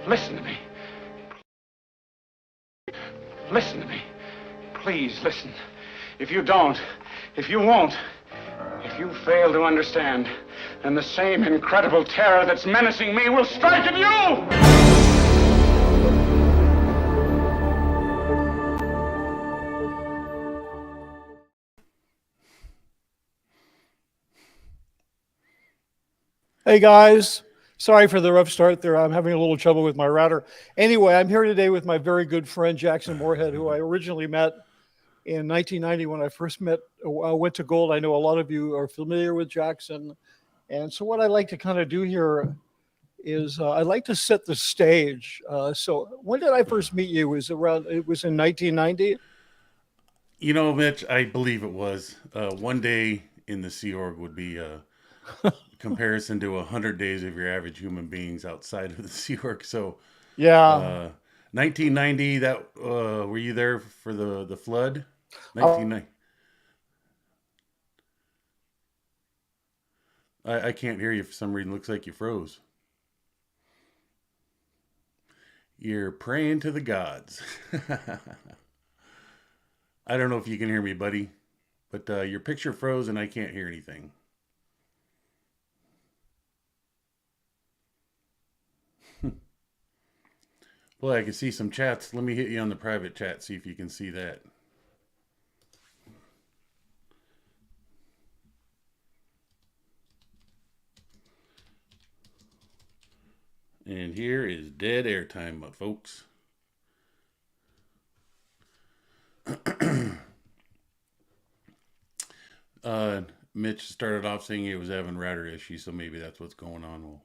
Listen to me. Listen to me. Please listen. If you don't, if you won't, if you fail to understand, then the same incredible terror that's menacing me will strike at you! Hey guys, sorry for the rough start there. I'm having a little trouble with my router. Anyway, I'm here today with my very good friend Jackson Moorhead, who I originally met in 1990 when I first went to Gold. I know a lot of you are familiar with Jackson. And so what I like to kind of do here is I like to set the stage. So when did I first meet you? It was in 1990? You know, Mitch, I believe it was. One day in the Sea Org would be a comparison to 100 days of your average human beings outside of the Sea Org. So, Yeah. 1990, that were you there for the flood? Oh, 1990. I can't hear you for some reason. Looks like you froze. You're praying to the gods. I don't know if you can hear me, buddy, but your picture froze and I can't hear anything. Boy, I can see some chats. Let me hit you on the private chat, see if you can see that. And here is dead air time, my folks. Mitch started off saying he was having router issues, so maybe that's what's going on. Well,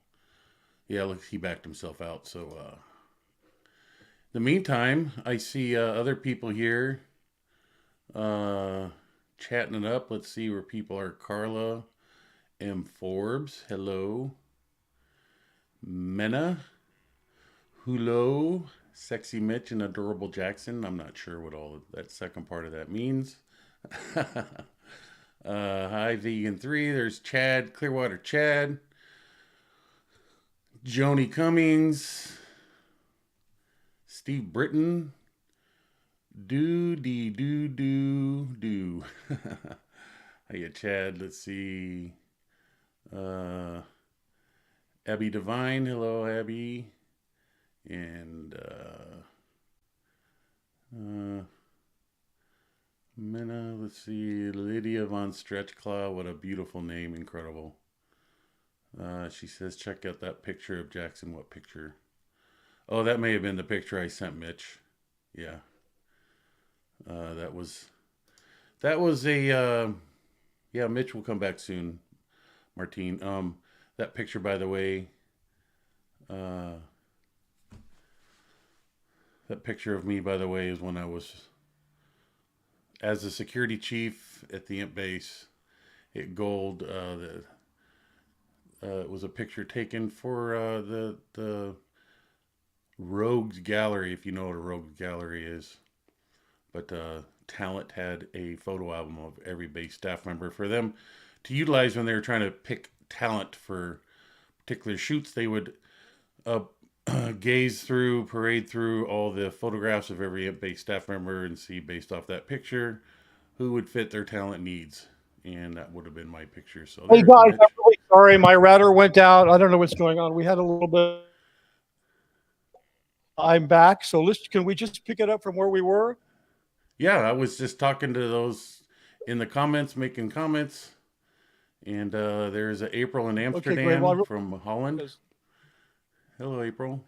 yeah, look, he backed himself out. So, in the meantime, I see other people here chatting it up. Let's see where people are. Carla M. Forbes, hello. Mena, Hulo, Sexy Mitch, and Adorable Jackson. I'm not sure what all that second part of that means. Hi, Vegan 3. There's Chad, Clearwater Chad. Joni Cummings. Steve Britton. Do. Hiya, Chad. Let's see. Abby Devine. Hello, Abby. And Minna, let's see, Lydia Von Stretchclaw. What a beautiful name. Incredible. She says, check out that picture of Jackson. What picture? Oh, that may have been the picture I sent Mitch. Yeah. That was a, yeah, Mitch will come back soon. Martine. That picture, by the way, that picture of me, by the way, is when I was as a security chief at the Imp base at Gold. It was a picture taken for the Rogues Gallery, if you know what a Rogues Gallery is. But Talent had a photo album of every base staff member for them to utilize when they were trying to pick talent for particular shoots. They would parade through all the photographs of every base staff member and see, based off that picture, who would fit their talent needs. And that would have been my picture. So hey there's guys, Mitch. I'm really sorry. My router went down. I don't know what's going on. We had a little bit. I'm back. So can we just pick it up from where we were? Yeah, I was just talking to those in the comments, making comments. And there's April in Amsterdam, Okay, great. from Holland. Hello, April.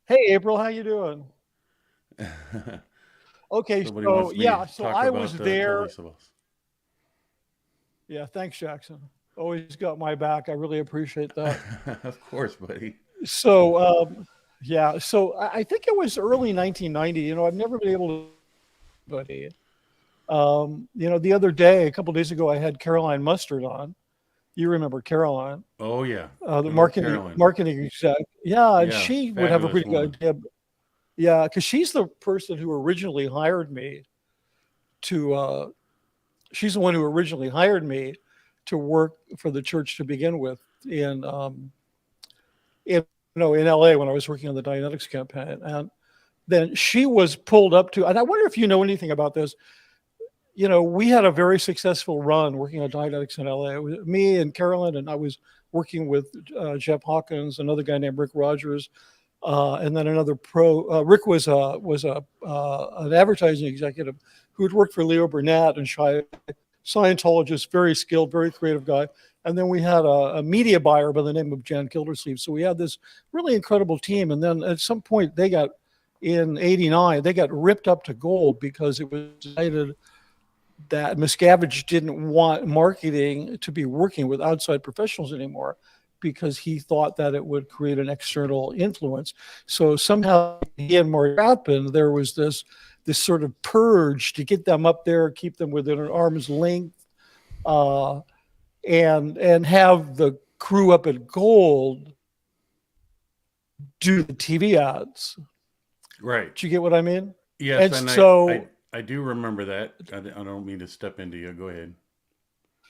Hey, April, how you doing? Okay, Somebody so wants me yeah, to so talk I about was there. Telesavos. Yeah, thanks, Jackson. Always got my back. I really appreciate that. Of course, buddy. So, yeah, so I think it was early 1990. You know, I've never been able to, buddy. You know, the other day, a couple days ago, I had Caroline Mustard on. You remember Caroline? Oh yeah, The Caroline. marketing exec. Yeah, and Yeah, she would have a fabulous pretty good idea. Yeah, because she's the person who originally hired me to. She's the one who originally hired me to work for the church to begin with in no, in LA when I was working on the Dianetics campaign. And then she was pulled up to, and I wonder if you know anything about this. You know, we had a very successful run working on Dianetics in LA. It was me and Carolyn, and I was working with Jeff Hawkins, another guy named Rick Rogers, and then another pro. Rick was an advertising executive who had worked for Leo Burnett and Scientologist, very skilled, very creative guy. And then we had a media buyer by the name of Jan Gildersleeve. So we had this really incredible team. And then at some point in '89, they got ripped up to gold because it was decided that Miscavige didn't want marketing to be working with outside professionals anymore because he thought that it would create an external influence. So somehow he and Mark Chapin, there was this sort of purge to get them up there, keep them within an arm's length, and have the crew up at Gold do the TV ads. Right. Do you get what I mean? Yes, and so I do remember that. I don't mean to step into you. Go ahead.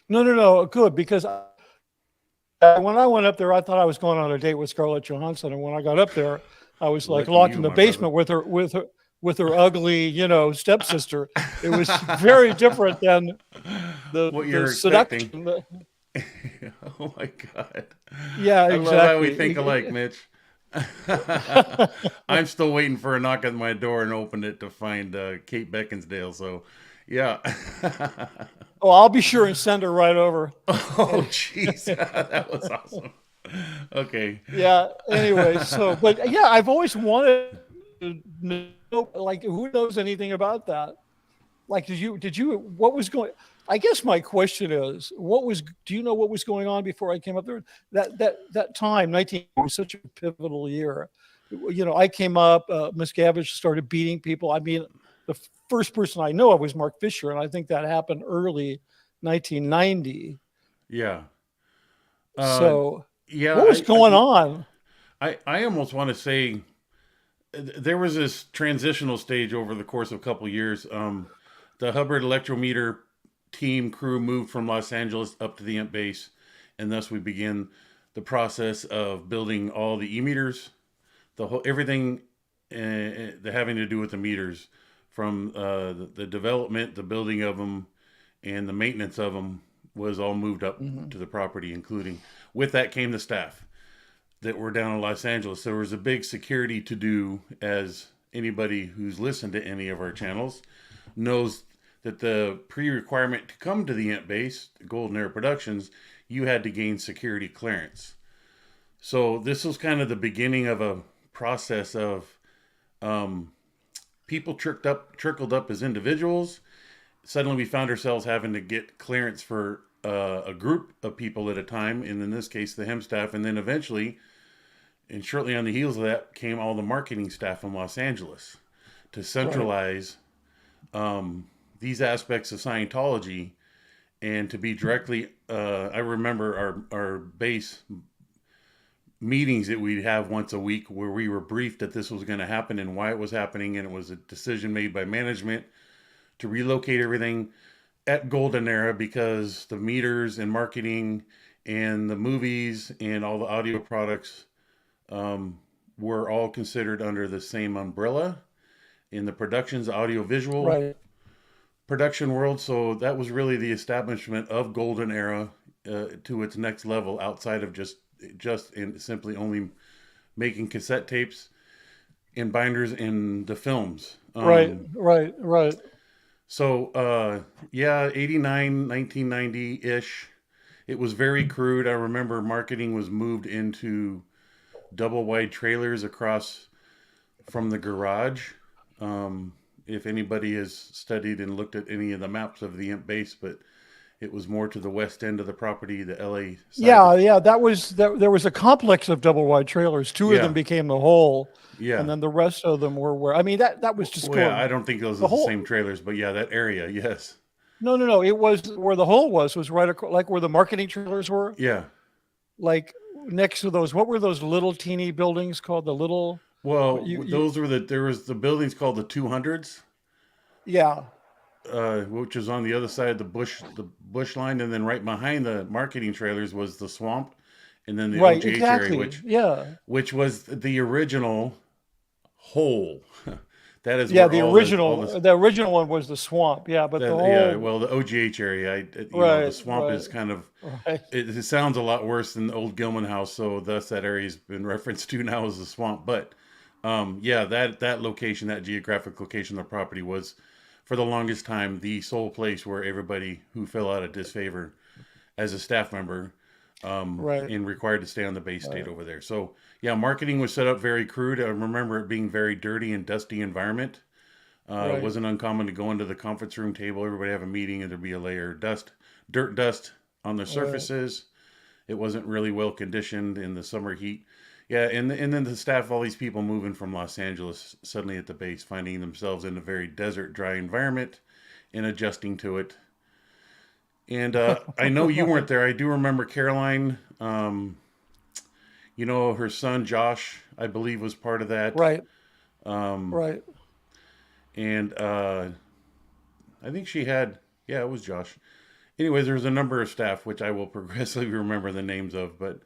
No, good, because when I went up there, I thought I was going on a date with Scarlett Johansson, and when I got up there, I was like locked in the basement with her ugly, stepsister. It was very different than what you're seduction. Oh my God! Yeah, I exactly. love how we think alike, Mitch. I'm still waiting for a knock at my door and open it to find Kate Beckinsdale. So, yeah. Oh, I'll be sure and send her right over. Oh, jeez, that was awesome. Okay. Yeah. Anyway, but yeah, I've always wanted to know, like, who knows anything about that? Like, did you? What was going? I guess my question is, do you know what was going on before I came up there? That time, 19 was such a pivotal year. I came up, Miscavige started beating people. I mean, the first person I know of was Mark Fisher, and I think that happened early 1990. Yeah. So, yeah, what was going on? I almost want to say there was this transitional stage over the course of a couple of years. The Hubbard Electrometer team crew moved from Los Angeles up to the Imp base, and thus we begin the process of building all the e-meters, everything having to do with the meters, from the development, the building of them, and the maintenance of them was all moved up to the property, including, with that came the staff that were down in Los Angeles. There was a big security to do, as anybody who's listened to any of our channels knows, that the pre-requirement to come to the Imp base, Golden Era Productions, you had to gain security clearance. So this was kind of the beginning of a process of people trickled up as individuals. Suddenly we found ourselves having to get clearance for a group of people at a time, and in this case the hem staff, and then eventually, and shortly on the heels of that, came all the marketing staff from Los Angeles to centralize these aspects of Scientology, and to be directly, I remember our base meetings that we'd have once a week where we were briefed that this was going to happen and why it was happening, and it was a decision made by management to relocate everything at Golden Era because the meters and marketing and the movies and all the audio products were all considered under the same umbrella in the productions, audio-visual production world. So that was really the establishment of Golden Era to its next level, outside of just and simply only making cassette tapes and binders in the films. Right. So, 89, 1990-ish. It was very crude. I remember marketing was moved into double wide trailers across from the garage. If anybody has studied and looked at any of the maps of the Imp base, but it was more to the west end of the property, the LA side. Yeah. There was a complex of double wide trailers. Two of them became the whole. Yeah. And then the rest of them were where, I mean, that was just I don't think those are the same trailers, but yeah, that area, yes. No. It was where the hole was right across, like where the marketing trailers were. Yeah. Like next to those, what were those little teeny buildings called? The little. Well, those were there was the buildings called the 200s. Yeah. Which is on the other side of the bush line, and then right behind the marketing trailers was the swamp, and then the Right, OGH area, exactly. Yeah. which was the original hole. That is Yeah, where all this the original one was the swamp. Yeah, but the that yeah, whole well, the OGH area, the right, swamp right, is kind of right, it sounds a lot worse than the old Gilman house, so thus that area's been referenced to now as the swamp. But yeah, that location, that geographic location of the property was for the longest time the sole place where everybody who fell out of disfavor as a staff member right, and required to stay on the base stayed right, over there. So yeah, marketing was set up very crude. I remember it being very dirty and dusty environment. It right, wasn't uncommon to go into the conference room table, everybody have a meeting, and there'd be a layer of dirt dust on the right. surfaces. It wasn't really well conditioned in the summer heat. Yeah, and then the staff, all these people moving from Los Angeles suddenly at the base, finding themselves in a very desert, dry environment and adjusting to it. And I know you weren't Right, there. I do remember Caroline. Her son Josh, I believe, was part of that. right, Um, right. and I think she had, yeah, it was Josh. Anyways, there was a number of staff, which I will progressively remember the names of. But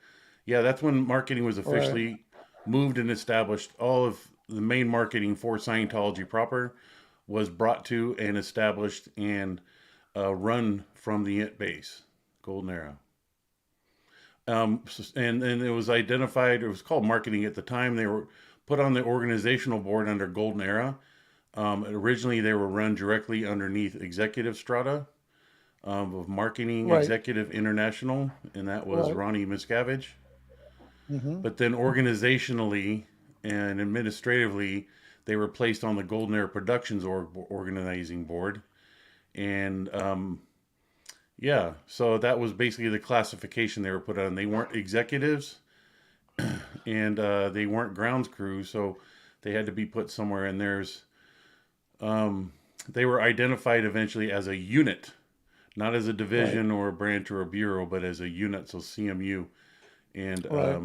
yeah, that's when marketing was Right. officially moved and established. All of the main marketing for Scientology proper was brought to and established and run from the IT base, Golden Era. And it was identified, it was called marketing at the time. They were put on the organizational board under Golden Era. Originally, they were run directly underneath Executive Strata of Marketing Right. Executive International, and that was Right. Ronnie Miscavige. Hmm. But then organizationally and administratively, they were placed on the Golden Era Productions organizing board. And yeah, so that was basically the classification they were put on. They weren't executives and they weren't grounds crew, so they had to be put somewhere. And they were identified eventually as a unit, not as a Right. division or a branch or a bureau, but as a unit, so CMU. And Right.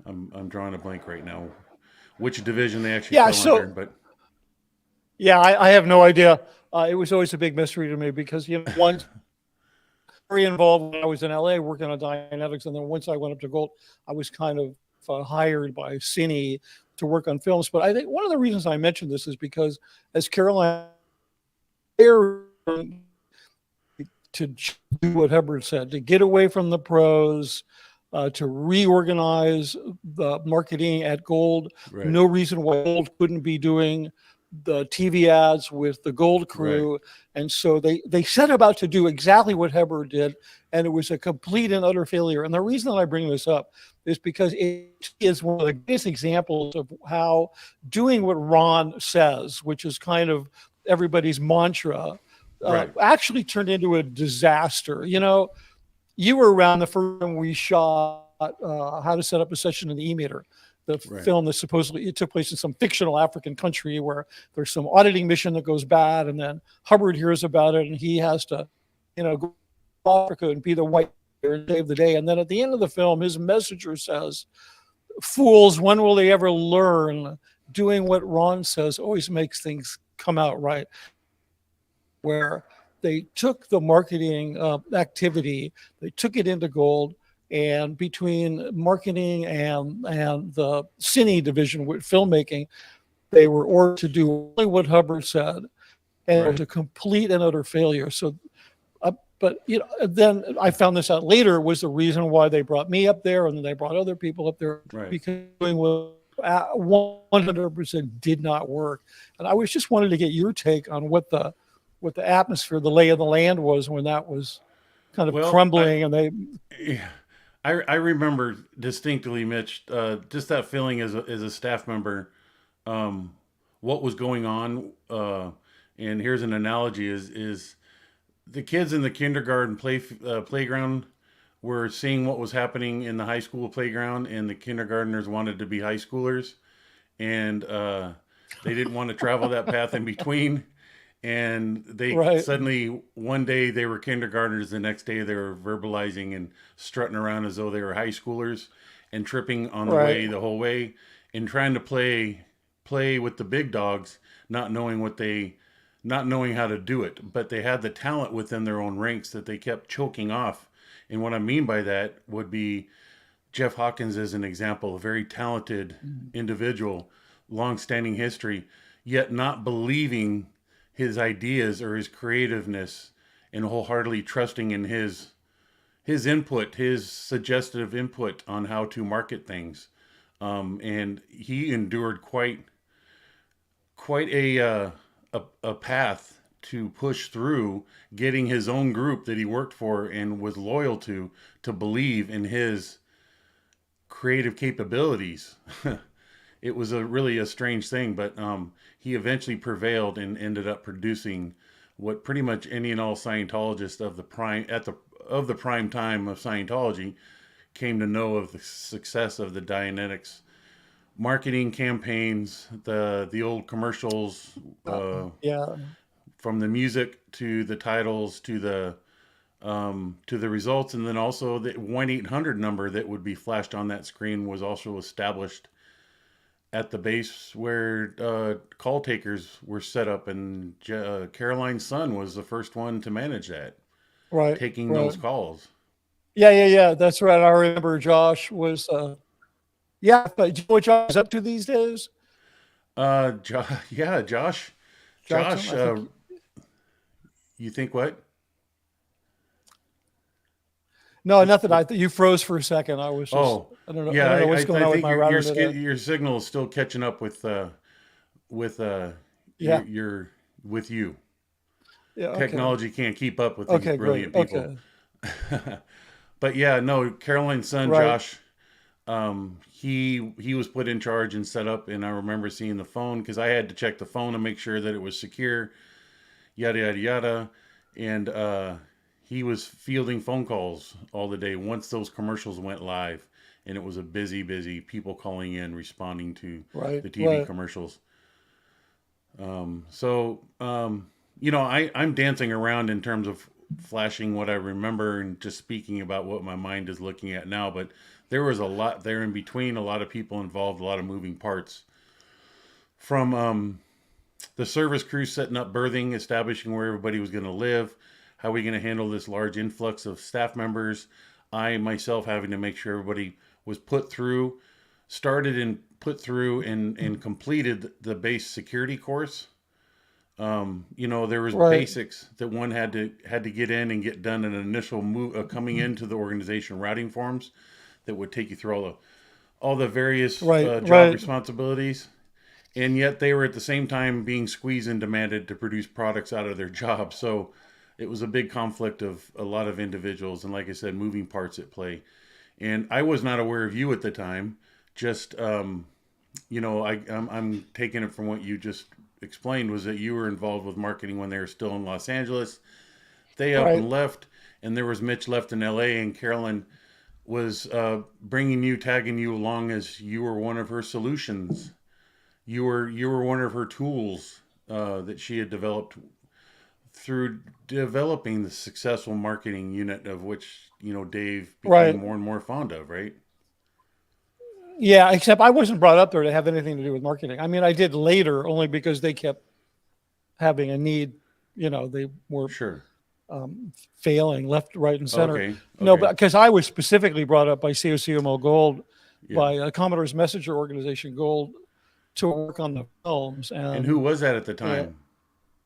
I'm drawing a blank right now which division they actually Yeah. fell under, So but yeah, I have no idea. It was always a big mystery to me because once very involved when I was in LA working on Dianetics, and then once I went up to Gold, I was kind of hired by Cine to work on films. But I think one of the reasons I mentioned this is because as Caroline to do what Hubbard said, to get away from the pros, to reorganize the marketing at Gold. right, No reason why Gold couldn't be doing the TV ads with the Gold right, crew. And so they set about to do exactly what Hubbard did, and it was a complete and utter failure. And the reason that I bring this up is because it is one of the greatest examples of how doing what Ron says, which is kind of everybody's mantra, right, actually turned into a disaster. You were around the first time we shot How to Set Up a Session in the E-Meter, the right, film that supposedly it took place in some fictional African country where there's some auditing mission that goes bad, and then Hubbard hears about it, and he has to, go to Africa and be the white and save the day. And then at the end of the film, his messenger says, "Fools, when will they ever learn? Doing what Ron says always makes things come out right." Where they took the marketing activity, they took it into Gold, and between marketing and the cine division with filmmaking, they were ordered to do only what Hubbard said, and it was right, a complete and utter failure. So, but then I found this out later was the reason why they brought me up there, and then they brought other people up there right. because doing what 100% did not work. And I was just wanted to get your take on what the atmosphere, the lay of the land was when that was kind of Well, crumbling, and they yeah, I remember distinctly, Mitch, just that feeling as a staff member, um, what was going on. And here's an analogy: is the kids in the kindergarten playground were seeing what was happening in the high school playground, and the kindergartners wanted to be high schoolers, and they didn't want to travel that path in between. And they right, suddenly one day they were kindergartners, the next day they were verbalizing and strutting around as though they were high schoolers, and tripping on the right, way the whole way, and trying to play with the big dogs, not knowing how to do it. But they had the talent within their own ranks that they kept choking off. And what I mean by that would be Jeff Hawkins is an example, a very talented individual, long-standing history, yet not believing his ideas or his creativeness and wholeheartedly trusting in his input, his suggestive input on how to market things. And he endured quite a path to push through getting his own group that he worked for and was loyal to believe in his creative capabilities. It was really a strange thing, but he eventually prevailed and ended up producing what pretty much any and all Scientologists of the prime time of Scientology came to know of the success of the Dianetics marketing campaigns, the old commercials, Yeah. from the music to the titles to the results, and then also the 1-800 number that would be flashed on that screen was also established at the base where call takers were set up, and Caroline's son was the first one to manage that, Right. taking Right. those calls. Yeah. That's right. I remember Josh was. Yeah, but do you know what Josh is up to these days? Yeah, Josh. Jackson, Josh, I think. you think what? No, nothing. You froze for a second. I was just. Oh, I don't know. yeah. I don't know what's going I on with think my router today. your signal is still catching up with Yeah. your with you. Yeah. Okay. Technology can't keep up with Okay. these Great. brilliant people. Okay. But yeah, no, Caroline's son, Right. Josh, he was put in charge and set up, and I remember seeing the phone because I had to check the phone and make sure that it was secure, yada yada yada, and he was fielding phone calls all the day once those commercials went live, and it was a busy people calling in, responding to Right. the TV Right. commercials. I'm dancing around in terms of flashing what I remember and just speaking about what my mind is looking at now, but there was a lot there in between, a lot of people involved, a lot of moving parts. From the service crew setting up berthing, establishing where everybody was going to live, how are we going to handle this large influx of staff members, I myself having to make sure everybody was started and put through and completed the base security course. There was Right. basics that one had to get in and get done an initial move coming into the organization, routing forms that would take you through all the various Right. job Right. responsibilities, and yet they were at the same time being squeezed and demanded to produce products out of their job. So it was a big conflict of a lot of individuals, and like I said, moving parts at play. And I was not aware of you at the time. Just I'm taking it from what you just explained, was that you were involved with marketing when they were still in Los Angeles. They up Right. and left, and there was Mitch left in LA, and Carolyn was tagging you along as you were one of her solutions. You were one of her tools that she had developed through developing the successful marketing unit, of which Dave became Right. more and more fond of, right? Yeah. Except I wasn't brought up there to have anything to do with marketing. I mean, I did later only because they kept having a need. They were Sure. failing left, right, and center. Okay. No, Okay. but because I was specifically brought up by COCMO Gold, Yeah. by Commodore's Messenger Organization Gold, to work on the films. And who was that at the time?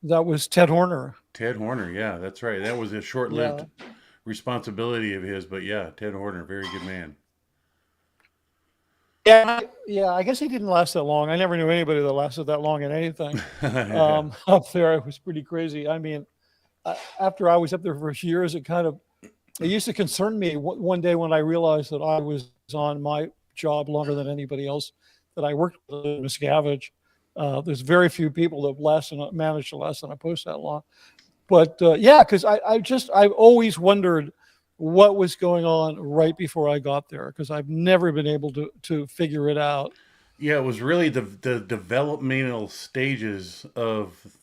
That was Ted Horner. Ted Horner. Yeah, that's right. That was a short-lived responsibility of his, but yeah, Ted Horner, very good man. Yeah, I guess he didn't last that long. I never knew anybody that lasted that long in anything. Up there, it was pretty crazy. I mean, after I was up there for years, it used to concern me one day when I realized that I was on my job longer than anybody else that I worked with, Miscavige. There's very few people that have managed to last on a post that long. But because I've always wondered what was going on right before I got there, because I've never been able to figure it out. Yeah, it was really the developmental stages of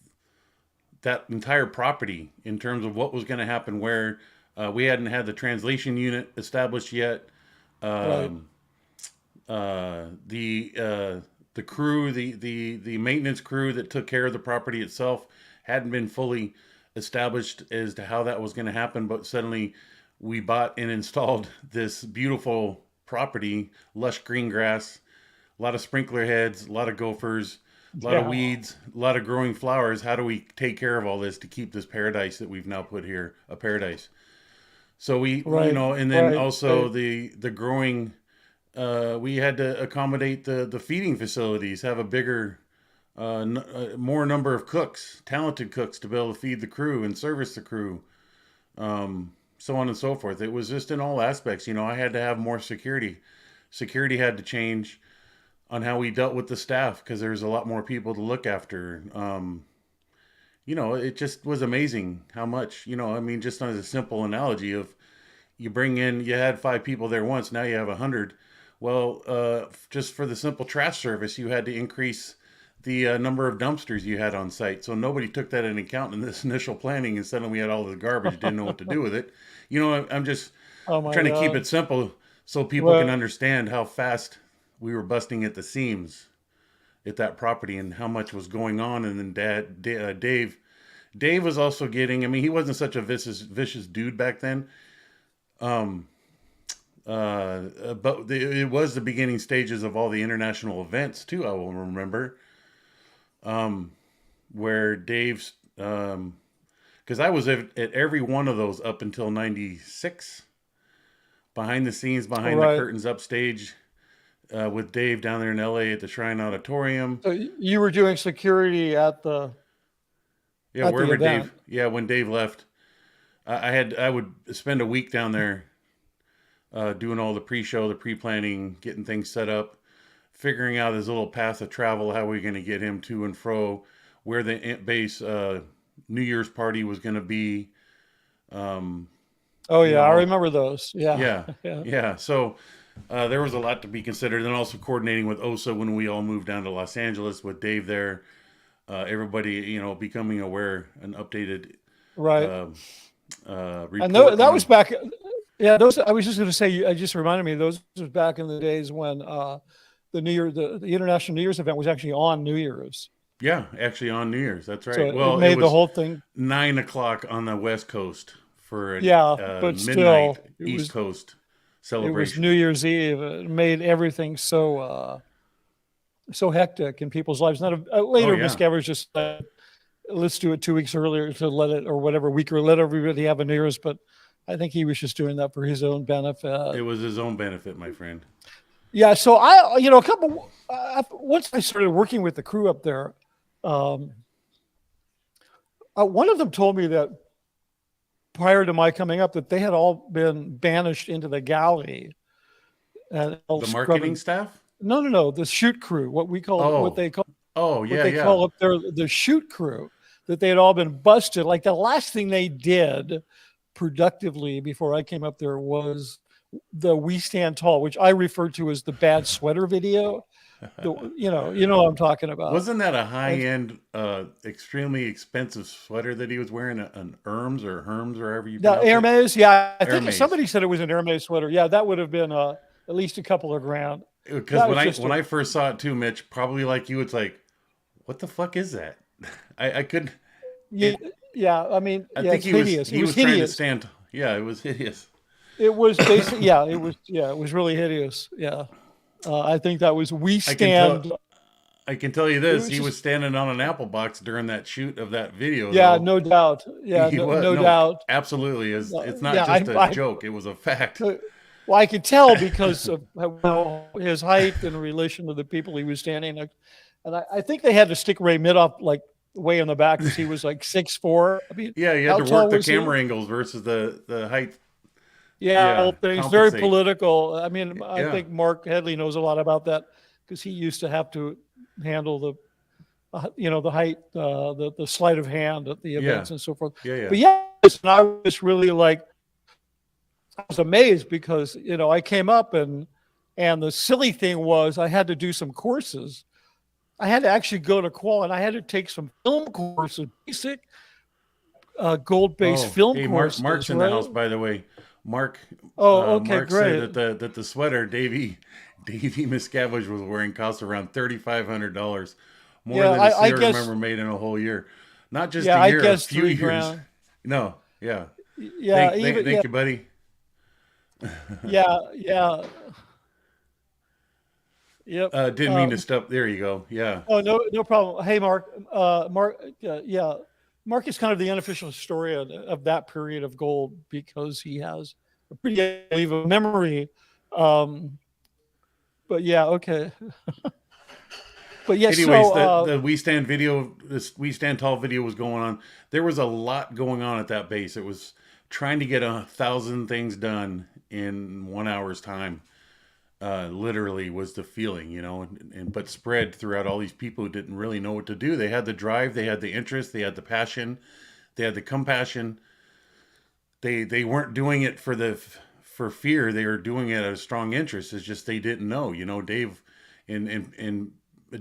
that entire property in terms of what was going to happen, where we hadn't had the translation unit established yet. Right. The crew, the maintenance crew that took care of the property itself hadn't been fully established as to how that was going to happen, but suddenly we bought and installed this beautiful property, lush green grass, a lot of sprinkler heads, a lot of gophers, a lot of Yeah. weeds, a lot of growing flowers. How do we take care of all this to keep this paradise that we've now put here a paradise? So Right. and then Right. also Right. the growing, we had to accommodate the feeding facilities, have a bigger, more number of cooks, talented cooks to be able to feed the crew and service the crew, so on and so forth. It was just in all aspects. I had to have more security. Security had to change on how we dealt with the staff because there's a lot more people to look after. It just was amazing how much, I mean, just on a simple analogy of you had 5 people there once, now you have 100. Well, just for the simple trash service, you had to increase the number of dumpsters you had on site. So nobody took that into account in this initial planning, and suddenly we had all the garbage, didn't know what to do with it. I'm just Oh my trying to keep it God. simple so people can Well, understand how fast we were busting at the seams at that property and how much was going on. And then Dave was also getting. I mean, he wasn't such a vicious dude back then. Um, but it was the beginning stages of all the international events too. I will remember, where Dave's, because I was at every one of those up until '96, behind the scenes, behind the right. curtains, upstage, with Dave down there in LA at the Shrine Auditorium. So you were doing security Yeah, at the wherever Dave. event. Yeah, when Dave left, I would spend a week down there, doing all the pre-show, the pre-planning, getting things set up, figuring out his little path of travel, how we're going to get him to and fro, where the base New Year's party was going to be. Um, Oh you yeah, I know, remember those. Yeah. yeah, Yeah. yeah. So there was a lot to be considered, and also coordinating with OSA when we all moved down to Los Angeles with Dave there. Everybody, becoming aware and updated, Right. uh, And report that was on. back. Yeah, those. I was just going to say. I just reminded me. Those was back in the days when the International New Year's event was actually on New Year's, Yeah, actually on New Year's. That's so right. it Well, it made the was whole thing. 9 o'clock on the West Coast for Yeah, a but midnight still, East Coast it was celebration. New Year's Eve. It made everything so hectic in people's lives. Not Oh later, yeah, Miscavige just said, let's do it 2 weeks earlier to let it or whatever week or let everybody have a New Year's. But I think he was just doing that for his own benefit. it was his own benefit, my friend. Yeah, so once I started working with the crew up there, um, one of them told me that prior to my coming up, that they had all been banished into the galley and all The marketing scrubbing. staff. No, the shoot crew, Oh, oh what yeah, they yeah. call up there the shoot crew, that they had all been busted. Like the last thing they did productively before I came up there was the "We Stand Tall," which I refer to as the bad sweater video. You know what I'm talking about. Wasn't that a high And end, extremely expensive sweater that he was wearing? An Herms or however you the pronounce it. Hermes, yeah, I think Hermes. somebody said it was an Hermes sweater. Yeah, that would have been at least a couple of grand. Because That when was I just when I first saw it too, Mitch, probably like you, it's like, what the fuck is that? I could. yeah, It. yeah. I mean, I yeah, think it's hideous. It he was was trying to hideous. stand. Yeah, it was hideous. It was basically, yeah, it was really hideous. Yeah, I think that was "We I can tell. Stand." I can tell you It this: was he was just, standing on an apple box during that shoot of that video, yeah, though. no doubt. Yeah, He no, was no no, doubt. absolutely. It's not Yeah, just a joke; it was a fact. well, I could tell because of his height in relation to the people he was standing next. And I think they had to stick Ray Midoff like way in the back because he was like 6'4". I mean, Yeah, you had how to work tall the was he? camera angles versus the height. Yeah, Yeah, whole thing's very compensate. political. I mean, I Yeah, think Mark Headley knows a lot about that because he used to have to handle the height, the sleight of hand at the yeah, events and so forth. yeah, yeah, But yeah, and I was really like, I was amazed because I came up and the silly thing was I had to do some courses. I had to actually go to qual and I had to take some film courses, basic gold-based Oh, film hey, courses, Mark's in the right? house, by the way. Mark, Oh, okay, Mark said great. that the sweater Davey Miscavige was wearing cost around $3,500, more Yeah, than his I sailor guess. remember made in a whole year. Not just Yeah, a I year, a guess few three years. grand. No, yeah. Yeah, even Thank yeah, you, buddy. yeah, yeah. Yep. Didn't mean to stop. There you go. Yeah. Oh, no problem. Hey, Mark. Mark. Yeah, Mark is kind of the unofficial historian of that period of gold because he has a pretty unbelievable memory. Um, but yeah, okay. But yes, Anyways, so the We Stand video, this We Stand Tall video was going on. There was a lot going on at that base. It was trying to get 1,000 things done in 1 hour's time. Literally was the feeling, you know, but spread throughout all these people who didn't really know what to do. They had the drive, they had the interest, they had the passion, they had the compassion. They weren't doing it for fear. They were doing it out of strong interest. It's just they didn't know. You know, Dave and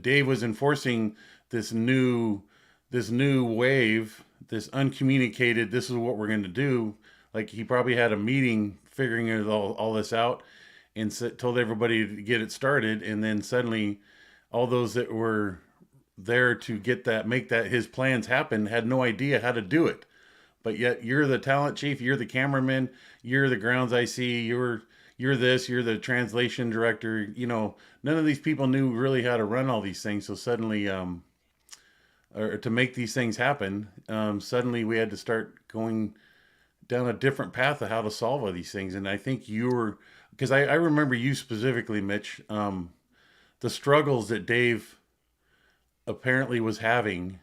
Dave was enforcing this new wave, this uncommunicated. This is what we're going to do. Like he probably had a meeting figuring it all this out, and told everybody to get it started, and then suddenly all those that were there to make that his plans happen had no idea how to do it. But yet you're the talent chief, you're the cameraman, you're the grounds IC, you're this, you're the translation director. You know, none of these people knew really how to run all these things. So suddenly, or to make these things happen, suddenly we had to start going down a different path of how to solve all these things. And I think because I remember you specifically, Mitch, the struggles that Dave apparently was having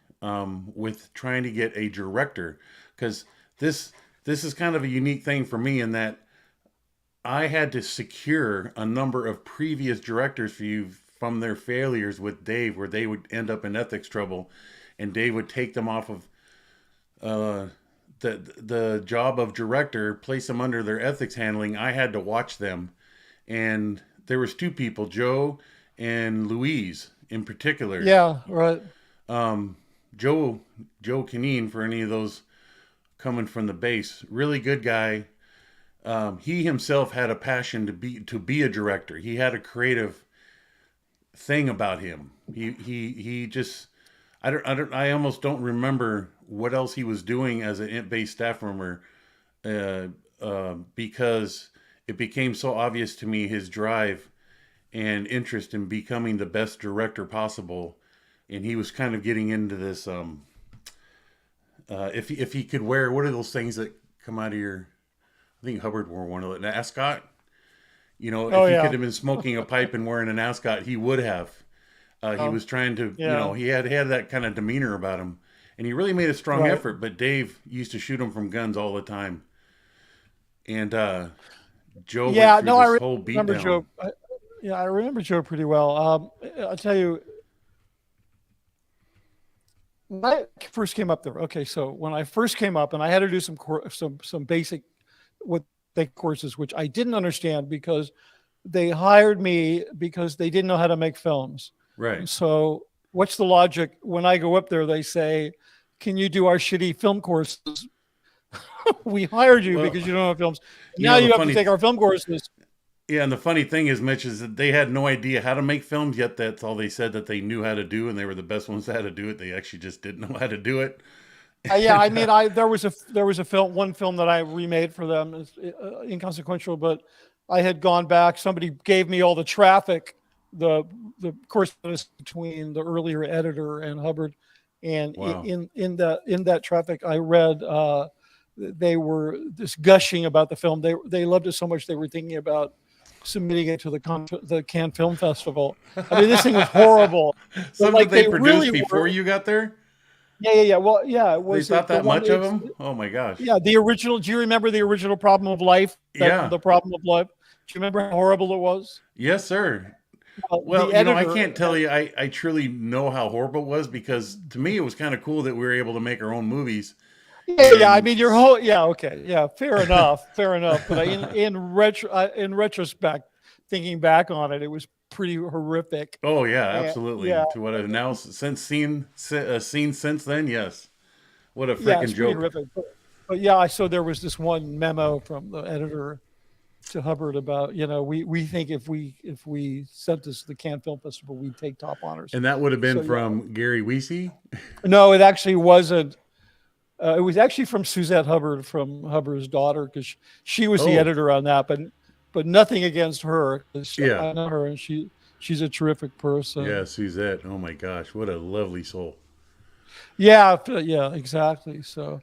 with trying to get a director, because this is kind of a unique thing for me in that I had to secure a number of previous directors for you from their failures with Dave, where they would end up in ethics trouble, and Dave would take them off of the job of director, place them under their ethics handling. I had to watch them, and there was two people, Joe and Louise in particular. yeah, right. Joe Canine, for any of those coming from the base, really good guy. He himself had a passion to be a director. He had a creative thing about him. He just I almost don't remember what else he was doing as an base staff member, because it became so obvious to me his drive and interest in becoming the best director possible. And he was kind of getting into this. If he could wear, what are those things that come out of your? I think Hubbard wore one of an ascot. You know, if he could have been smoking a pipe and wearing an ascot, he would have. He was trying to, you know, he had that kind of demeanor about him, and he really made a strong effort. But Dave used to shoot him from guns all the time, and Joe went through this whole beatdown. Joe. I remember Joe pretty well. I'll tell you, when I first came up there. Okay, so when I first came up, and I had to do some basic courses, which I didn't understand because they hired me because they didn't know how to make films. Right. And so what's the logic? When I go up there, they say, "Can you do our shitty film courses?" We hired you because you don't have films. Now you have to take our film courses. Yeah, and the funny thing is, Mitch, is that they had no idea how to make films, yet that's all they said that they knew how to do, and they were the best ones that had to do it. They actually just didn't know how to do it. Yeah, I mean, there was one film that I remade for them. It's inconsequential, but I had gone back. Somebody gave me all the traffic, the correspondence between the earlier editor and Hubbard, and wow. in that traffic, I read they were just gushing about the film. They loved it so much they were thinking about submitting it to the Cannes Film Festival. I mean, this thing was horrible. Something they produced really before you got there? Yeah. Well, yeah, it was. They thought that much of them? Oh my gosh. Yeah, the original. Do you remember the original Problem of Life? The Problem of Life. Do you remember how horrible it was? Yes, sir. Well, you know, I can't tell you I truly know how horrible it was, because to me it was kind of cool that we were able to make our own movies. Yeah. I mean, your whole. Yeah. Okay. Yeah. Fair enough. But in retrospect, thinking back on it, it was pretty horrific. Oh yeah, absolutely. Yeah. To what I've now seen since then, yes. What a freaking joke. Horrific. But yeah, so there was this one memo from the editor to Hubbard about, you know, we think if we sent this to the Cannes Film Festival, we'd take top honors. And that would have been from Gary Weesey? No, it actually wasn't. It was actually from Suzette Hubbard, from Hubbard's daughter, because she was the editor on that. But nothing against her. I know her, and she She's a terrific person. Yeah, Suzette. Oh my gosh, what a lovely soul. Yeah, yeah, exactly. So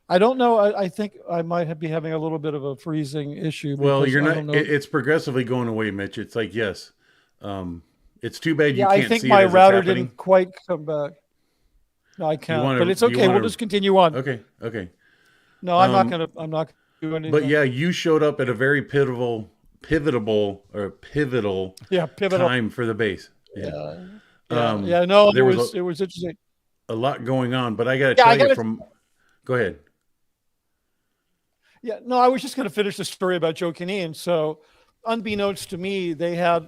I don't know. I think I might be having a little bit of a freezing issue Well, because you're I not. don't know. It's progressively going away, Mitch. It's like yes, um, it's too bad you Yeah, I can't think see it my as it's router happening. didn't quite come back. No, I Do you can't. want But to? it's Do you okay. want We'll to? just continue on. Okay, okay. No, I'm not Um, gonna. I'm not gonna do but anything. yeah, you showed up at a very pivotal Yeah, pivotal. time for the bass. Yeah. Yeah, yeah. No, There was it was interesting. a lot going on, but I got to Yeah, tell I you got from. Go ahead. Yeah, no, I was just going to finish the story about Joe Kinane. So, unbeknownst to me, they had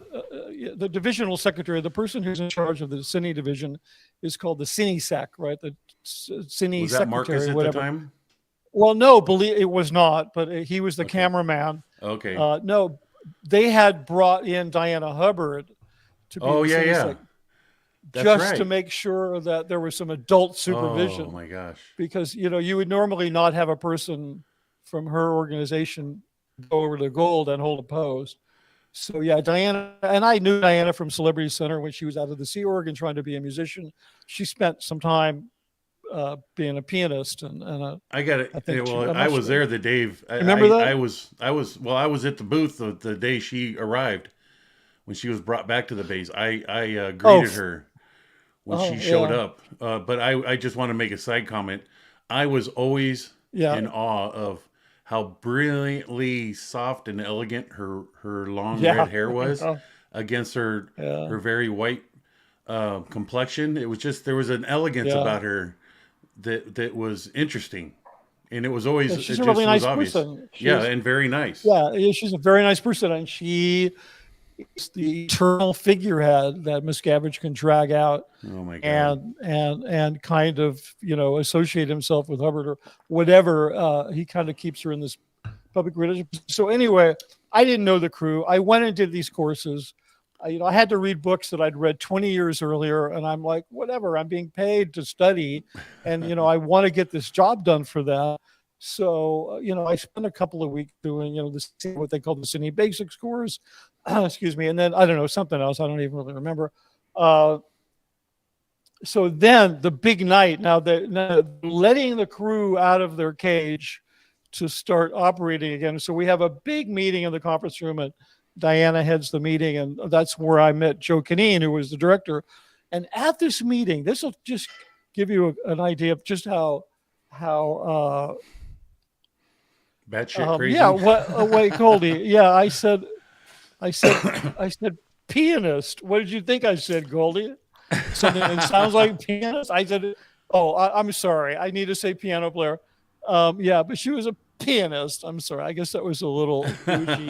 the divisional secretary, the person who's in charge of the Cine division, is called the Cine Sec, right? The Cine Was that Marcus secretary, at the whatever. time? Well, no, believe it was not, but he was the Okay. cameraman. Okay. No, they had brought in Diana Hubbard to be Oh the yeah, Cine yeah. Sec, That's just to right. make sure that there was some adult supervision. Oh my gosh. Because you would normally not have a person from her organization go over to Gold and hold a pose. So yeah, Diana, and I knew Diana from Celebrity Center when she was out of the Sea Org and trying to be a musician. She spent some time being a pianist, and I got it. I think Well, I'm I not was sure. there the day. Remember that? I was at the booth the day she arrived when she was brought back to the base. I greeted her when she showed yeah, up. But I just want to make a side comment. I was always yeah, in awe of how brilliantly soft and elegant her long yeah, red hair was against her yeah, very white complexion. It was just there was an elegance yeah. about her that was interesting, and it was always And it she's a just really nice was obvious. person. Yeah, and very nice. Yeah, she's a very nice person, and she is the eternal figurehead that Miscavige can drag out Oh my god. and kind of associate himself with Hubbard or whatever. He kind of keeps her in this public relations. So anyway, I didn't know the crew. I went and did these courses. I had to read books that I'd read 20 years earlier, and I'm like, whatever. I'm being paid to study, and I want to get this job done for them. So I spent a couple of weeks doing this what they call the Cine Basics course, excuse me, and then I don't know something else. I don't even really remember. So then the big night. Now they're letting the crew out of their cage to start operating again. So we have a big meeting in the conference room, and Diana heads the meeting, and that's where I met Joe Kinane, who was the director. And at this meeting, this will just give you an idea of just how Batshit crazy. yeah. Wait, Goldie. Yeah, I said pianist. What did you think I said, Goldie? Something that sounds like pianist. I said, oh, I'm sorry. I need to say piano player. Yeah, but she was a pianist. I'm sorry. I guess that was a little bougie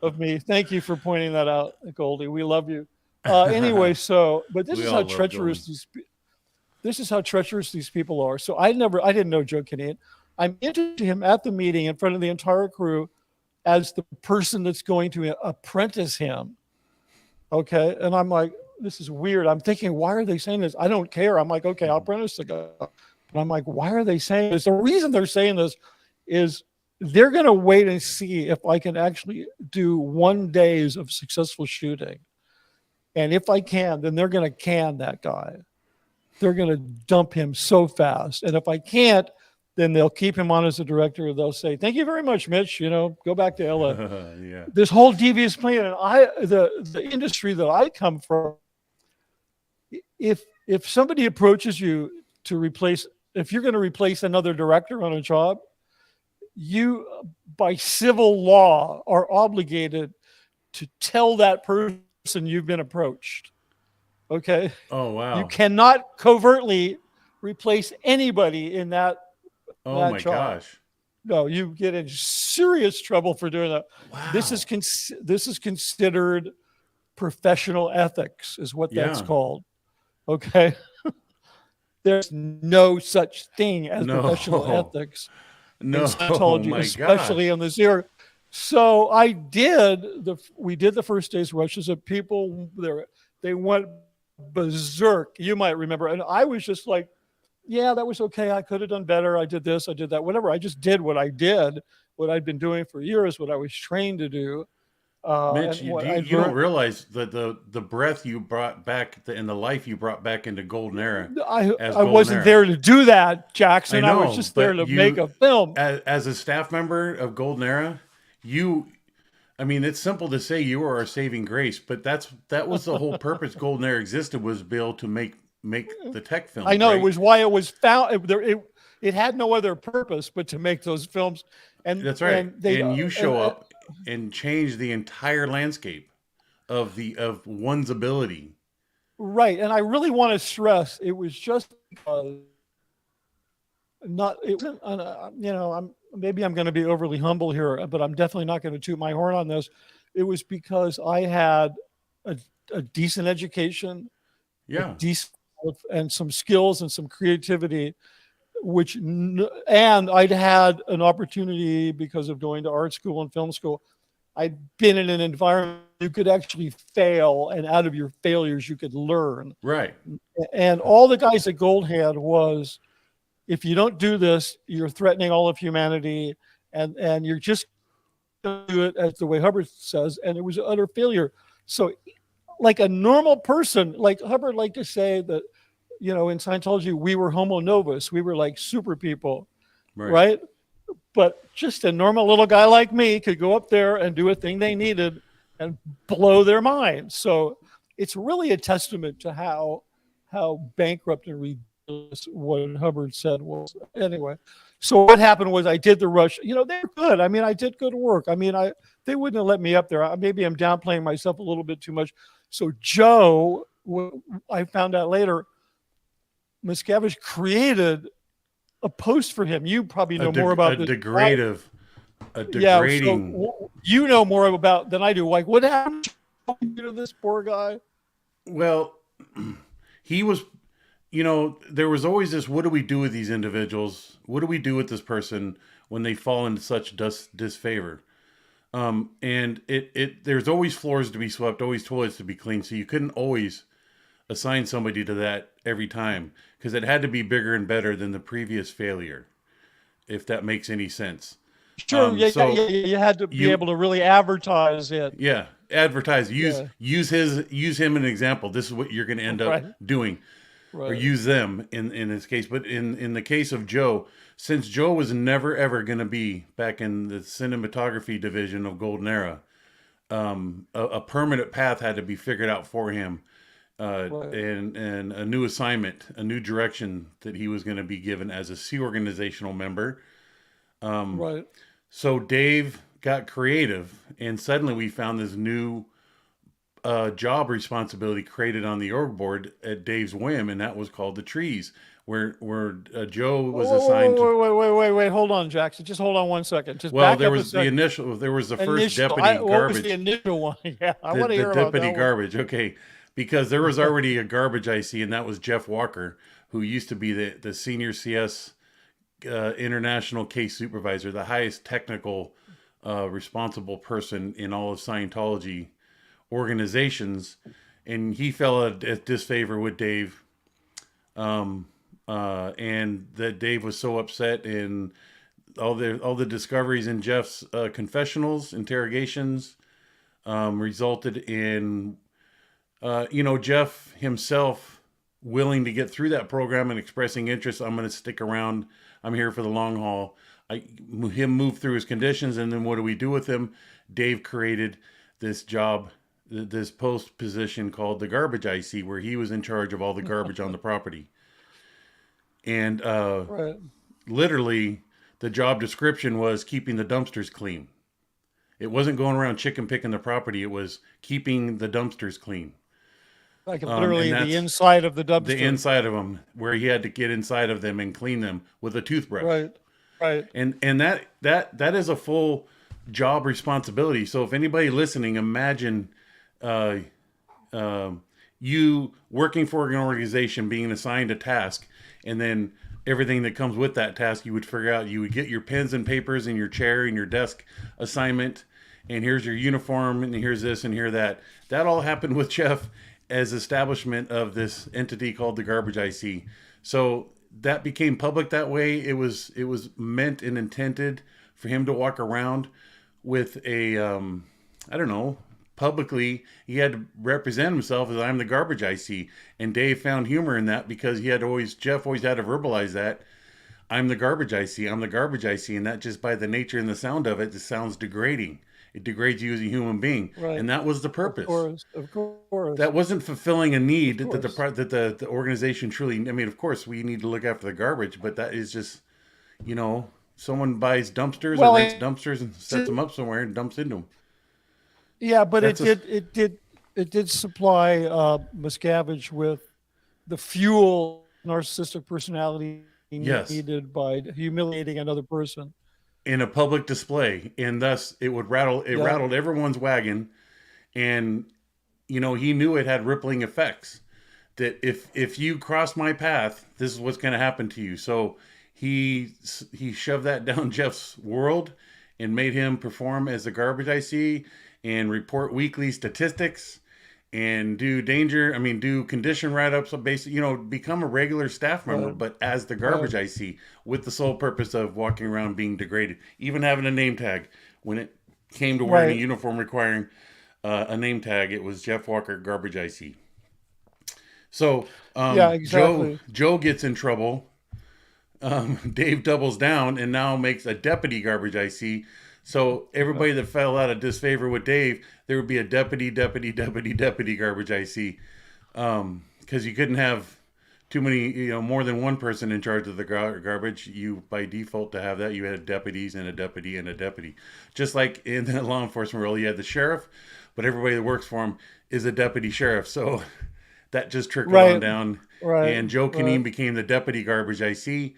of me. Thank you for pointing that out, Goldie. We love you. Anyway, but this is how treacherous these people are. So I didn't know Joe Kinane. I'm introduced to him at the meeting in front of the entire crew as the person that's going to apprentice him. Okay, and I'm like, this is weird. I'm thinking, why are they saying this? I don't care. I'm like, okay, I'll apprentice the guy. But I'm like, why are they saying this? The reason they're saying this is they're going to wait and see if I can actually do 1 day of successful shooting. And if I can, then they're going to can that guy. They're going to dump him so fast. And if I can't, then they'll keep him on as a director. They'll say, thank you very much, Mitch. Go back to LA. Yeah. This whole devious plan. And the industry that I come from, if somebody approaches you if you're going to replace another director on a job, you by civil law are obligated to tell that person you've been approached. Okay. Oh wow. You cannot covertly replace anybody in that. Oh that my job. gosh. No, you get in serious trouble for doing that. Wow. This is considered professional ethics, is what that's called. Okay. There's no such thing as professional ethics No, in Scientology, my especially gosh. in this era. So we did the first day's rushes of people there. They went berserk. You might remember. And I was just like, yeah, that was okay. I could have done better. I did this, I did that, whatever. I just did what I did, what I'd been doing for years, what I was trained to do. Mitch, And what I you don't learned, realize that the breath you brought back and the life you brought back into Golden Era as I Golden wasn't Era. there to do that, I Jackson. I was know, just there but to make a film. as a staff member of Golden Era, you, I mean, it's simple to say you are our saving grace, but that was the whole purpose Golden Era existed, was to be able to make the tech I films, know it right? was why it was found. It had no other purpose but to make those films, That's right. and they And you show up and change the entire landscape of one's ability. right. And I really want to stress it was just because not it wasn't. I'm maybe I'm going to be overly humble here, but I'm definitely not going to toot my horn on this. It was because I had a, a decent education, a Yeah. decent and some skills and some creativity, and I'd had an opportunity because of going to art school and film school. I'd been in an environment you could actually fail, and out of your failures you could learn. Right. And all the guys at Gold had was, if you don't do this, you're threatening all of humanity, and you're just going to do it as the way Hubbard says, and it was an utter failure. So, like a normal person, like Hubbard liked to say that, in Scientology, we were homo novus, we were like super people, right? But just a normal little guy like me could go up there and do a thing they needed and blow their mind. So it's really a testament to how bankrupt and ridiculous what Hubbard said was. Anyway, so what happened was I did the rush. They're good. I mean, I did good work. I mean, they wouldn't have let me up there. Maybe I'm downplaying myself a little bit too much. So Joe, I found out later, Miscavige created a post for him. You probably know more about this. Degrading. Yeah, so you know more about than I do. Like, what happened to this poor guy? Well, he was, there was always this: what do we do with these individuals? What do we do with this person when they fall into such disfavor? And there's always floors to be swept, always toilets to be cleaned. So you couldn't always assign somebody to that every time, because it had to be bigger and better than the previous failure, if that makes any sense. Sure. You had to be able to really advertise it. Yeah. Advertise. Use him as an example. This is what you're going to end up doing. Right. Or use them in this case. But in the case of Joe, since Joe was never ever going to be back in the cinematography division of Golden Era, a permanent path had to be figured out for him. And a new assignment, a new direction that he was going to be given as a C organizational member. So Dave got creative, and suddenly we found this new job responsibility created on the org board at Dave's whim, and that was called the trees, where Joe was assigned to... Wait, hold on, Jackson. Just hold on one second. There was the first deputy garbage. What was the initial one? Yeah, I want to hear about that. Deputy garbage. Okay. Because there was already a garbage IC, and that was Jeff Walker, who used to be the senior CS international case supervisor, the highest technical responsible person in all of Scientology organizations. And he fell at disfavor with Dave. And that Dave was so upset, and all the discoveries in Jeff's confessionals, interrogations, resulted in... Jeff himself willing to get through that program and expressing interest. I'm going to stick around. I'm here for the long haul. Him move through his conditions, and then what do we do with him? Dave created this job, this post position called the garbage IC, where he was in charge of all the garbage on the property. And literally, the job description was keeping the dumpsters clean. It wasn't going around chicken picking the property. It was keeping the dumpsters clean. Like literally the inside of the dumpster. The inside of them, where he had to get inside of them and clean them with a toothbrush. Right. And that is a full job responsibility. So if anybody listening, imagine you working for an organization, being assigned a task, and then everything that comes with that task, you would figure out. You would get your pens and papers in your chair and your desk assignment, and here's your uniform, and here's this, and here that. That all happened with Jeff as establishment of this entity called the Garbage IC. So that became public that way. It was meant and intended for him to walk around with a I don't know, publicly, he had to represent himself as I'm the garbage I see. And Dave found humor in that because Jeff always had to verbalize that. I'm the garbage I see. I'm the garbage I see. And that just by the nature and the sound of it, it sounds degrading. It degrades you as a human being. Right. And that was the Of purpose. course. Of course. That wasn't fulfilling a need Of that course. the organization truly, I mean, of course, we need to look after the garbage, but that is just, you know, someone buys dumpsters or Well, rents dumpsters and sets them up somewhere and dumps into them. yeah, but That's it did supply Miscavige with the fuel narcissistic personality yes, needed by humiliating another person. in a public display, and thus it Yeah. rattled everyone's wagon, and you know he knew it had rippling effects. That if you cross my path, this is what's going to happen to you. So he shoved that down Jeff's world and made him perform as the garbage I see and report weekly statistics and do condition write-ups. So basically, you know, become a regular staff member, Right. but as the garbage I see, with the sole purpose of walking around being degraded, even having a name tag. When it came to wearing Right. a uniform requiring a name tag, it was Jeff Walker, garbage I see. So Yeah, exactly. Joe gets in trouble. Dave doubles down and now makes a deputy garbage I see. So everybody that fell out of disfavor with Dave, there would be a deputy garbage I see. Because you couldn't have too many, you know, more than one person in charge of the garbage. You by default to have that, you had deputies and a deputy and a deputy. Just like in the law enforcement role, you had the sheriff, but everybody that works for him is a deputy sheriff. So that just trickled on down. Right. And Joe Kineen became the deputy garbage I see.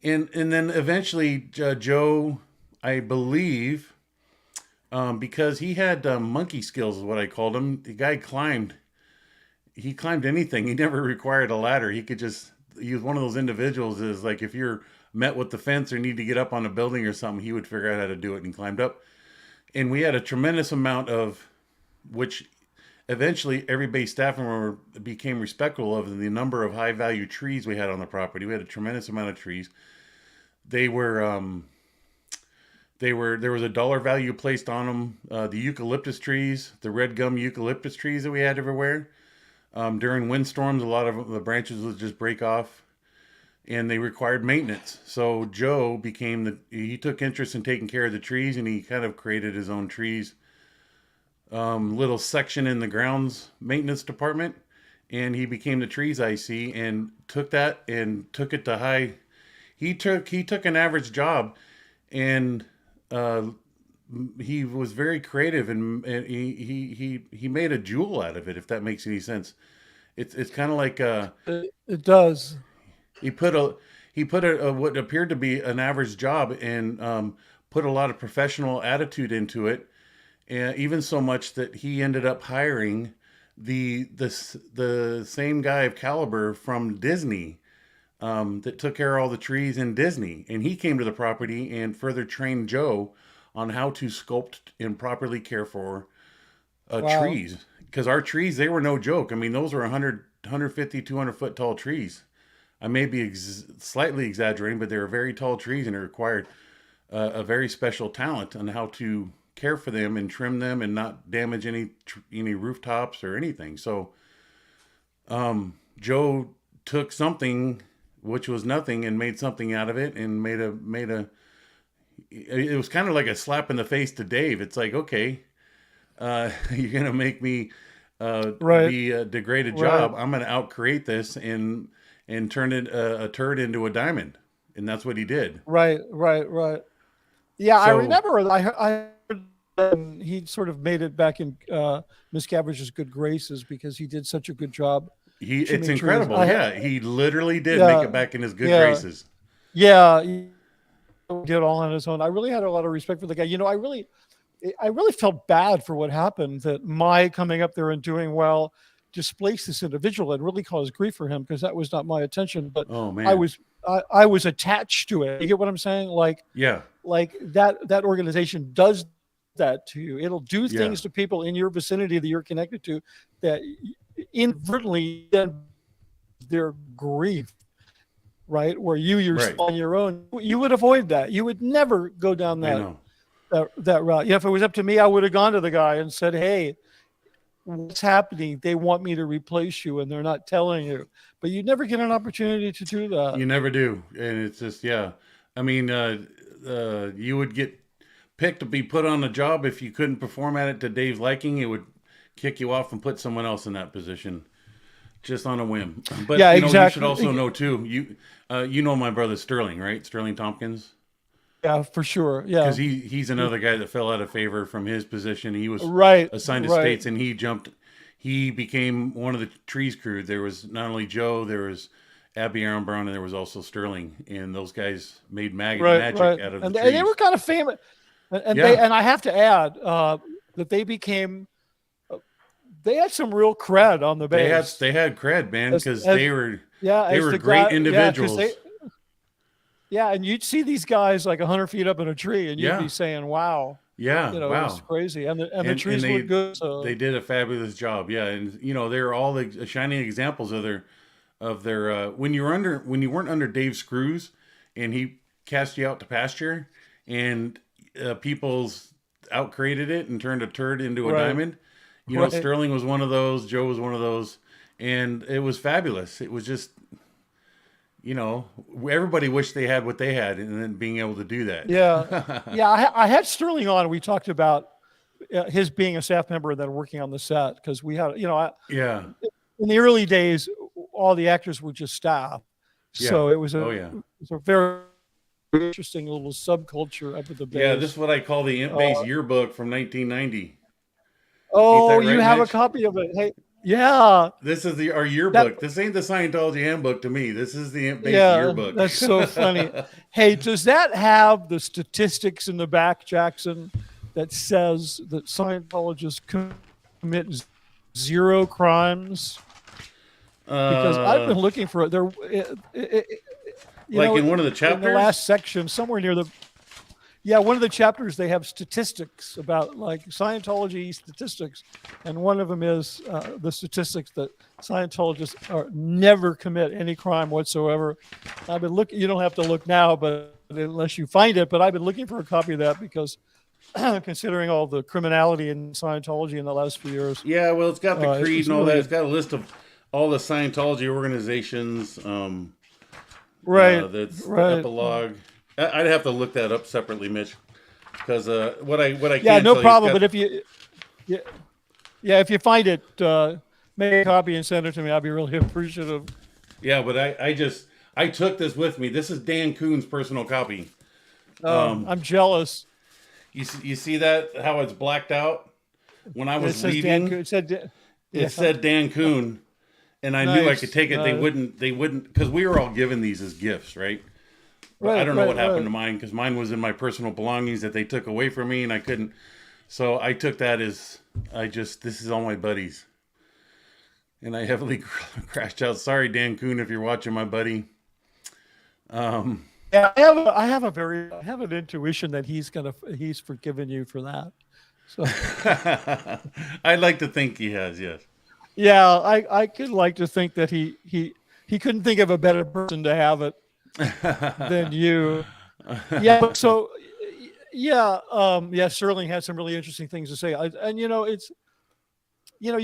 And then eventually Joe, I believe, because he had monkey skills is what I called him. The guy climbed. He climbed anything. He never required a ladder. He was one of those individuals is like if you're met with the fence or need to get up on a building or something, he would figure out how to do it and climbed up. And we had a tremendous amount of, which eventually every base staff member became respectful of the number of high value trees we had on the property. We had a tremendous amount of trees. There was a dollar value placed on them. The eucalyptus trees, the red gum eucalyptus trees that we had everywhere. During windstorms, a lot of the branches would just break off and they required maintenance. So Joe he took interest in taking care of the trees and he kind of created his own trees, little section in the grounds maintenance department. And he became the trees IC and took it to high. He took an average job and, he was very creative and he made a jewel out of it, if that makes any sense. It's kind of like It does. he put a what appeared to be an average job and put a lot of professional attitude into it, and even so much that he ended up hiring the same guy of caliber from Disney that took care of all the trees in Disney, and he came to the property and further trained Joe on how to sculpt and properly care for Wow. trees. Because our trees, they were no joke. I mean, those were 100, 150, 200 foot tall trees. I may be slightly exaggerating, but they were very tall trees and it required a very special talent on how to care for them and trim them and not damage any rooftops or anything. So Joe took something which was nothing and made something out of it and it was kind of like a slap in the face to Dave. It's like, okay, you're going to make me be a degraded job. I'm going to outcreate this and turn it a turd into a diamond. And that's what he did. Right. Yeah, I So- remember. I heard he sort of made it back in Miscavige's good graces because he did such a good job. It's trimming trees. incredible. He literally did Yeah. make it back in his good Yeah. graces. Yeah, he did all on his own. I really had a lot of respect for the guy. You know, I really felt bad for what happened. That my coming up there and doing well displaced this individual and really caused grief for him because that was not my intention. But Oh man. I was attached to it. You get what I'm saying? Like that organization does that to you. It'll do things to people in your vicinity that you're connected to that inadvertently then their grief, right? Where you're Right. on your own. You would avoid that. You would never go down I that know. that route. Yeah, if it was up to me, I would have gone to the guy and said, "Hey, what's happening? They want me to replace you, and they're not telling you." But you never get an opportunity to do that. You never do, and it's just yeah. I mean, you would get picked to be put on a job if you couldn't perform at it to Dave's liking. It would kick you off and put someone else in that position, just on a whim. But Yeah, you exactly. should also know too. You know my brother Sterling, right? Sterling Tompkins. Yeah, for sure. Yeah, Because he's another guy that fell out of favor from his position. He was right. assigned to Right. states, and he became one of the trees crew. There was not only Joe, there was Abby Aaron Brown, and there was also Sterling, and those guys made magic Right. out of the And trees. they were kind of famous. And Yeah. and I have to add that they became. They had some real cred on the bass. They had cred, man, because As- they were Yeah, they as were the great guy- individuals. Yeah, and you'd see these guys like 100 feet up in a tree, and you'd Yeah. be saying, "Wow, Yeah, you know, wow. it's crazy." And the And trees they- look good. So They did a fabulous job, yeah, and they're all the shining examples of their when you weren't under Dave's screws, and he cast you out to pasture, and people's outcreated it and turned a turd into a Right. diamond. Right. Sterling was one of those, Joe was one of those, and it was fabulous. It was just, everybody wished they had what they had, and then being able to do that. yeah, yeah. I had Sterling on. We talked about his being a staff member and then working on the set because we had, Yeah. in the early days, all the actors were just staff. So it was a very interesting little subculture up at the base. Yeah, this is what I call the Imp Bass Yearbook from 1990. Oh, Ain't that you right, have Mitch? a copy of it. Hey, yeah. This is our yearbook. This ain't the Scientology handbook to me. This is the Imp Bass Yeah, yearbook. that's so funny. Hey, does that have the statistics in the back, Jackson, that says that Scientologists commit 0 crimes? Because I've been looking for it. There, in one of the chapters? in the last section, somewhere near the. Yeah, one of the chapters they have statistics about like Scientology statistics, and one of them is the statistics that Scientologists never commit any crime whatsoever. I've been looking. You don't have to look now, but unless you find it. But I've been looking for a copy of that because, considering all the criminality in Scientology in the last few years. Yeah, well, it's got the creed it's and all that. really- It's got a list of all the Scientology organizations. Right. That's right. epilogue. I'd have to look that up separately, Mitch, because what I Yeah, can no tell problem. You But if if you find it, make a copy and send it to me. I'll be really appreciative. yeah, but I took this with me. This is Dan Kuhn's personal copy. I'm jealous. You see that how it's blacked out? When I It was says leaving, Dan. It said. it said Dan Kuhn, and I knew I Nice, could take it. They nice. wouldn't, because we were all given these as gifts, right? But I don't know what happened to mine, because mine was in my personal belongings that they took away from me, and I couldn't. So I took that as this is all my buddies, and I heavily crashed out. Sorry, Dan Kuhn, if you're watching, my buddy. Yeah, I have an intuition that he's forgiven you for that. So I'd like to think he has, yes. yeah, I could like to think that he couldn't think of a better person to have it than you. Yeah. So yeah. Sterling had some really interesting things to say. You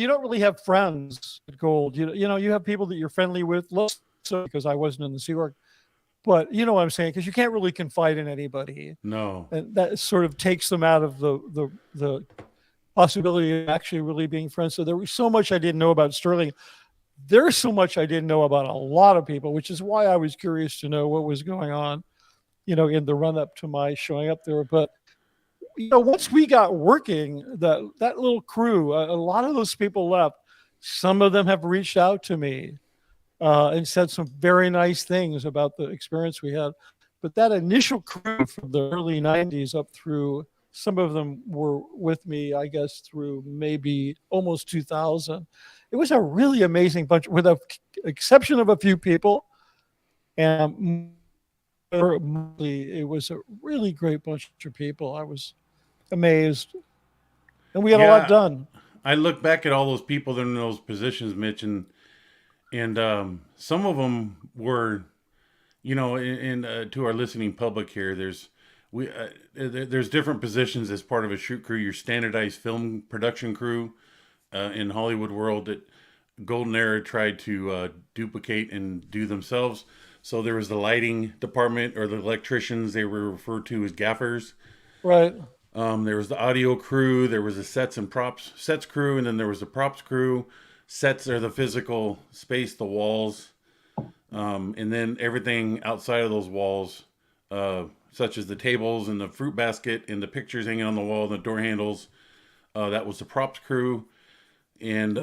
don't really have friends at Gold. You have people that you're friendly with. Less so because I wasn't in the Sea Org, but you know what I'm saying, because you can't really confide in anybody. No. And that sort of takes them out of the possibility of actually really being friends. So there was so much I didn't know about Sterling. There's so much I didn't know about a lot of people, which is why I was curious to know what was going on, in the run up to my showing up there. But once we got working, that little crew, a lot of those people left. Some of them have reached out to me and said some very nice things about the experience we had. But that initial crew from the early 90s up through, some of them were with me, I guess, through maybe almost 2000. It was a really amazing bunch, with the exception of a few people. And it was a really great bunch of people. I was amazed. And we had a lot done. I look back at all those people that are in those positions, Mitch, and some of them were, to our listening public here, there's there's different positions as part of a shoot crew. Your standardized film production crew in Hollywood world that Golden Era tried to duplicate and do themselves. So there was the lighting department, or the electricians. They were referred to as gaffers. Right. There was the audio crew. There was the sets crew, and then there was the props crew. Sets are the physical space, the walls, and then everything outside of those walls, such as the tables and the fruit basket and the pictures hanging on the wall and the door handles. That was the props crew. And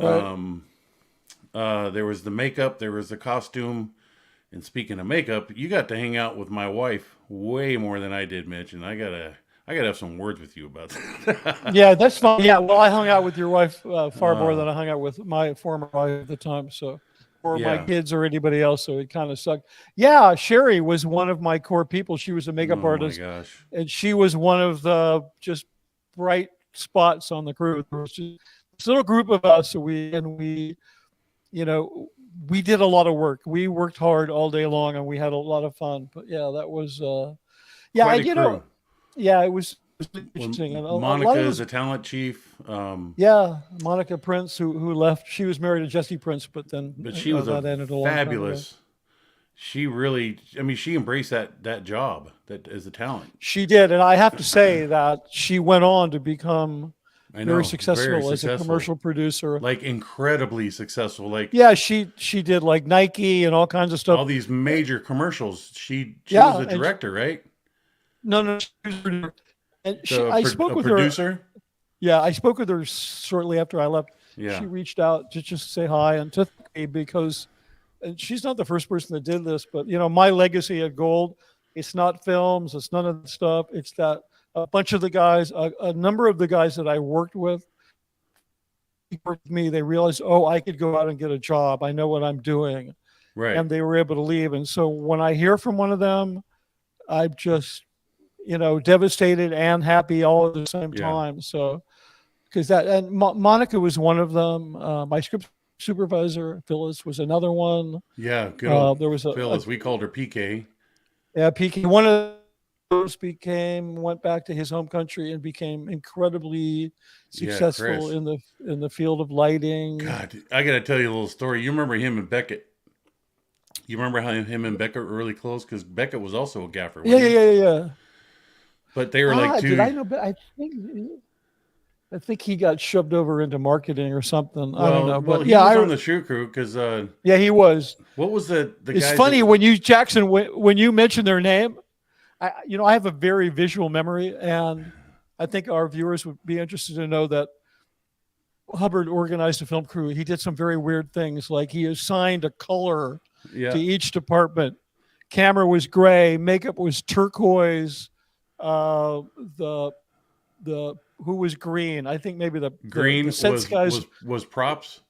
there was the makeup. There was the costume. And speaking of makeup, you got to hang out with my wife way more than I did, Mitch. And I gotta have some words with you about that. Yeah, that's fine. Yeah, well, I hung out with your wife far more than I hung out with my former wife at the time. So, or my kids or anybody else. So it kind of sucked. Yeah, Sherry was one of my core people. She was a makeup artist. Oh my gosh! And she was one of the just bright spots on the crew. There was just this little group of us. So we, you know, we did a lot of work. We worked hard all day long, and we had a lot of fun. But yeah, that was it was interesting. And Monica is a talent chief. Monica Prince, who left. She was married to Jesse Prince, but she was ended a long fabulous. She really, she embraced that job as a talent. She did, and I have to say that she went on to become very successful as a commercial producer, like incredibly successul. Like she did like Nike and all kinds of stuff. All these major commercials. She was a director, right? No, she was a producer. And I spoke with her. Yeah, I spoke with her shortly after I left. Yeah. She reached out to just say hi and to thank me because, and she's not the first person that did this, but my legacy at Gold, it's not films, it's none of the stuff. It's that a bunch of the guys, a number of the guys that I worked with me, they realized, I could go out and get a job. I know what I'm doing. Right. And they were able to leave. And so when I hear from one of them, I'm just, devastated and happy all at the same time. So, because Monica was one of them. My script supervisor, Phyllis, was another one. Yeah, good old there was Phyllis. We called her PK. Yeah, PK. One of those went back to his home country and became incredibly successful in the field of lighting. God, I got to tell you a little story. You remember him and Beckett? You remember how him and Beckett were really close? Because Beckett was also a gaffer. Yeah. But they were like two. Did I know? But I think he got shoved over into marketing or something. I don't know. But he was on the shoot crew because. He was. What was the? It's funny when you Jackson when you mention their name. I have a very visual memory, and I think our viewers would be interested to know that Hubbard organized a film crew. He did some very weird things, like he assigned a color to each department. Camera was gray, makeup was turquoise. The who was green? I think maybe the green sets was props.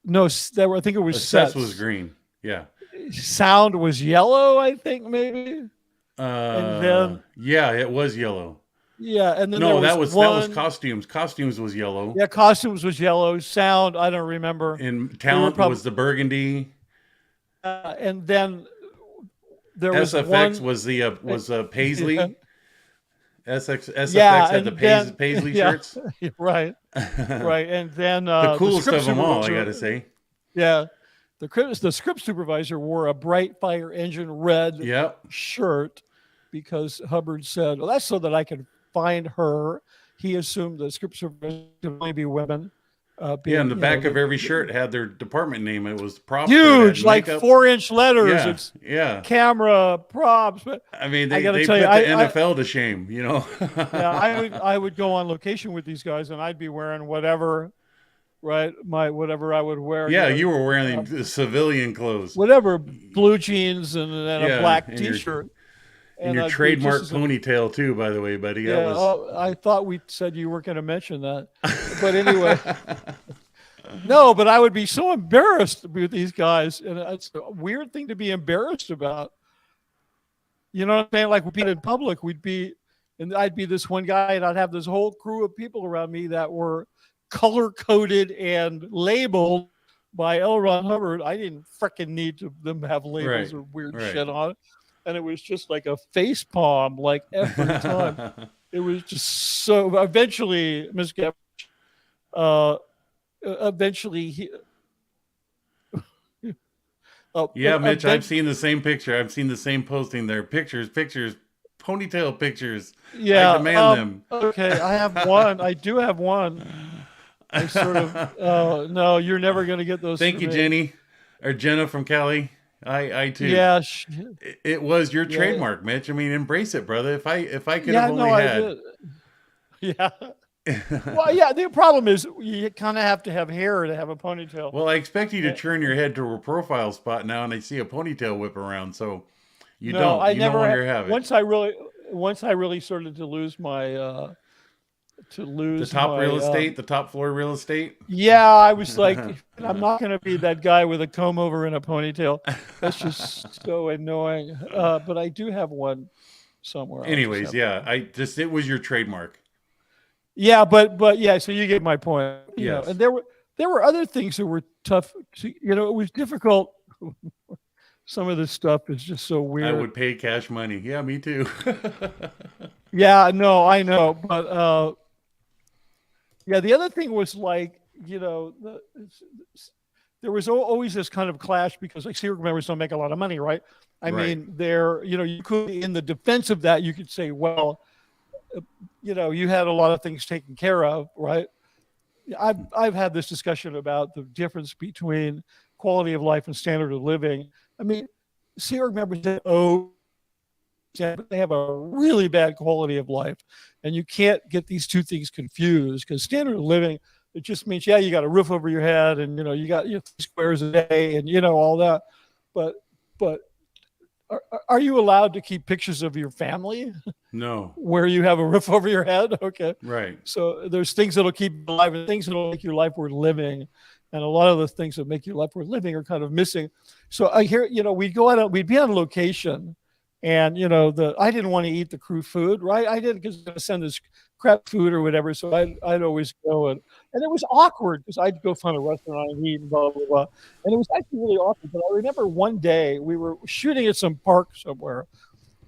No, I think it was sets was green. Yeah. Sound was yellow. I think maybe. And then it was yellow. Yeah, and then that was costumes. Costumes was yellow. Yeah, costumes was yellow. Sound, I don't remember. And talent was the burgundy. And then there was SFX was Paisley. SFX had the Paisley shirts. Right. And then the coolest of them all, I got to say. Yeah. The script supervisor wore a bright fire engine red shirt because Hubbard said, well, that's so that I could find her. He assumed the script supervisor could only be women. And the back of every shirt had their department name. It was props. Huge, like 4-inch letters. Yeah. Camera, props. But I mean, they put the NFL to shame, I would go on location with these guys, and I'd be wearing whatever, right? Whatever I would wear. Yeah, you were wearing the civilian clothes. Whatever, blue jeans and a black T-shirt. And your trademark ponytail too, by the way, buddy. Yeah, I thought we said you weren't going to mention that. But anyway. No, but I would be so embarrassed with these guys. And it's a weird thing to be embarrassed about. You know what I'm saying? Like we'd be in public, and I'd be this one guy, and I'd have this whole crew of people around me that were color-coded and labeled by L. Ron Hubbard. I didn't freaking need them to have labels or weird shit on it. and it was just like a face palm, like every time. It was just so. Eventually, Miscavige, eventually he. Yeah, Mitch, I've seen the same picture. I've seen the same posting there. Pictures, ponytail pictures. Yeah, I demand them. Okay, I have one. I do have one. I sort of. No, you're never going to get those. Thank you, Jenny, or Jenna from Cali. I too. Yeah, it was your trademark, Mitch. I mean, embrace it, brother. If I could have only had. Yeah. Well, yeah. The problem is you kind of have to have hair to have a ponytail. Well, I expect you to turn your head to a profile spot now, and I see a ponytail whip around. So you don't. I never no longer have it. Once I really started to lose my. The top real estate, the top floor real estate. Yeah, I was like, I'm not going to be that guy with a comb over and a ponytail. That's just so annoying. But I do have one somewhere. Anyways, yeah, it was your trademark. Yeah, but yeah, so you get my point. You yes. know, and there were other things that were tough. It was difficult. Some of this stuff is just so weird. I would pay cash money. Yeah, me too. Yeah, no, I know, but. Yeah, the other thing was like, there was always this kind of clash because like Sea Org members don't make a lot of money, right? I mean, you could, in the defense of that, you could say, well, you had a lot of things taken care of, right? I've had this discussion about the difference between quality of life and standard of living. I mean, Sea Org members say, but they have a really bad quality of life, and you can't get these two things confused because standard of living, it just means, you got a roof over your head and, you got 3 squares a day and, all that. But are you allowed to keep pictures of your family? No. Where you have a roof over your head? Okay. Right. So there's things that'll keep you alive and things that'll make your life worth living. And a lot of the things that make your life worth living are kind of missing. So I hear, we'd be on location. And, I didn't want to eat the crew food, right? I didn't, because I was going to send this crap food or whatever. So I'd always go. And it was awkward because I'd go find a restaurant and eat and blah, blah, blah. And it was actually really awkward. But I remember one day we were shooting at some park somewhere.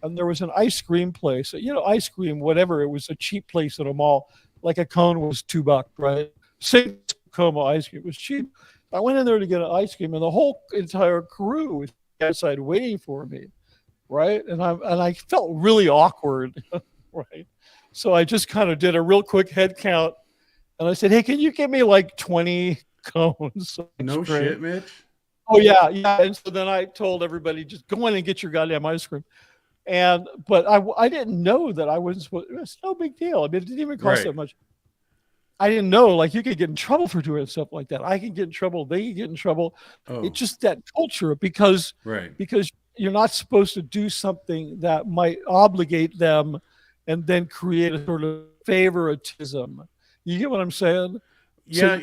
And there was an ice cream place. Ice cream, whatever. It was a cheap place at a mall. Like a cone was $2, right? Same Como ice cream. It was cheap. I went in there to get an ice cream. And the whole entire crew was outside waiting for me. Right. And I felt really awkward. Right. So I just kind of did a real quick head count. And I said, hey, can you give me like 20 cones? No shit, Mitch. Oh, yeah. Yeah. And so then I told everybody, just go in and get your goddamn ice cream. But I didn't know that I wasn't supposed. It's no big deal. I mean, it didn't even cost that much. I didn't know, like, you could get in trouble for doing stuff like that. I can get in trouble. They can get in trouble. Oh. It's just that culture because you're not supposed to do something that might obligate them and then create a sort of favoritism. You get what I'm saying? Yeah.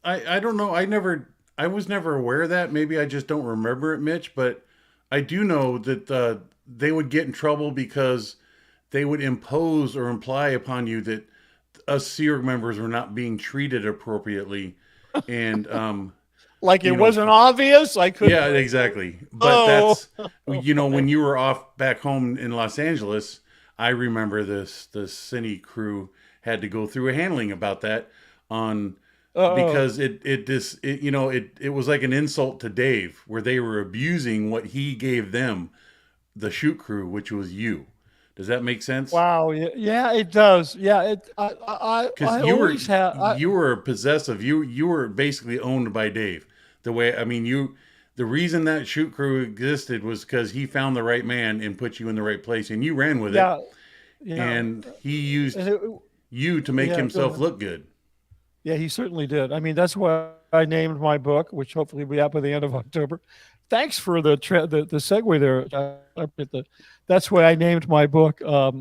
I don't know. I was never aware of that. Maybe I just don't remember it, Mitch, but I do know that they would get in trouble because they would impose or imply upon you that us Sea Org members were not being treated appropriately. And, like it wasn't obvious. I couldn't. Yeah, exactly. But that's, when you were off back home in Los Angeles, I remember the cine crew had to go through a handling about that because it was like an insult to Dave where they were abusing what he gave them, the shoot crew, which was you. Does that make sense? Wow. Yeah, it does. Yeah. Because you were possessive. You were basically owned by Dave. The reason that shoot crew existed was because he found the right man and put you in the right place, and you ran with it. Yeah. And he used you to make himself look good. Yeah, he certainly did. I mean, that's why I named my book, which hopefully will be up by the end of October. Thanks for the segue there. That's why I named my book. How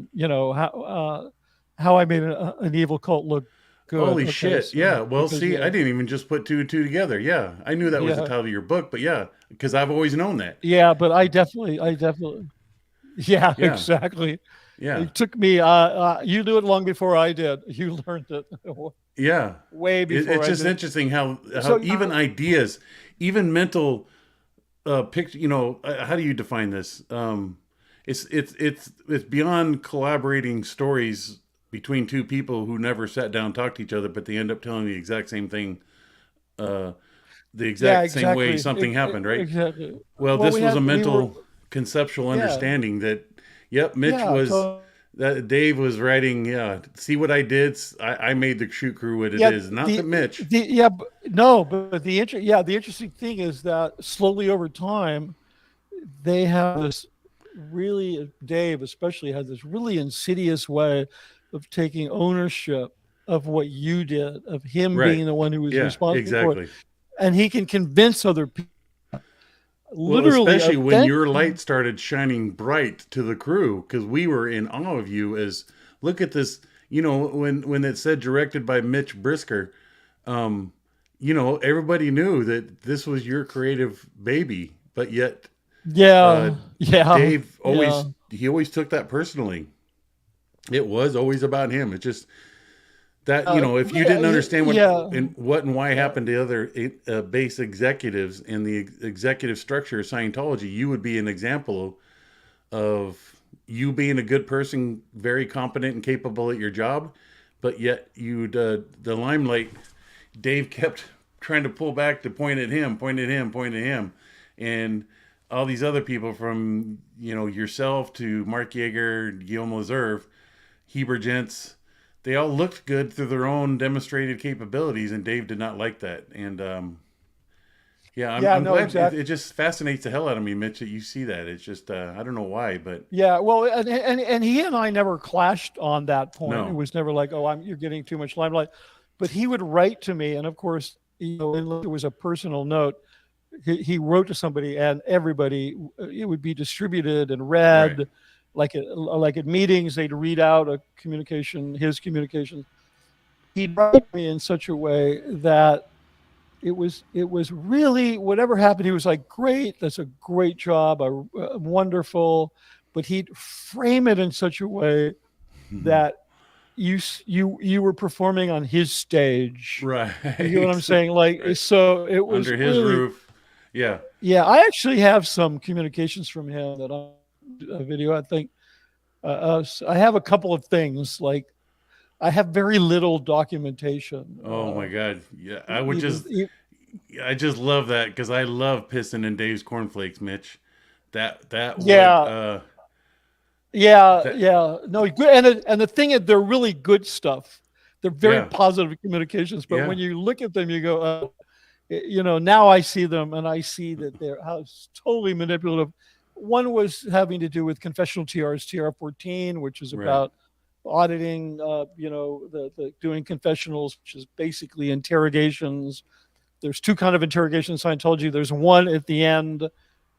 I made an evil cult look good. Holy shit! Yeah. Well, see, I didn't even just put 2 and 2 together. Yeah, I knew that was the title of your book, but because I've always known that. Yeah, but I definitely. Yeah, exactly. Yeah. It took me. You knew it long before I did. You learned it. Yeah. Way before. It's just interesting how even ideas, even mental picture. How do you define this? It's beyond collaborating stories between two people who never sat down and talked to each other, but they end up telling the exact same thing, uh, the Yeah, exact same way exactly. something happened, right? Exactly. Well, Well, this was a we were, mental conceptual yeah, understanding that, yep, Mitch yeah, was to, that Dave was writing. Yeah, see what I did? I made the shoot crew what it yeah, is. Not that Mitch. yeah, no, but the interesting thing is that slowly over time, they have this really, Dave especially had this really insidious way of taking ownership of what you did, of him Right. being the one who was Yeah. responsible for it. Exactly. And he can convince other people, Well, literally, especially when your eventually. light started shining bright to the crew, because we were in awe of you. As look at this, when it said directed by Mitch Brisker, um, everybody knew that this was your creative baby, but yet uh, Yeah, yeah, Dave yeah. always took that personally. It was always about him. It just that if you Yeah, didn't understand yeah, what and why yeah. happened to other base executives in the executive structure of Scientology, you would be an example of you being a good person, very competent and capable at your job, but yet the limelight. Dave kept trying to pull back to point at him, point at him, point at him, and all these other people from yourself to Mark Yeager, Guillaume Laserve, Heber Gents, they all looked good through their own demonstrated capabilities, and Dave did not like that. And yeah, Yeah, I'm no, glad exactly. it just fascinates the hell out of me, Mitch, that you see that. It's just I don't know why, but Yeah, well, and he and I never clashed on that point. It no, was never like, oh, you're getting too much limelight. But he would write to me, and of course, unless it was a personal note, he wrote to somebody, and everybody, it would be distributed and right, read, like at meetings, they'd read out a communication, his communication. He'd write me in such a way that it was really, whatever happened, he was like, great, that's a great job, wonderful. But he'd frame it in such a way that you were performing on his stage. You get what I'm right, saying? Like, right, so it was under his really, roof, yeah. yeah. I actually have some communications from him that a video. I think I have a couple of things. Like, I have very little documentation. Oh my God, yeah, Even I just love that because I love pissing in Dave's cornflakes, Mitch. That would yeah, yeah, that yeah. No, good. And the thing is, they're really good stuff. They're very yeah, positive communications. But yeah, when you look at them, you go, now I see them, and I see that they're totally manipulative. One was having to do with confessional TRs, TR 14, which is right, about auditing, the doing confessionals, which is basically interrogations. There's two kind of interrogation in Scientology. There's one at the end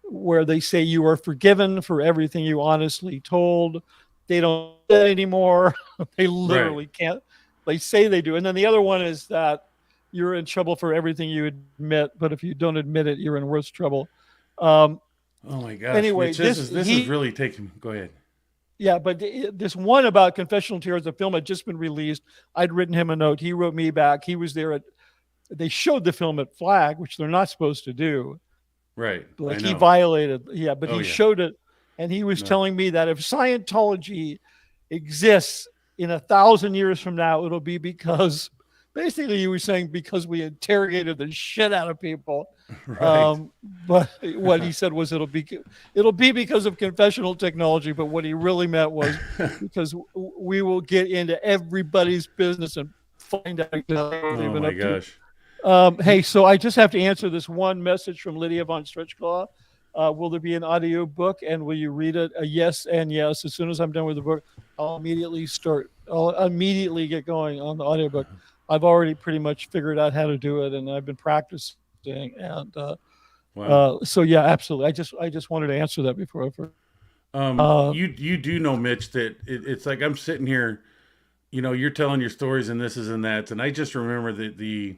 where they say you are forgiven for everything you honestly told. They don't do that anymore. They right. literally can't. They say they do. And then the other one is that you're in trouble for everything you admit, but if you don't admit it, you're in worse trouble. Um, Oh my gosh, anyway, Mitch, this is really taking. Go ahead. yeah, but this one about confessional tears, the film had just been released. I'd written him a note. He wrote me back. He was there they showed the film at Flag, which they're not supposed to do. Right, I Like, he know. violated, yeah, but Oh he yeah, showed it, and he was no, telling me that if Scientology exists in 1,000 years from now, it'll be because, basically, he was saying, because we interrogated the shit out of people. right. But what he said was it'll be because of confessional technology. But what he really meant was because we will get into everybody's business and find out exactly what they've Oh been my up to. gosh. Hey, so I just have to answer this one message from Lydia von Stretchclaw. Will there be an audio book, and will you read it? A yes and yes. As soon as I'm done with the book, I'll immediately get going on the audiobook. I've already pretty much figured out how to do it, and I've been practicing. And Wow. so yeah, absolutely. I just wanted to answer that before I forget. You do know, Mitch, that it's like I'm sitting here. You're telling your stories and this is and that, and I just remember the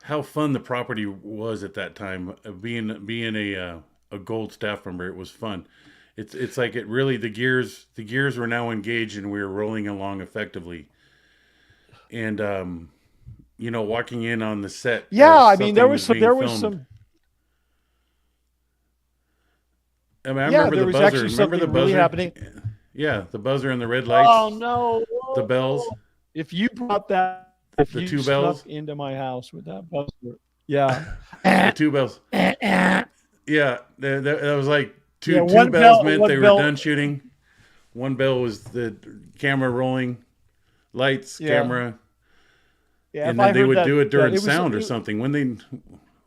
how fun the property was at that time. Being a gold staff member, it was fun. It's like it really the gears were now engaged and we were rolling along effectively. And walking in on the set Yeah, as I mean, something was being there was filmed. some I mean, I Yeah, remember there the was buzzer. actually Remember the something really buzzer? happening. Yeah, the buzzer and the red lights, Oh no! the bells, If you brought that, if the you two snuck bells, into my house with that buzzer, yeah, the two bells. yeah, Yeah, that was like two one bells bell, meant they one were bell, done shooting. One bell was the camera rolling, lights, yeah, camera, yeah. If and then I they heard would that, do it during it was, sound or something. When they,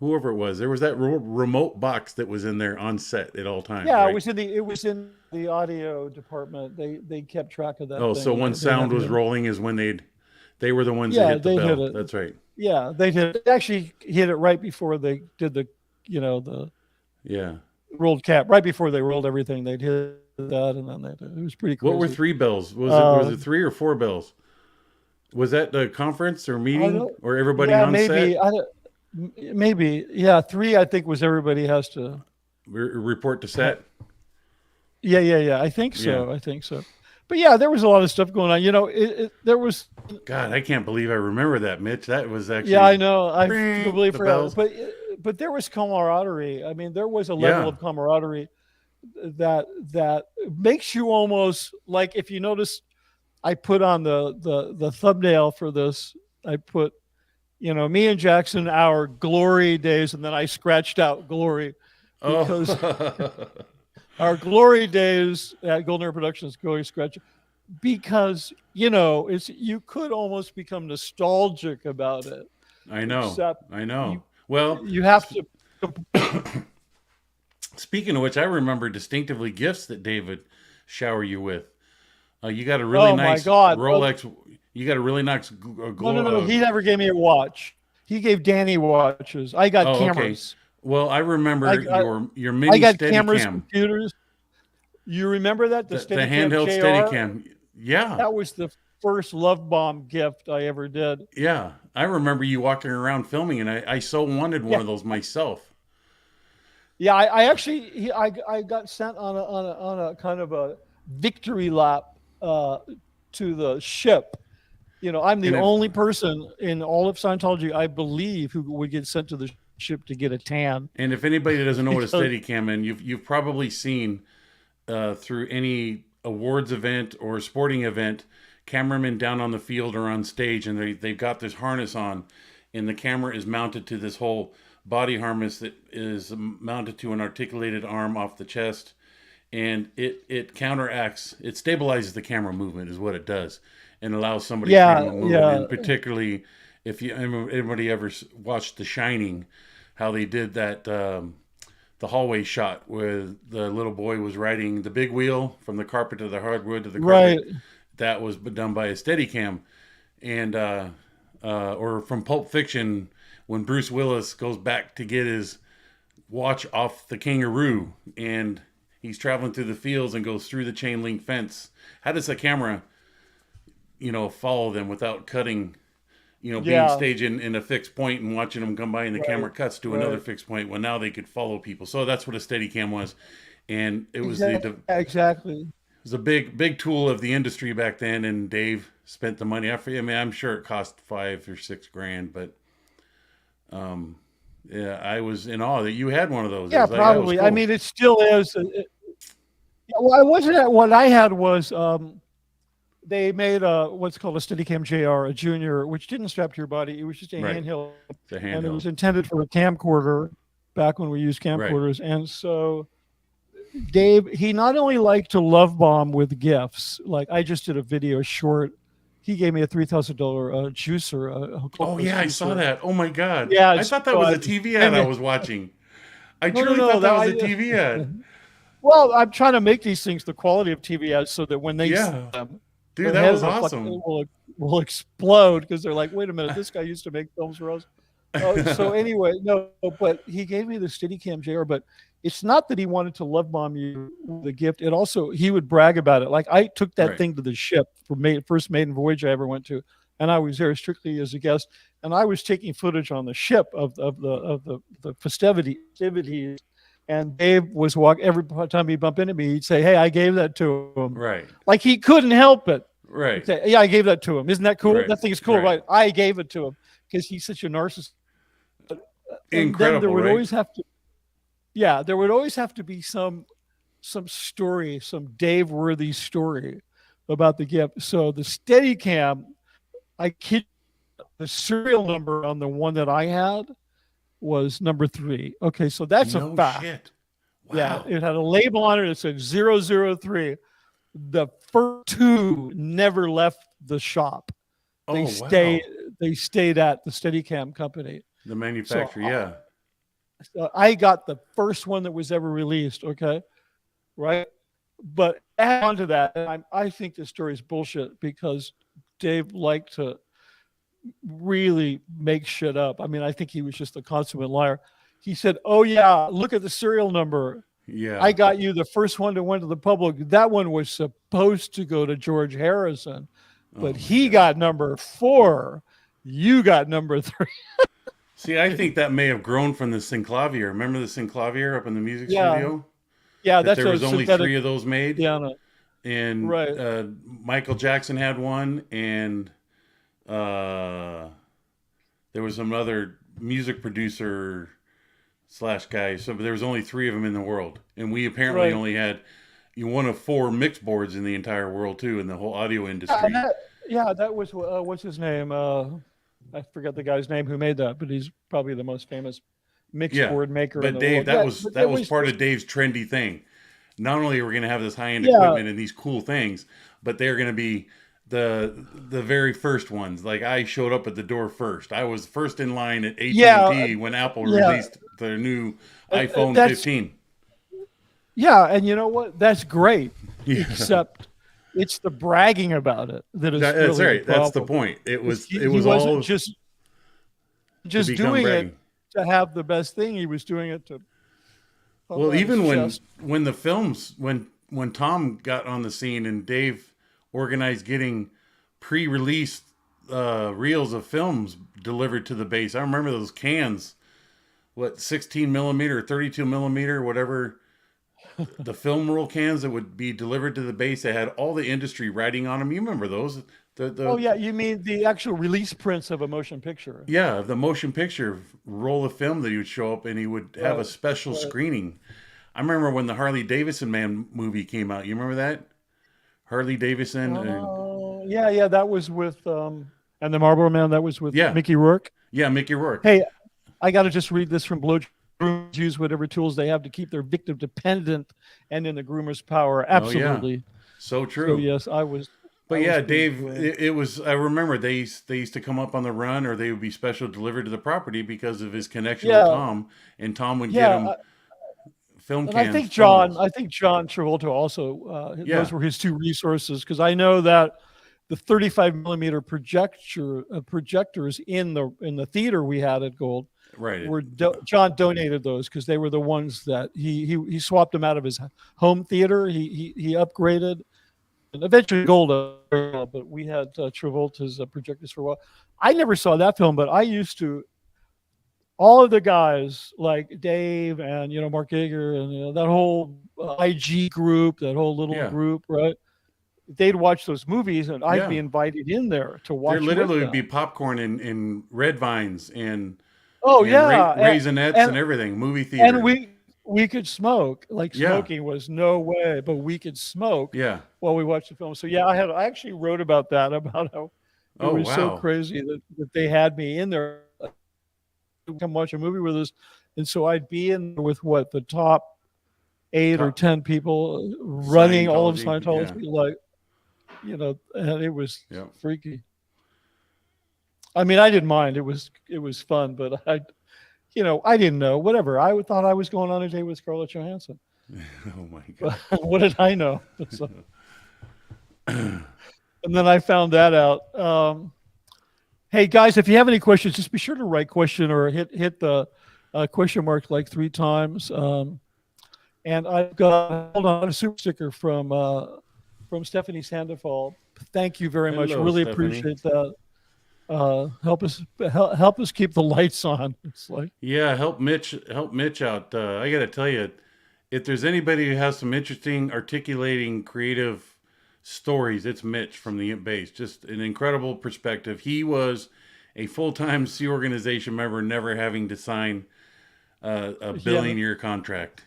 whoever it was, there was that remote box that was in there on set at all times, yeah, right? it was in the audio department. They kept track of that Oh, thing, so and when they had sound was to, rolling is when they were the ones that yeah, hit the they hit bell. it. That's right. Yeah, they did. They actually hit it right before they did the, the Yeah. rolled cap. Right before they rolled everything, they'd hit that, and then it was pretty What were crazy. three bells? Was Uh, it three or four bells? Was that the conference or I meeting don't. or everybody Yeah, on maybe. set? Maybe. Yeah, three. I think was everybody has to. Report to Ha- set? yeah, yeah, yeah. I think Yeah. so. I think so. But yeah, there was a lot of stuff going on. There was. God, I can't believe I remember that, Mitch. That was Yeah, I actually know. I ring, completely the forgot. bells. But there was camaraderie. I mean, there was a level Yeah. of camaraderie that makes you almost like, if you notice, I put on the thumbnail for this. I put, me and Jackson, our glory days, and then I scratched out glory, because Oh. our glory days at Golden Air Productions, glory scratch, because it's, you could almost become nostalgic about it, I know. except I know. you Well, you have to. speaking of which, I remember distinctively gifts that David showered you with. You got a really Oh my nice God! Rolex. You got a really nice No. He never gave me a watch. He gave Danny watches. I got oh, okay. cameras. Well, I remember I, I your I mini got cameras, Steadicam, computers. You remember that, the the Steadicam handheld JR? Steadicam. Yeah, That was the first love bomb gift I ever did. yeah. I remember you walking around filming, and I so wanted one Yeah, of those myself. yeah. I actually I got sent on a kind of a victory lap to the ship. I'm the And if only person in all of Scientology, I believe, who would get sent to the ship to get a tan. and if anybody doesn't know what a Because Steadicam is, you've probably seen through any awards event or sporting event, cameramen down on the field or on stage, and they've got this harness on, and the camera is mounted to this whole body harness that is mounted to an articulated arm off the chest, and it counteracts, it stabilizes the camera movement is what it does, and allows somebody's yeah, camera movement. yeah, And particularly if anybody ever watched The Shining, how they did that. The hallway shot where the little boy was riding the big wheel from the carpet to the hardwood to the right. carpet, that was done by a Steadicam. And or from Pulp Fiction, when Bruce Willis goes back to get his watch off the kangaroo, and he's traveling through the fields and goes through the chain link fence. How does the camera, follow them without cutting? Being Yeah, staged in a fixed point and watching them come by, and the camera right, cuts to another right. fixed point. Well, now they could follow people. So that's what a Steadicam was, and it was it Exactly. was a big tool of the industry back then. And Dave spent the money. I mean, I'm sure it cost $5 or $6 grand, but yeah, I was in awe that you had one of those. It Yeah, was like, that was probably. I cool. mean, it still is. Yeah, well, I wasn't at what I had was they made what's called a Steadicam JR, a junior, which didn't strap to your body. It was just a Right, handheld, the and it handheld. was intended for a camcorder back when we used Right, camcorders. And so Dave, he not only liked to love bomb with gifts, like I just did a video short. He gave me a $3,000 juicer, a oh cordless yeah, I saw juicer. that. Oh my God, Yeah, I thought that so was I a TV and ad I was watching. I no, truly no, thought that that was a TV ad. well, I'm trying to make these things the quality of TV ads so that when they see Yeah, them, dude, their that head was will, awesome. will explode, because they're like, wait a minute, this guy used to make films for us. So anyway, no, but he gave me the Steadicam JR, but it's not that he wanted to love bomb you with a gift. It also, he would brag about it. Like, I took that Right, thing to the ship for first maiden voyage I ever went to, and I was there strictly as a guest, and I was taking footage on the ship of the festivities. And Dave was every time he bumped into me, he'd say, "Hey, I gave that to him." right, Like, he couldn't help it. He'd right, say, "Yeah, I gave that to him. Isn't that cool? right, That thing's cool, right. right? I gave it to him," because he's such a narcissist. And then there Incredible, would right? always have to, yeah, there would always have to be some some story, some Dave Worthy story about the gift. So the Steadicam, I kid, the serial number on the one that I had was number 3. Okay, so that's a No fact. shit. Yeah, Wow. it had a label on it that said 003. The first 2 never left the shop. They Oh, stayed. wow. They stayed at the Steadicam company. The So manufacturer, yeah. I got the first one that was ever released. Okay, right. But add on to that, and I think this story is bullshit because Dave liked to really make shit up. I mean, I think he was just a consummate liar. He said, "Oh yeah, look at the serial number. I Yeah. got you the first one that went to the public. That one was supposed to go to George Harrison, Oh but my he God. got number 4. You got number 3." See, I think that may have grown from the synclavier. Remember the synclavier up in the music Yeah, studio? yeah, That that's there a was only synthetic 3 of those made? piano, And right? Michael Jackson had one, and uh, there was some other music producer slash guy. So there was only 3 of them in the world, and we apparently Right. only had one of 4 mix boards in the entire world too, in the whole audio Yeah, industry. that was what's his name? I forget the guy's name who made that, but he's probably the most famous mixed Yeah, board maker in but the Dave, world. that Yeah, was but that there was was part just of Dave's trendy thing. Not only are we going to have this high end yeah, equipment and these cool things, but they're going to be the very first ones. Like I showed up at the door first. I was first in line at yeah, AT&T when Apple yeah. released their new iPhone That's 15. yeah, and you know what? That's great. Yeah, Except it's the bragging about it that is that's really the right. That's the problem. point. It He was wasn't all to just become doing it bragging. to have the best thing. He was doing it to puff Well, out his even chest. when the films when Tom got on the scene and Dave organized getting pre-released reels of films delivered to the base. I remember those cans, what 16 millimeter, 32 millimeter, whatever the film roll cans that would be delivered to the base. They had all the industry writing on them. You remember those? Oh The yeah, you mean the actual release prints of a motion picture? yeah, the motion picture roll of film that he would show up and he would have a Right, special right. screening. I remember when the Harley Davidson Man movie came out. You remember that? Harley Davidson and Yeah, yeah, that was with and the Marlboro Man. That was with yeah, Mickey Rourke. yeah, Mickey Rourke. Hey, I got to just read this from Blow. Groomers use whatever tools they have to keep their victim dependent and in the groomer's power. Oh yeah, Absolutely. so So true. yes, But I was yeah, pleased Dave, with. it was. I remember they used to come up on the run, or they would be special delivered to the property because of his connection with Yeah, Tom, and Tom would get yeah, him film and cans full of those. I think John Travolta also. Those Yeah, were his 2 resources because I know that the 35 millimeter projectors in the theater we had at Gold right. were John donated those because they were the ones that he swapped them out of his home theater. He upgraded and eventually Gold, but we had Travolta's projectors for a while. I never saw that film, but I used to. All of the guys like Dave and Mark Yeager and that whole IG group, that whole little Yeah, group, right? They'd watch those movies, and I'd be yeah. invited in there to There watch with literally would them. be popcorn and red vines Oh and yeah, raisinets and and everything. Movie and theater. we could smoke. Like Yeah, smoking was no way, but we could smoke yeah. while we watched the film. So yeah, I actually wrote about that about how it Oh was so wow. crazy that they had me in there to come watch a movie with us, and so I'd be in there with what the top 8 or 10 Top people running all of Scientology. Yeah, Scientology, like and it was yeah. freaky. I mean, I didn't mind. It was fun, but I didn't know. Whatever. I thought I was going on a date with Scarlett Johansson. Oh my But god. what did I know? So, and then I found that out. Hey guys, if you have any questions, just be sure to write question or hit the question mark like 3 times. And I've got hold on a super sticker from Stephanie Sandoval. Thank you very much. Hello, Really Stephanie. appreciate that. Help us keep the lights on. It's like Yeah, help Mitch out. I got to tell you, if there's anybody who has some interesting, articulating, creative stories, it's Mitch from the Imp Base. Just an incredible perspective. He was a full-time Sea Organization member, never having to sign a yeah, billion-year contract.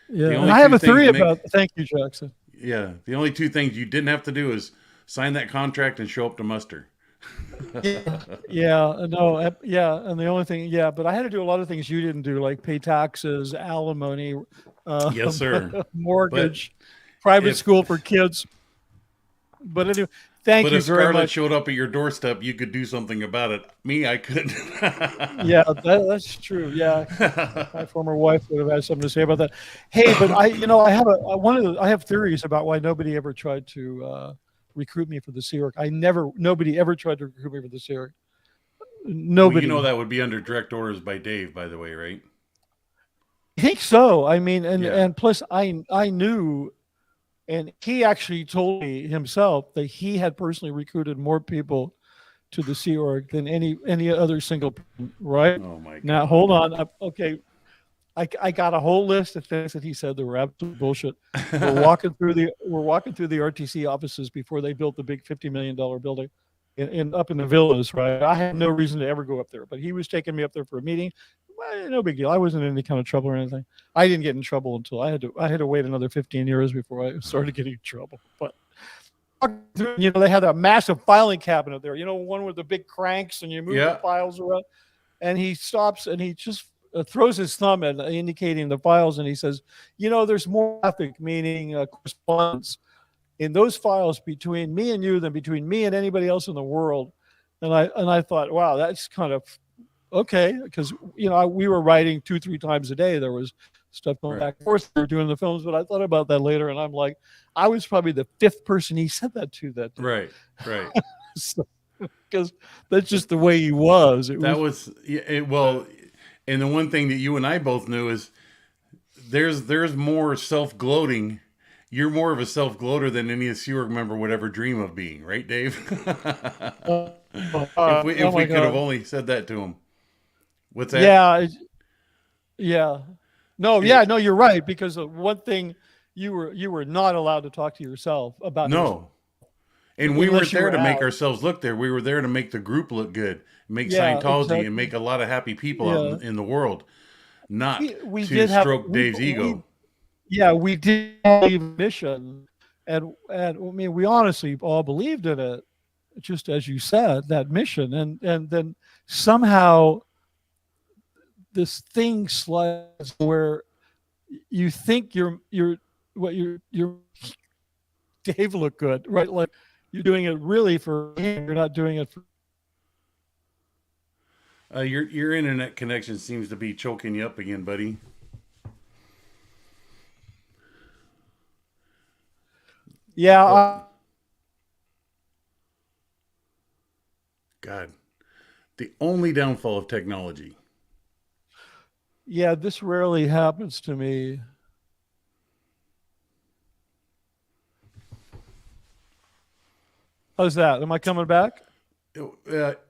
Yeah, The and only I have two a theory things make, about. Thank you, Jackson. yeah, the only two things you didn't have to do is sign that contract and show up to muster. Yeah, yeah, no, yeah, and the only thing, yeah, but I had to do a lot of things you didn't do, like pay taxes, alimony, Yes, sir. But mortgage, private if school for kids. But anyway, thank but you if very Scarlett much. showed up at your doorstep, you could do something about it. Me, I couldn't. Yeah, that's true. Yeah, my former wife would have had something to say about that. Hey, but I have I have theories about why nobody ever tried to recruit me for the Sea Org. Nobody ever tried to recruit me for the Sea Org. Well, you know Nobody. that would be under direct orders by Dave, by the way, right? I think so. I mean, Yeah. and plus I knew, and he actually told me himself that he had personally recruited more people to the Sea Org than any other single person, right? Oh my Now God. hold on. Okay, I got a whole list of things that he said that were absolute bullshit. We're walking through the RTC offices before they built the big $50 million building in up in the villas, right? I had no reason to ever go up there, but he was taking me up there for a meeting. Well, no big deal. I wasn't in any kind of trouble or anything. I didn't get in trouble until I had to wait another 15 years before I started getting in trouble. But they had a massive filing cabinet there. One with the big cranks and you move Yeah. the files around. And he stops and he just throws his thumb at indicating the files, and he says, there's more traffic, meaning correspondence, in those files between me and you than between me and anybody else in the world. And I thought, wow, that's kind of okay, because we were writing 2-3 times a day. There was stuff going back and forth. We were doing the films, but I thought about that later, and I'm like, I was probably the 5th person he said that to that day. Right. Because that's just the way he was. Well, and the one thing that you and I both knew is there's more self-gloating. You're more of a self-gloater than any Sea Org member would ever dream of being, right, Dave? If we could have only said that to him. What's that? Yeah. No, you're right, because one thing you were not allowed to talk to yourself about. No. And we weren't there to make out. ourselves look there. We were there to make the group look good, make Scientology, exactly. and make a lot of happy people out in the world, not we to did stroke Dave's ego. We did have a mission, and I mean, we honestly all believed in it, just as you said, that mission, and then somehow this thing slides where you think you're Dave look good, right? Like you're doing it really for him. You're not doing it for. Your internet connection seems to be choking you up again, buddy. Yeah. God, the only downfall of technology. Yeah, this rarely happens to me. How's that? Am I coming back?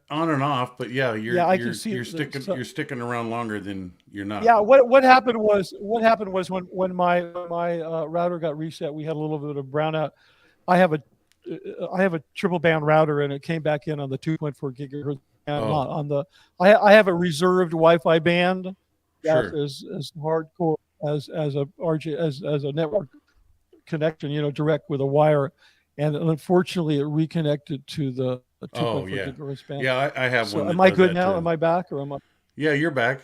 On and off, but yeah, I can see you're sticking around longer than you're not. Yeah, what happened was when my router got reset, we had a little bit of brownout. I have a triple band router, and it came back in on the 2.4 gigahertz band, not on the. I have a reserved Wi-Fi band that is as hardcore as a RJ as a network connection, direct with a wire, and unfortunately, it reconnected to the 2.4 gigahertz band. Yeah, I have one. Am I good now? Too. Am I back, or am I? Yeah, you're back.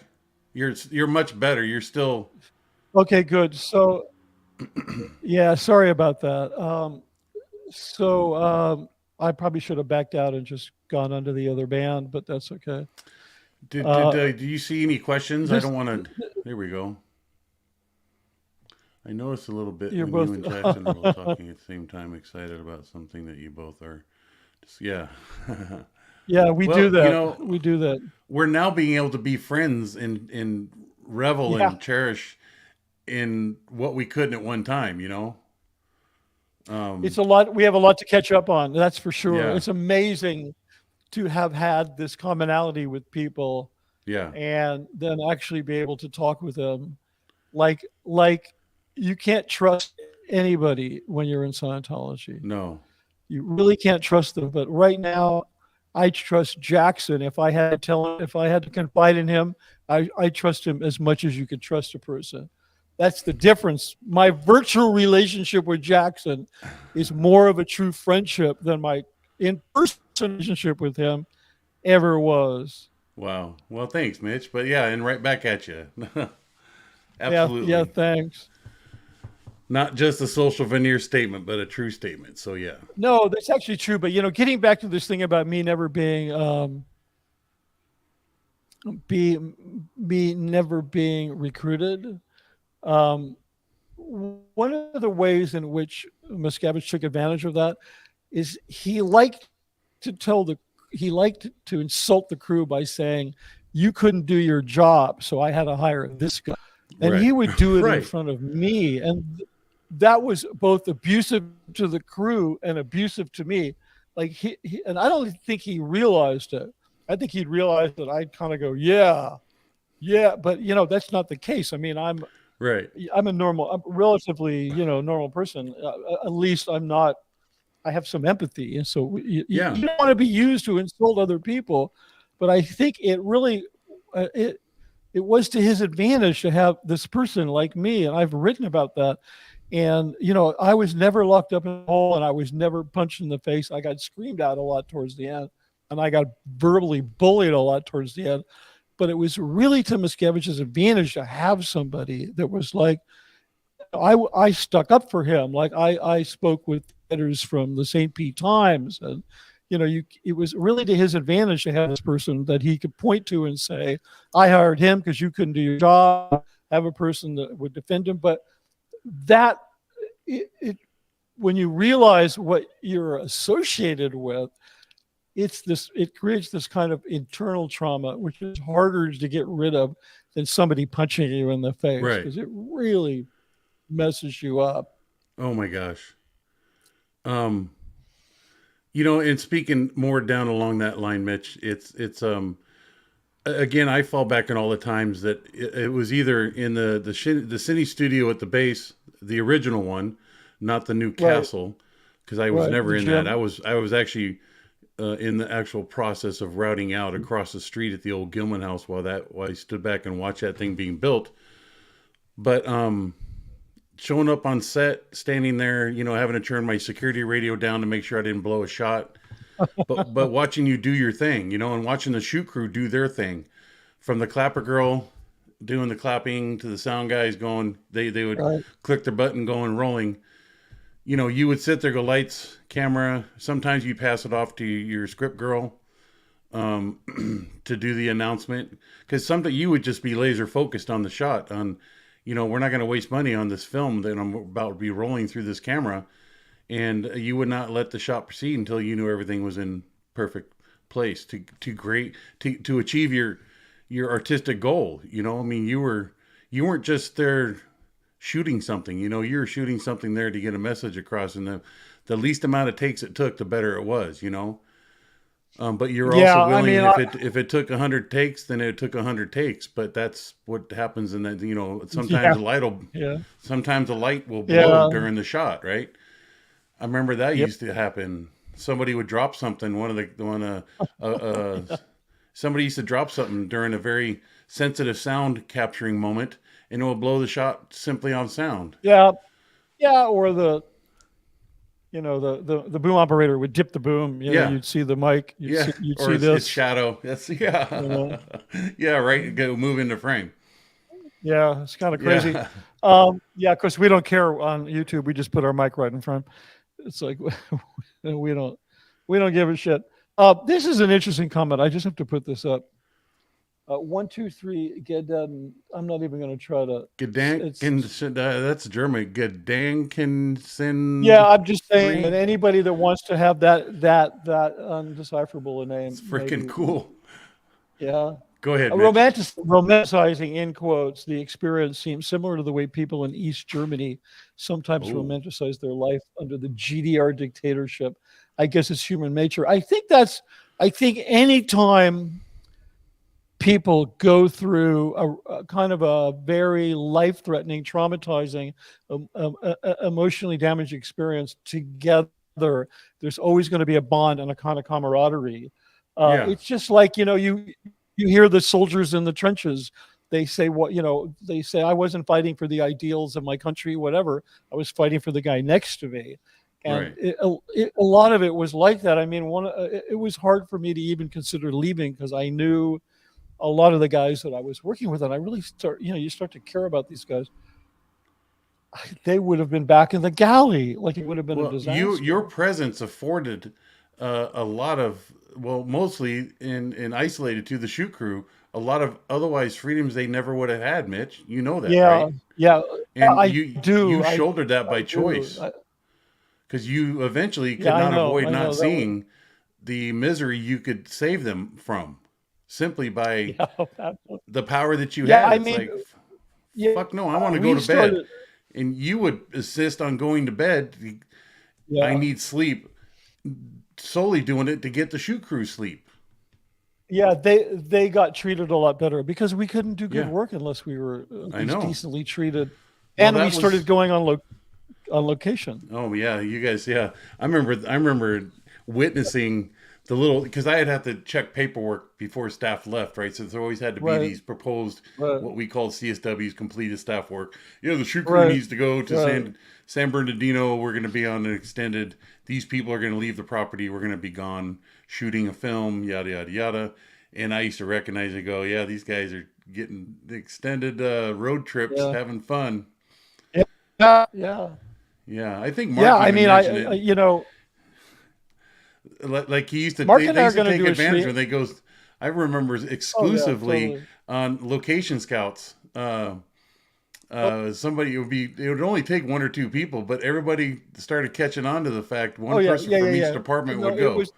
You're much better. You're still okay. Good. So, yeah, sorry about that. I probably should have backed out and just gone under the other band, but that's okay. Do you see any questions? I don't want to. There we go. I noticed a little bit when you and Jackson are both talking at the same time, excited about something that you both are. Yeah. Yeah, we do that. We do that. We're now being able to be friends and revel and cherish in what we couldn't at one time, It's a lot. We have a lot to catch up on. That's for sure. Yeah. It's amazing to have had this commonality with people. Yeah. And then actually be able to talk with them. Like you can't trust anybody when you're in Scientology. No. You really can't trust them. But right now, I trust Jackson. If I had to confide in him, I trust him as much as you could trust a person. That's the difference. My virtual relationship with Jackson is more of a true friendship than my in-person relationship with him ever was. Wow. Well, thanks, Mitch. But yeah, and right back at you. Yeah, Absolutely. thanks. Not just a social veneer statement, but a true statement. So yeah. No, that's actually true. But getting back to this thing about me never being me never being recruited. Um, One of the ways in which Miscavige took advantage of that is he liked to insult the crew by saying, "You couldn't do your job, so I had to hire this guy," and Right. he would do it in Right. front of me, and that was both abusive to the crew and abusive to me. Like and I don't think he realized it. I think he'd realized that I'd kind of go, "Yeah, yeah," but that's not the case. I mean, Right. I'm I'm relatively, normal person. At least I'm not. I have some empathy, and so Yeah. you don't want to be used to insult other people. But I think it really, it was to his advantage to have this person like me, and I've written about that. And I was never locked up in a hole, and I was never punched in the face. I got screamed at a lot towards the end, and I got verbally bullied a lot towards the end. But it was really to Miscavige's advantage to have somebody that was like, I stuck up for him. Like I spoke with editors from the St. Pete Times, and it was really to his advantage to have this person that he could point to and say, "I hired him because you couldn't do your job." Have a person that would defend him, but that when you realize what you're associated with, it creates this kind of internal trauma, which is harder to get rid of than somebody punching you in the face, Right. because it really messes you up. Oh my gosh. Um, and speaking more down along that line, Mitch, it's again, I fall back on all the times that it was either in the cine studio at the base, the original one, not the new castle, because I was never in that. I was actually in the actual process of routing out across the street at the old Gilman house while I stood back and watched that thing being built. But showing up on set, standing there, having to turn my security radio down to make sure I didn't blow a shot. But watching you do your thing, and watching the shoot crew do their thing, from the clapper girl doing the clapping to the sound guys going, they would click their button, going rolling. You would sit there, go lights, camera. Sometimes you pass it off to your script girl to do the announcement, because something you would just be laser focused on the shot. On, we're not going to waste money on this film that I'm about to be rolling through this camera. And you would not let the shot proceed until you knew everything was in perfect place to achieve your artistic goal. I mean, you weren't just there shooting something. You were shooting something there to get a message across, and the least amount of takes it took, the better it was. But you're also willing. If it took 100 takes, then it took 100 takes. But that's what happens in that. Sometimes sometimes the light will blow during the shot, right? I remember that used to happen. Somebody would drop something. Somebody used to drop something during a very sensitive sound capturing moment, and it will blow the shot simply on sound. Yeah, or the boom operator would dip the boom. You'd see the mic. You'd see this. It's shadow. That's yeah, right. Go move into frame. Yeah, it's kind of crazy. Of course, we don't care on YouTube. We just put our mic right in front. It's like we don't give a shit. This is an interesting comment. I just have to put this up. 1, 2, 3. I'm not even going to try to. That's German. Gedankensen. Yeah, I'm just saying that anybody that wants to have that undecipherable name. It's freaking cool. Yeah. Go ahead. Romanticizing, in quotes, the experience seems similar to the way people in East Germany sometimes romanticize their life under the GDR dictatorship. I guess it's human nature. I think anytime people go through a kind of a very life-threatening, traumatizing, emotionally damaged experience together, there's always going to be a bond and a kind of camaraderie. It's just like, you hear the soldiers in the trenches they say they say I wasn't fighting for the ideals of my country, whatever. I was fighting for the guy next to me. And Right. a lot of it was like that. I mean, it was hard for me to even consider leaving because I knew a lot of the guys that I was working with, and I really you start to care about these guys. They would have been back in the galley, like it would have been a Well, your disaster. presence afforded a lot of, well, mostly in isolated to the shoot crew, a lot of otherwise freedoms they never would have had. Mitch, you know that, Yeah, right? yeah, And I you do. shouldered that I by do. choice because you eventually Yeah, could not avoid I not know that was, seeing the misery you could save them from simply by yeah, that, the power that you yeah. had. I It's mean, like, yeah, fuck no, I want to go we to bed. started. And you would insist on going to bed. I Yeah, need sleep, solely doing it to get the shoot crew sleep. yeah. They got treated a lot better because we couldn't do good Yeah, work unless we were at I least know. decently treated, Well, and we that started was. going on location. Oh yeah, you guys. Yeah, I remember. I remember witnessing the little because I had had to check paperwork before staff left, right? So there always had to be Right, these proposed right, what we called CSWs, completed staff work. Yeah, the shoot crew right, needs to go to right. San Bernardino. We're going to be on an extended. These people are going to leave the property. We're going to be gone shooting a film. Yada yada yada. And I used to recognize and go, yeah, these guys are getting extended road trips, Yeah, having fun. yeah, yeah, Yeah, I think yeah. Mark I even mean, mentioned it. Like he used to, Mark and they I are used to going to take do a advantage stream. when they goes. I remember Oh yeah, exclusively totally. on location scouts. Oh, Somebody it would only take one or two people, but everybody started catching on to the fact oh one yeah, person yeah, yeah, from each yeah. department No, would it go. was.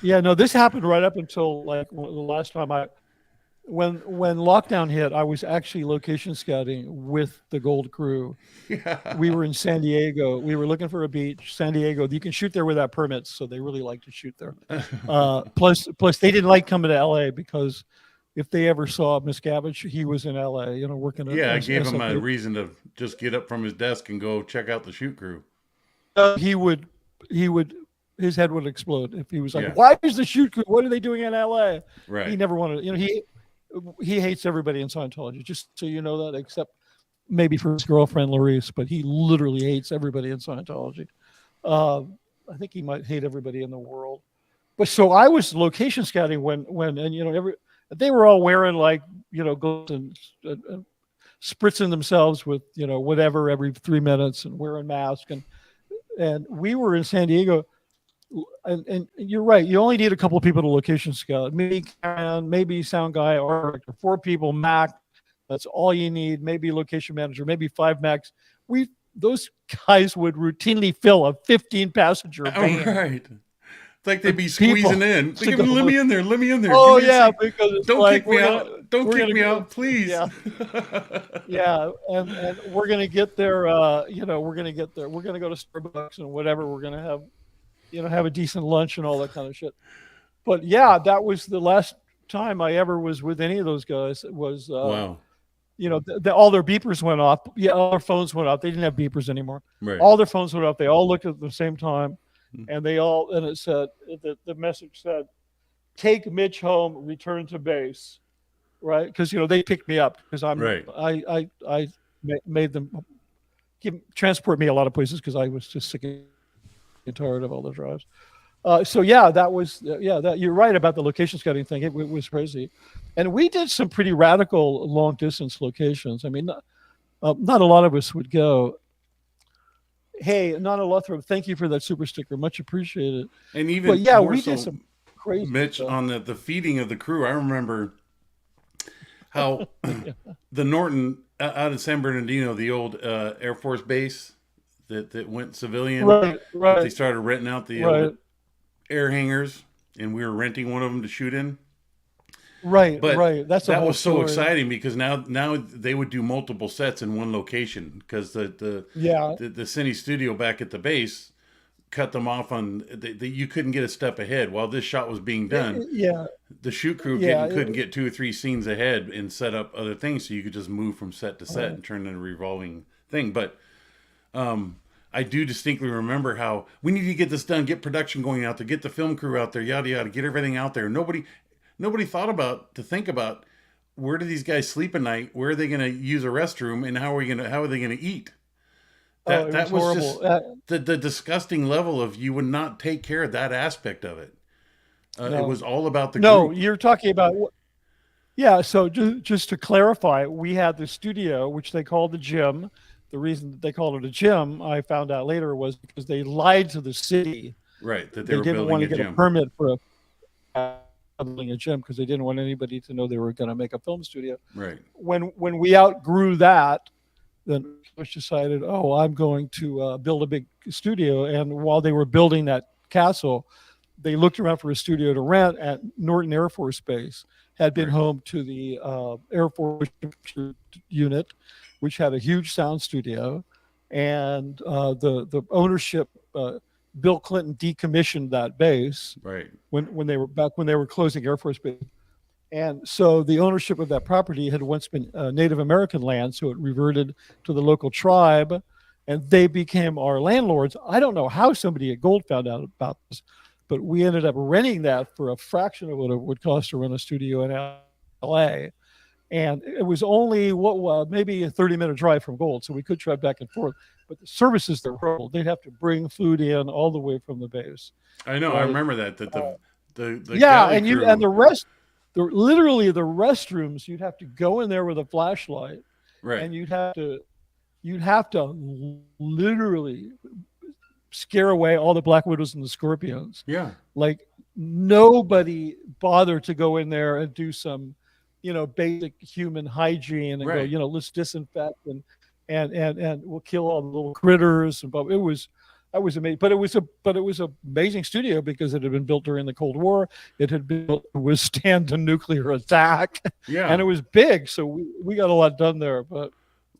Yeah, no, this happened right up until like the last time when lockdown hit, I was actually location scouting with the Gold Crew. Yeah, We were in San Diego. We were looking for a beach, San Diego. You can shoot there without permits, so they really like to shoot there. Plus, they didn't like coming to LA because if they ever saw Miscavige, he was in LA, working at yeah. I gave him a SFA. reason to just get up from his desk and go check out the shoot crew. He would, he would, his head would explode if he was like, Yeah, "Why is the shoot crew? What are they doing in LA?" He right. never wanted. He hates everybody in Scientology. Just so you know that, except maybe for his girlfriend Larice, but he literally hates everybody in Scientology. Uh, I think he might hate everybody in the world. But so I was location scouting when and they were all wearing like gloves and spritzing themselves with whatever every 3 minutes and wearing masks and we were in San Diego. And you're right. You only need a couple of people to location scout. Me, Karen, maybe sound guy, or 4 people, Mac. That's all you need. Maybe location manager, maybe 5 max. Those guys would routinely fill a 15-passenger Oh, van right. It's like they'd with be people squeezing in. They to give go. them, let me in there. Let me in there. Give Oh me a yeah, seat. because it's Don't like kick me out. Don't we're kick gonna me go. out, please. Yeah, yeah, and we're gonna get there. We're gonna get there. We're gonna go to Starbucks and whatever. We're gonna have a decent lunch and all that kind of shit. But yeah, that was the last time I ever was with any of those guys. It was, Wow. all their beepers went off. Yeah, all their phones went off. They didn't have beepers anymore. Right. All their phones went off. They all looked at the same time, and it said the message said, "Take Mitch home, return to base." Right? Because they picked me up because Right. I made them transport me a lot of places because I was just sick and tired of all the drives. So yeah, that was that you're right about the location scouting thing. It was crazy, and we did some pretty radical long distance locations. I mean, not a lot of us would go. Hey, Nana Lothrop, thank you for that super sticker, much appreciated. And But even yeah, more we did so, some crazy Mitch, stuff. on the feeding of the crew, I remember how Yeah. the Norton out in San Bernardino, the old Air Force base that went civilian, Right, that they right, started renting out the old right, air hangars, and we were renting one of them to shoot in. right, But right. That's a that whole was so story. exciting because now they would do multiple sets in one location because Yeah, the cine studio back at the base cut them off on you couldn't get a step ahead while this shot was being done. yeah, The shoot crew yeah. couldn't get 2 or 3 scenes ahead and set up other things, so you could just move from set to set and turn it into a revolving thing. But I do distinctly remember how we need to get this done, get production going out there, get the film crew out there, yada yada, get everything out there. Nobody thought about where do these guys sleep at night? Where are they going to use a restroom? And how are they going to eat? Oh, it That was was horrible. just the disgusting level of you would not take care of that aspect of it. It No, was all about the no, group. you're talking about. Yeah, so just to clarify, we had the studio, which they called the gym. The reason that they called it a gym, I found out later, was because they lied to the city. Right, that they They were didn't building want to a get a gym. permit for building a gym because they didn't want anybody to know they were going to make a film studio. Right. When we outgrew that, then Bush decided, oh, I'm going to build a big studio. And while they were building that castle, they looked around for a studio to rent at Norton Air Force Base. Had been Right. home to the Air Force unit, which had a huge sound studio, and the ownership. Bill Clinton decommissioned that base Right. when they were closing Air Force Base, and so the ownership of that property had once been Native American land, so it reverted to the local tribe, and they became our landlords. I don't know how somebody at Gold found out about this, but we ended up renting that for a fraction of what it would cost to run a studio in LA. And it was only maybe a 30-minute drive from Gold, so we could drive back and forth. But the services there were horrible. They'd have to bring food in all the way from the base. I know. I Right. remember that the Yeah, galley and crew. the rest, literally the restrooms, you'd have to go in there with a flashlight, Right. and you'd have to literally scare away all the black widows and the scorpions. Yeah. Like nobody bothered to go in there and do some, basic human hygiene and Right. go, let's disinfect and we'll kill all the little critters. But that was amazing. But it was an amazing studio because it had been built during the Cold War. It had been built to withstand a nuclear attack. Yeah. And it was big, so we got a lot done there. But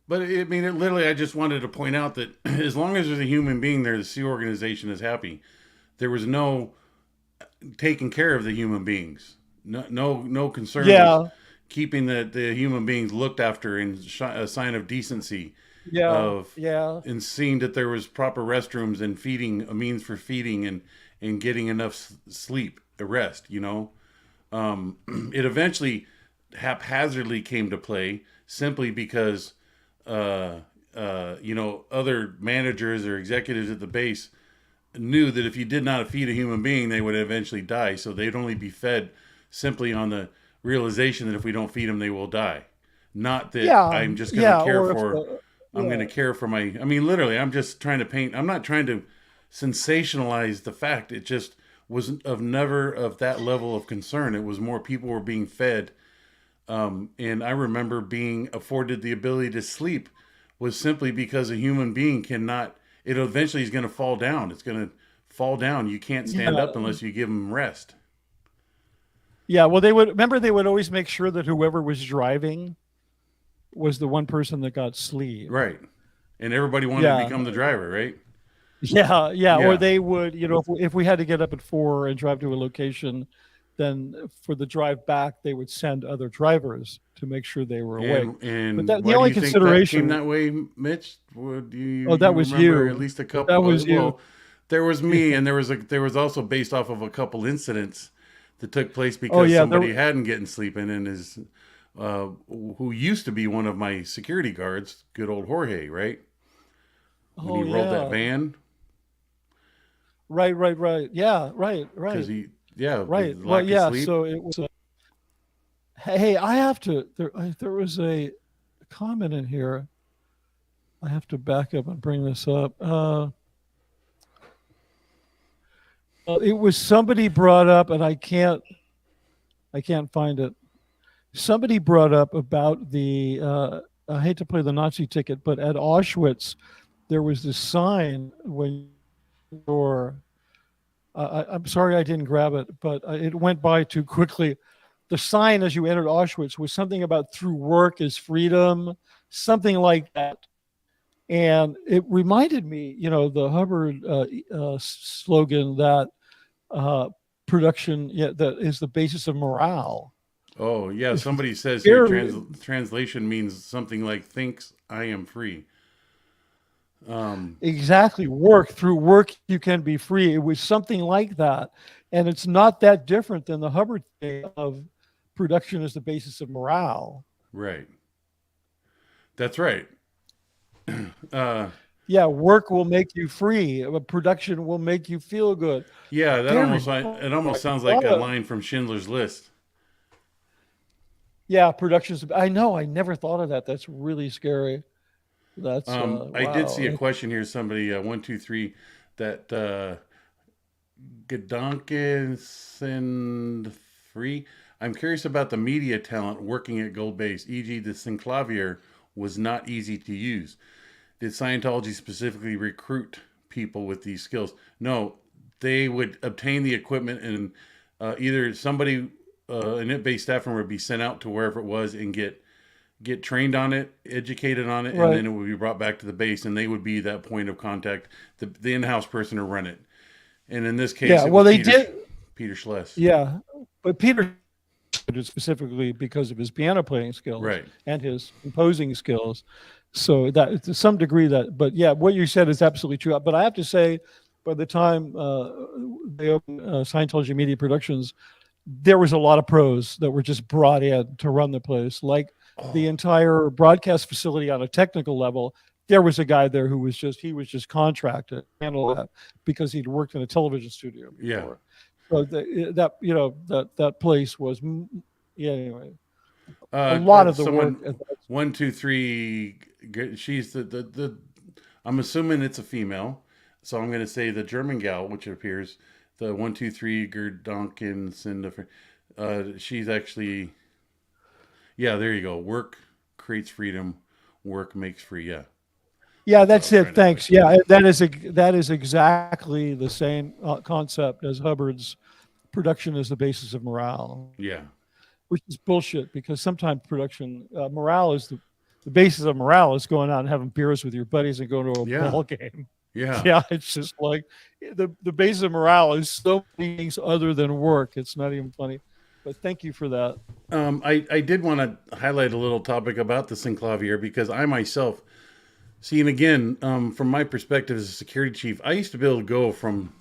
it literally, I just wanted to point out that as long as there's a human being there, the Sea Organization is happy. There was no taking care of the human beings. No concern. yeah, with keeping the human beings looked after in a sign of decency. yeah, yeah. And seeing that there was proper restrooms and a means for feeding and getting enough sleep, rest. It eventually haphazardly came to play simply because other managers or executives at the base knew that if you did not feed a human being, they would eventually die. So they'd only be fed simply on the realization that if we don't feed them, they will die. Not that I'm just going to care for. I'm going to care for my. I mean, literally, I'm just trying to paint. I'm not trying to sensationalize the fact. It just was never of that level of concern. It was more people were being fed. And I remember being afforded the ability to sleep was simply because a human being cannot. It eventually is going to fall down. It's going to fall down. You can't stand up unless you give them rest. Yeah, well, they would always make sure that whoever was driving was the one person that got sleep. Right. And everybody wanted to become the driver, right? Yeah. Or they would, if we had to get up at 4 and drive to a location, then for the drive back, they would send other drivers to make sure they were awake. And but the only consideration that came that way, Mitch. That was you. At least a couple. That was you. Well, there was me, and there was also based off of a couple incidents that took place because somebody hadn't gotten sleeping, and is who used to be one of my security guards, good old Jorge, right? When he rolled that van. Right. Yeah, right. Because right. Well, yeah. So it was. Hey, I have to. There was a comment in here. I have to back up and bring this up. It was somebody brought up, and I can't find it. Somebody brought up about the. I hate to play the Nazi ticket, but at Auschwitz, there was this sign when you're. I'm sorry I didn't grab it, but it went by too quickly. The sign as you entered Auschwitz was something about "through work is freedom," something like that. And it reminded me, the Hubbard slogan that production, that is the basis of morale. Oh, yeah. Somebody says here, translation means something like "thinks I am free." Exactly. Through work you can be free. It was something like that. And it's not that different than the Hubbard thing of production is the basis of morale. Right. That's right. Yeah, work will make you free. Production will make you feel good. Yeah, that Very it almost sounds like thought a of. line from Schindler's List. Yeah, productions. I know. I never thought of that. That's really scary. That's I did see a wow. question here. Somebody 123 that Gedanken free. I'm curious about the media talent working at Gold Base, e.g., the Synclavier was not easy to use. Did Scientology specifically recruit people with these skills? No, they would obtain the equipment and either somebody, an IT-based staff member would be sent out to wherever it was and get trained on it, educated on it, and Right. then it would be brought back to the base, and they would be that point of contact, the in-house person to run it. And in this case, Yeah. it Well, was they did. Peter Schless. Yeah, but Peter did it specifically because of his piano playing skills Right. and his composing skills. So that to some degree that, but yeah, what you said is absolutely true. But I have to say, by the time they opened Scientology Media Productions, there was a lot of pros that were just brought in to run the place. Like the entire broadcast facility on a technical level, there was a guy there who was just contracted to handle that because he'd worked in a television studio before. So that place was yeah. Anyway, a lot of the work. 123. She's the. I'm assuming it's a female, so I'm going to say the German gal, which appears the 123 Gedanken. She's actually. Yeah, there you go. Work creates freedom. Work makes free. Yeah. Yeah, that's it. Thanks. Yeah, that is exactly the same concept as Hubbard's production is the basis of morale. Yeah. Which is bullshit because sometimes production morale is the basis of morale is going out and having beers with your buddies and going to a ball game. Yeah. Yeah, it's just like the basis of morale is so many things other than work. It's not even funny. But thank you for that. I did want to highlight a little topic about the Synclavier because I myself, seeing again, from my perspective as a security chief, I used to be able to go from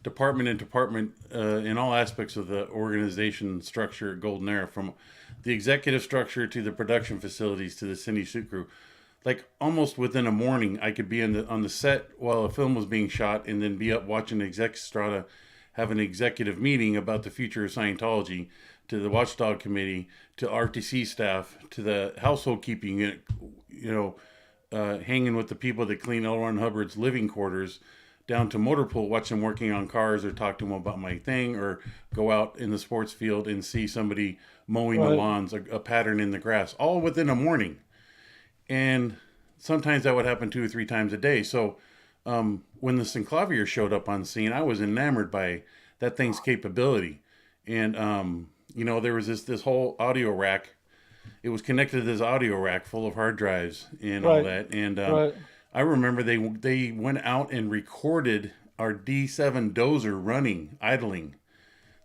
department and department in all aspects of the organization structure at Golden Era, from the executive structure to the production facilities to the Cindy suit crew. Like almost within a morning, I could be on the set while a film was being shot, and then be up watching the exec strata have an executive meeting about the future of Scientology, to the Watchdog Committee, to RTC staff, to the household keeping unit, hanging with the people that clean L. Ron Hubbard's living quarters, down to motor pool, watch them working on cars or talk to them about my thing, or go out in the sports field and see somebody mowing the lawns, a pattern in the grass, all within a morning. And sometimes that would happen 2 or 3 times a day. So when the Synclavier showed up on scene, I was enamored by that thing's capability. And, there was this whole audio rack. It was connected to this audio rack full of hard drives and all that. And I remember they went out and recorded our D7 dozer running, idling.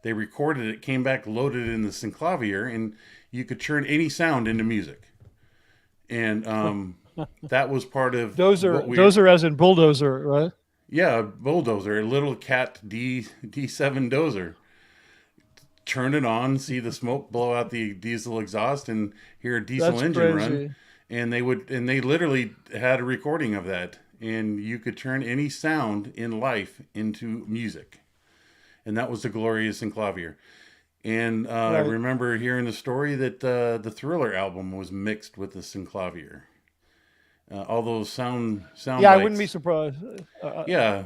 They recorded it, came back, loaded it in the Synclavier, and you could turn any sound into music. And that was part of dozer as in bulldozer, right? Yeah, bulldozer, a little cat D7 dozer. Turn it on, see the smoke blow out the diesel exhaust, and hear a diesel engine run. And they literally had a recording of that, and you could turn any sound in life into music, and that was the glorious Synclavier. And I remember hearing the story that the Thriller album was mixed with the Synclavier. All those sound. Yeah, bites. I wouldn't be surprised. Yeah.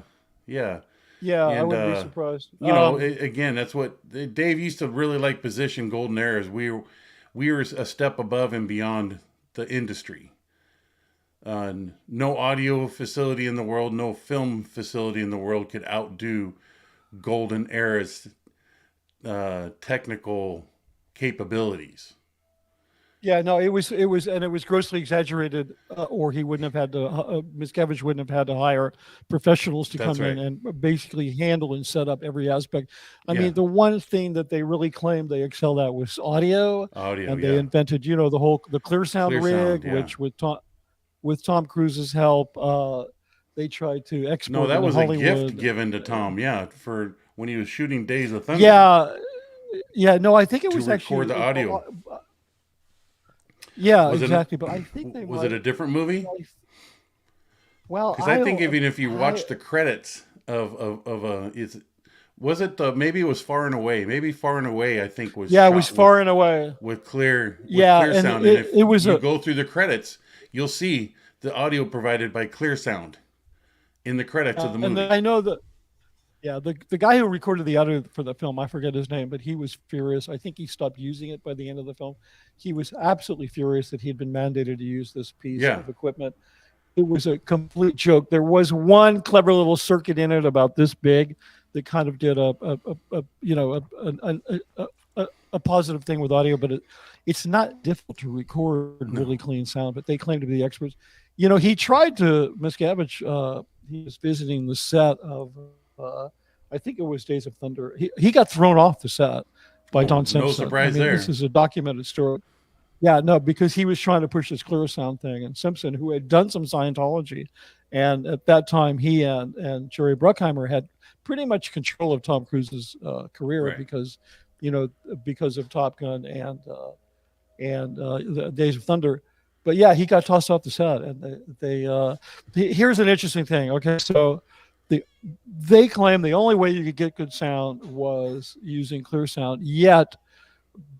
I wouldn't be surprised. Again, that's what Dave used to really like. Position Golden Era as we were a step above and beyond the industry. No audio facility in the world, no film facility in the world could outdo Golden Era's technical capabilities. Yeah, no, it was grossly exaggerated, or he wouldn't have had to. Miscavige wouldn't have had to hire professionals to come in and basically handle and set up every aspect. I mean, the one thing that they really claimed they excelled at was audio, and they invented, the clear sound rig, which with Tom Cruise's help, they tried to export. No, that was Hollywood. A gift given to Tom, for when he was shooting Days of Thunder. Yeah. Yeah, no, I think it to was record actually. the audio. Yeah, Was exactly. But I think they was it might. a different movie? Well, Because I think even if you watch the credits of a, was it the, maybe it was Far and Away. Maybe Far and Away I think was yeah, it was shot Far and Away. with clear Yeah, and sound. And if it was you a go through the credits, you'll see the audio provided by Clear Sound in the credits of the and movie. I know that. Yeah, the guy who recorded the audio for the film, I forget his name, but he was furious. I think he stopped using it by the end of the film. He was absolutely furious that he had been mandated to use this piece Yeah. of equipment. It was a complete joke. There was one clever little circuit in it about this big that kind of did a you know a positive thing with audio, but it's not difficult to record really clean sound. But they claim to be the experts. You know, he tried to Miscavige. He was visiting the set of I think it was Days of Thunder. He got thrown off the set by Don Simpson. No surprise I mean, there. this is a documented story. Yeah, no, because he was trying to push this clear sound thing, and Simpson, who had done some Scientology, and at that time he and Jerry Bruckheimer had pretty much control of Tom Cruise's career Right. because, you know, because of Top Gun and the Days of Thunder. But yeah, he got tossed off the set, and here's an interesting thing. Okay, so they claim the only way you could get good sound was using clear sound. Yet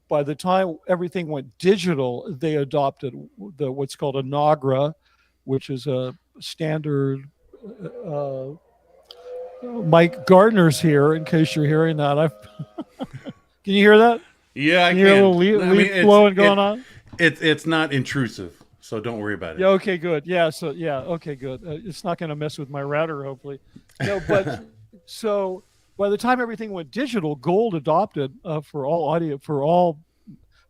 by the time everything went digital, they adopted what's called a Nagra, which is a standard. Mike Gardner's here, in case you're hearing that. Can you hear that? Yeah, I can. You hear a little leaf blowing going on? It's not intrusive, so don't worry about it. Yeah. Okay. Good. Yeah. So yeah. Okay. Good. It's not going to mess with my router, hopefully. No, but so by the time everything went digital, Gold adopted for all audio, for all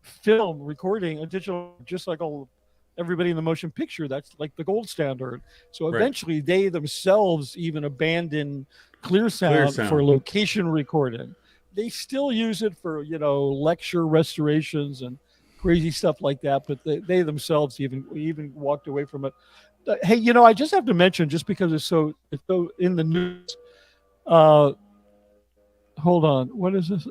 film recording, a digital, just like everybody in the motion picture. That's like the gold standard. So eventually, they themselves even abandoned clear sound for location recording. They still use it for, you know, lecture restorations and crazy stuff like that, but they themselves even walked away from it. Hey, you know, I just have to mention, just because it's so in the news. Hold on, what is this?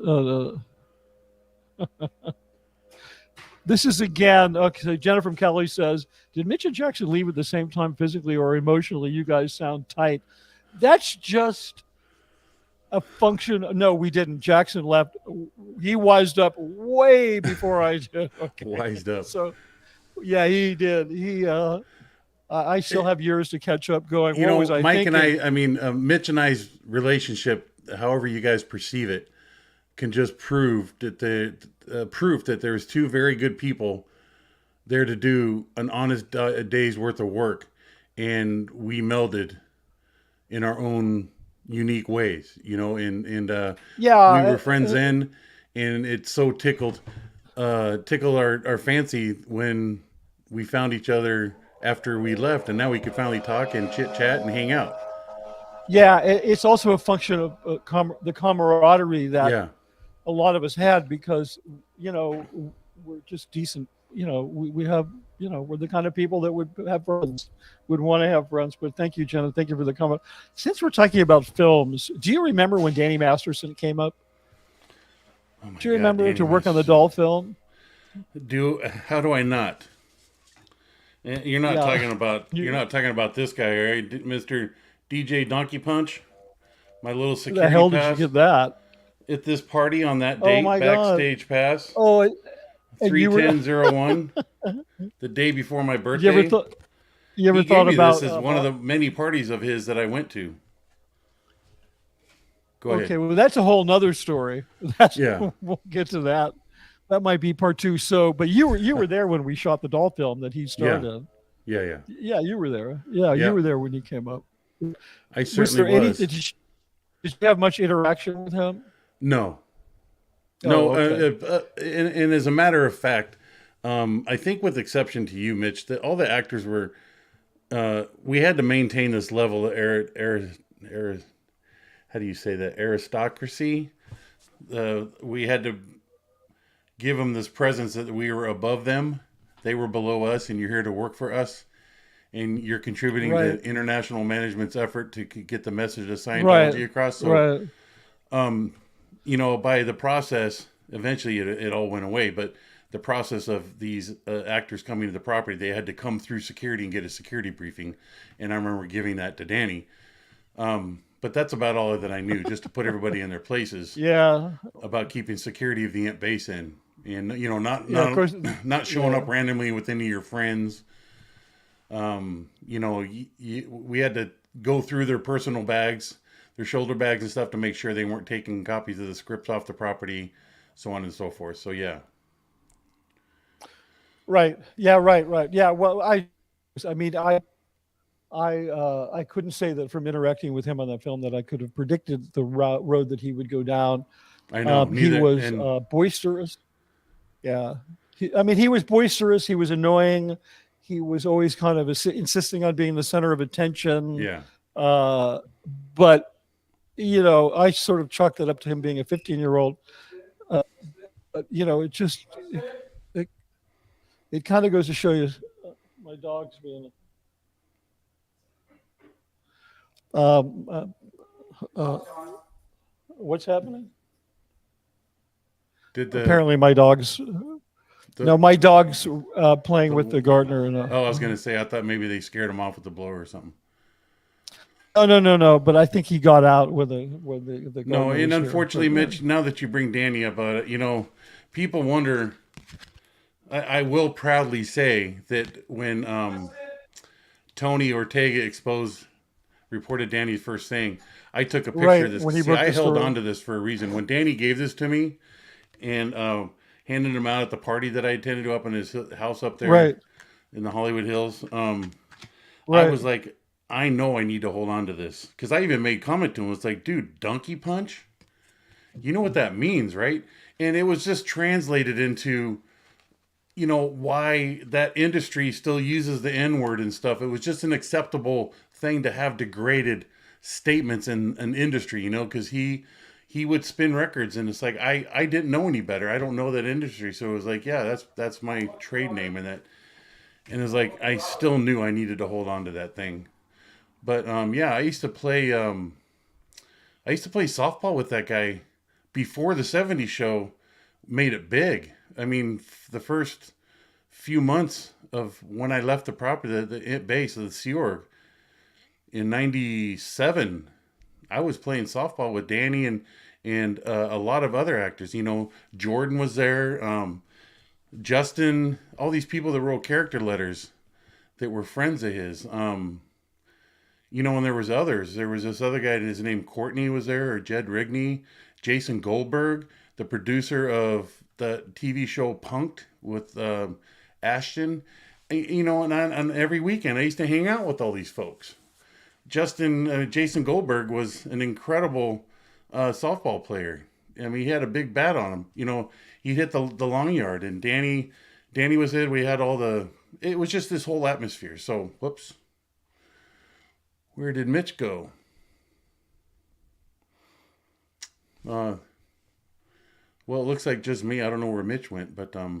This is again. Okay, Jenna from Kelly says, "Did Mitch and Jackson leave at the same time, physically or emotionally? You guys sound tight." That's just a function. No, we didn't. Jackson left. He wised up way before I did. Okay. Wised up. So, yeah, he did. I still have years to catch up going. You know, Mike and I mean, Mitch and I's relationship, however you guys perceive it, can just prove that proof that there's two very good people there to do an honest day's worth of work, and we melded in our own unique ways, you know, and we were friends then, and it so tickled our fancy when we found each other after we left, and now we could finally talk and chit chat and hang out. Yeah, it's also a function of the camaraderie that a lot of us had, because, you know, we're just decent. You know, we have, you know, we're the kind of people that would have friends, would want to have friends. But thank you, Jenna. Thank you for the comment. Since we're talking about films, do you remember when Danny Masterson came up? Do you remember to work on the Doll film? How do I not? You're not talking about this guy, right? Mr. DJ Donkey Punch, my little security pass. The hell did you get that? At this party on that date, backstage pass. Oh, 31001, the day before my birthday. You ever thought about this as one of the many parties of his that I went to? Go ahead. Okay, well, that's a whole nother story. We'll get to that. That might be part two. So, but you were there when we shot the Doll film that he starred in. Yeah, you were there. Yeah, you were there when he came up. I certainly was. Did you have much interaction with him? No. Okay. And as a matter of fact, I think with exception to you, Mitch, that all the actors were, we had to maintain this level of how do you say that? Aristocracy. We had to give them this presence that we were above them. They were below us, and you're here to work for us. And you're contributing to international management's effort to get the message of Scientology across. So, you know, by the process, eventually it all went away. But the process of these actors coming to the property, they had to come through security and get a security briefing. And I remember giving that to Danny. But that's about all that I knew, just to put everybody in their places. Yeah. About keeping security of the Int base in, and you know, Yeah, of course. not showing Yeah. up randomly with any of your friends. You know, we had to go through their personal bags, their shoulder bags and stuff to make sure they weren't taking copies of the scripts off the property, so on and so forth. So yeah. Right. Yeah. Right. Right. Yeah. Well, I mean, I couldn't say that from interacting with him on that film that I could have predicted the road that he would go down. I know. He Neither. was And boisterous. Yeah. I mean, he was boisterous. He was annoying. He was always kind of insisting on being the center of attention. yeah. But, you know, I sort of chalked that up to him being a 15-year-old. You know, it kind of goes to show you. My dog's being. What's happening? Apparently my dog's. No, my dog's playing with the gardener. And, I was going to say, I thought maybe they scared him off with the blower or something. Oh, no. But I think he got out with the No, and unfortunately, here. Mitch, now that you bring Danny up, you know, people wonder. I will proudly say that when Tony Ortega reported Danny's first thing, I took a picture of this. When he See, broke I the held story. on to this for a reason. When Danny gave this to me and handed him out at the party that I attended to up in his house up there in the Hollywood Hills, I was like, I know I need to hold on to this. Because I even made comment to him. It's like, dude, donkey punch? You know what that means, right? And it was just translated into, you know, why that industry still uses the N-word and stuff. It was just an acceptable thing to have degraded statements in an industry, you know, because he would spin records, and it's like, I didn't know any better. I don't know that industry. So it was like, yeah, that's my trade name. And it's like, I still knew I needed to hold on to that thing. But yeah, I used to play softball with that guy before the 70s show made it big. I mean, the first few months of when I left the property, the base of the Sea Org in '97, I was playing softball with Danny and a lot of other actors. You know, Jordan was there, Justin, all these people that wrote character letters that were friends of his. You know, and there was others. There was this other guy, his name Courtney was there, or Jed Rigney, Jason Goldberg, the producer of the TV show Punk'd with Ashton. You know, and on every weekend I used to hang out with all these folks. Jason Goldberg was an incredible softball player. I mean, he had a big bat on him. You know, he hit the long yard, and Danny was it. We had it was just this whole atmosphere. So, whoops. Where did Mitch go? Well, it looks like just me. I don't know where Mitch went, but I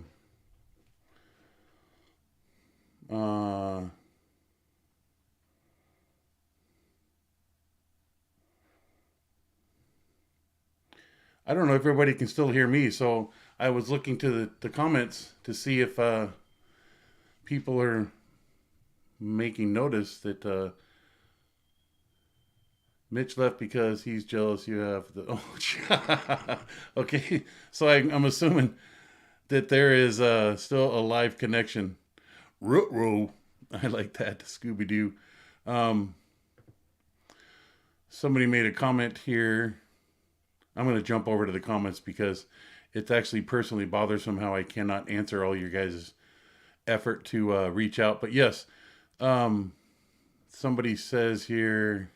don't know if everybody can still hear me. So I was looking to the comments to see if people are making notice that Mitch left because he's jealous you have the... Oh, okay. So I'm assuming that there is still a live connection. Ruh-roh. I like that. Scooby-Doo. Somebody made a comment here. I'm going to jump over to the comments because it's actually personally bothersome how I cannot answer all your guys' effort to reach out. But yes, somebody says here...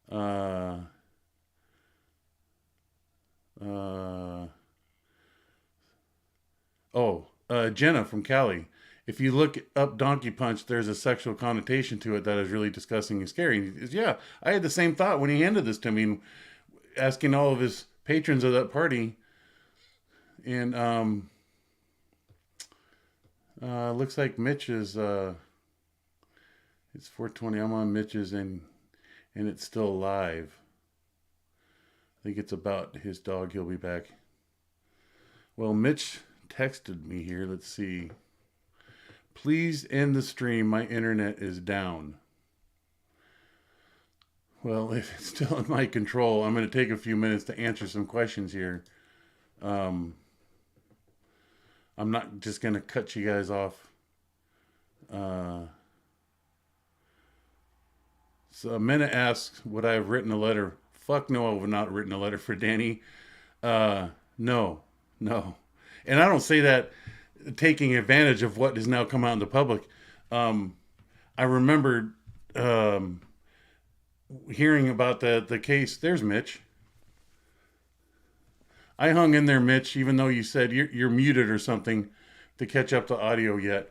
Jenna from Cali. If you look up Donkey Punch, there's a sexual connotation to it that is really disgusting and scary. Yeah, I had the same thought when he handed this to me, asking all of his patrons of that party. And looks like Mitch is it's 4:20. I'm on Mitch's and it's still live. I think it's about his dog. He'll be back. Well, Mitch texted me here. Let's see. Please end the stream. My internet is down. Well, if it's still in my control, I'm going to take a few minutes to answer some questions here. I'm not just going to cut you guys off. So Amena asks, would I have written a letter? Fuck no, I would not have written a letter for Danny. No. And I don't say that taking advantage of what has now come out in the public. I remember hearing about the case. There's Mitch. I hung in there, Mitch, even though you said you're muted or something to catch up to audio yet.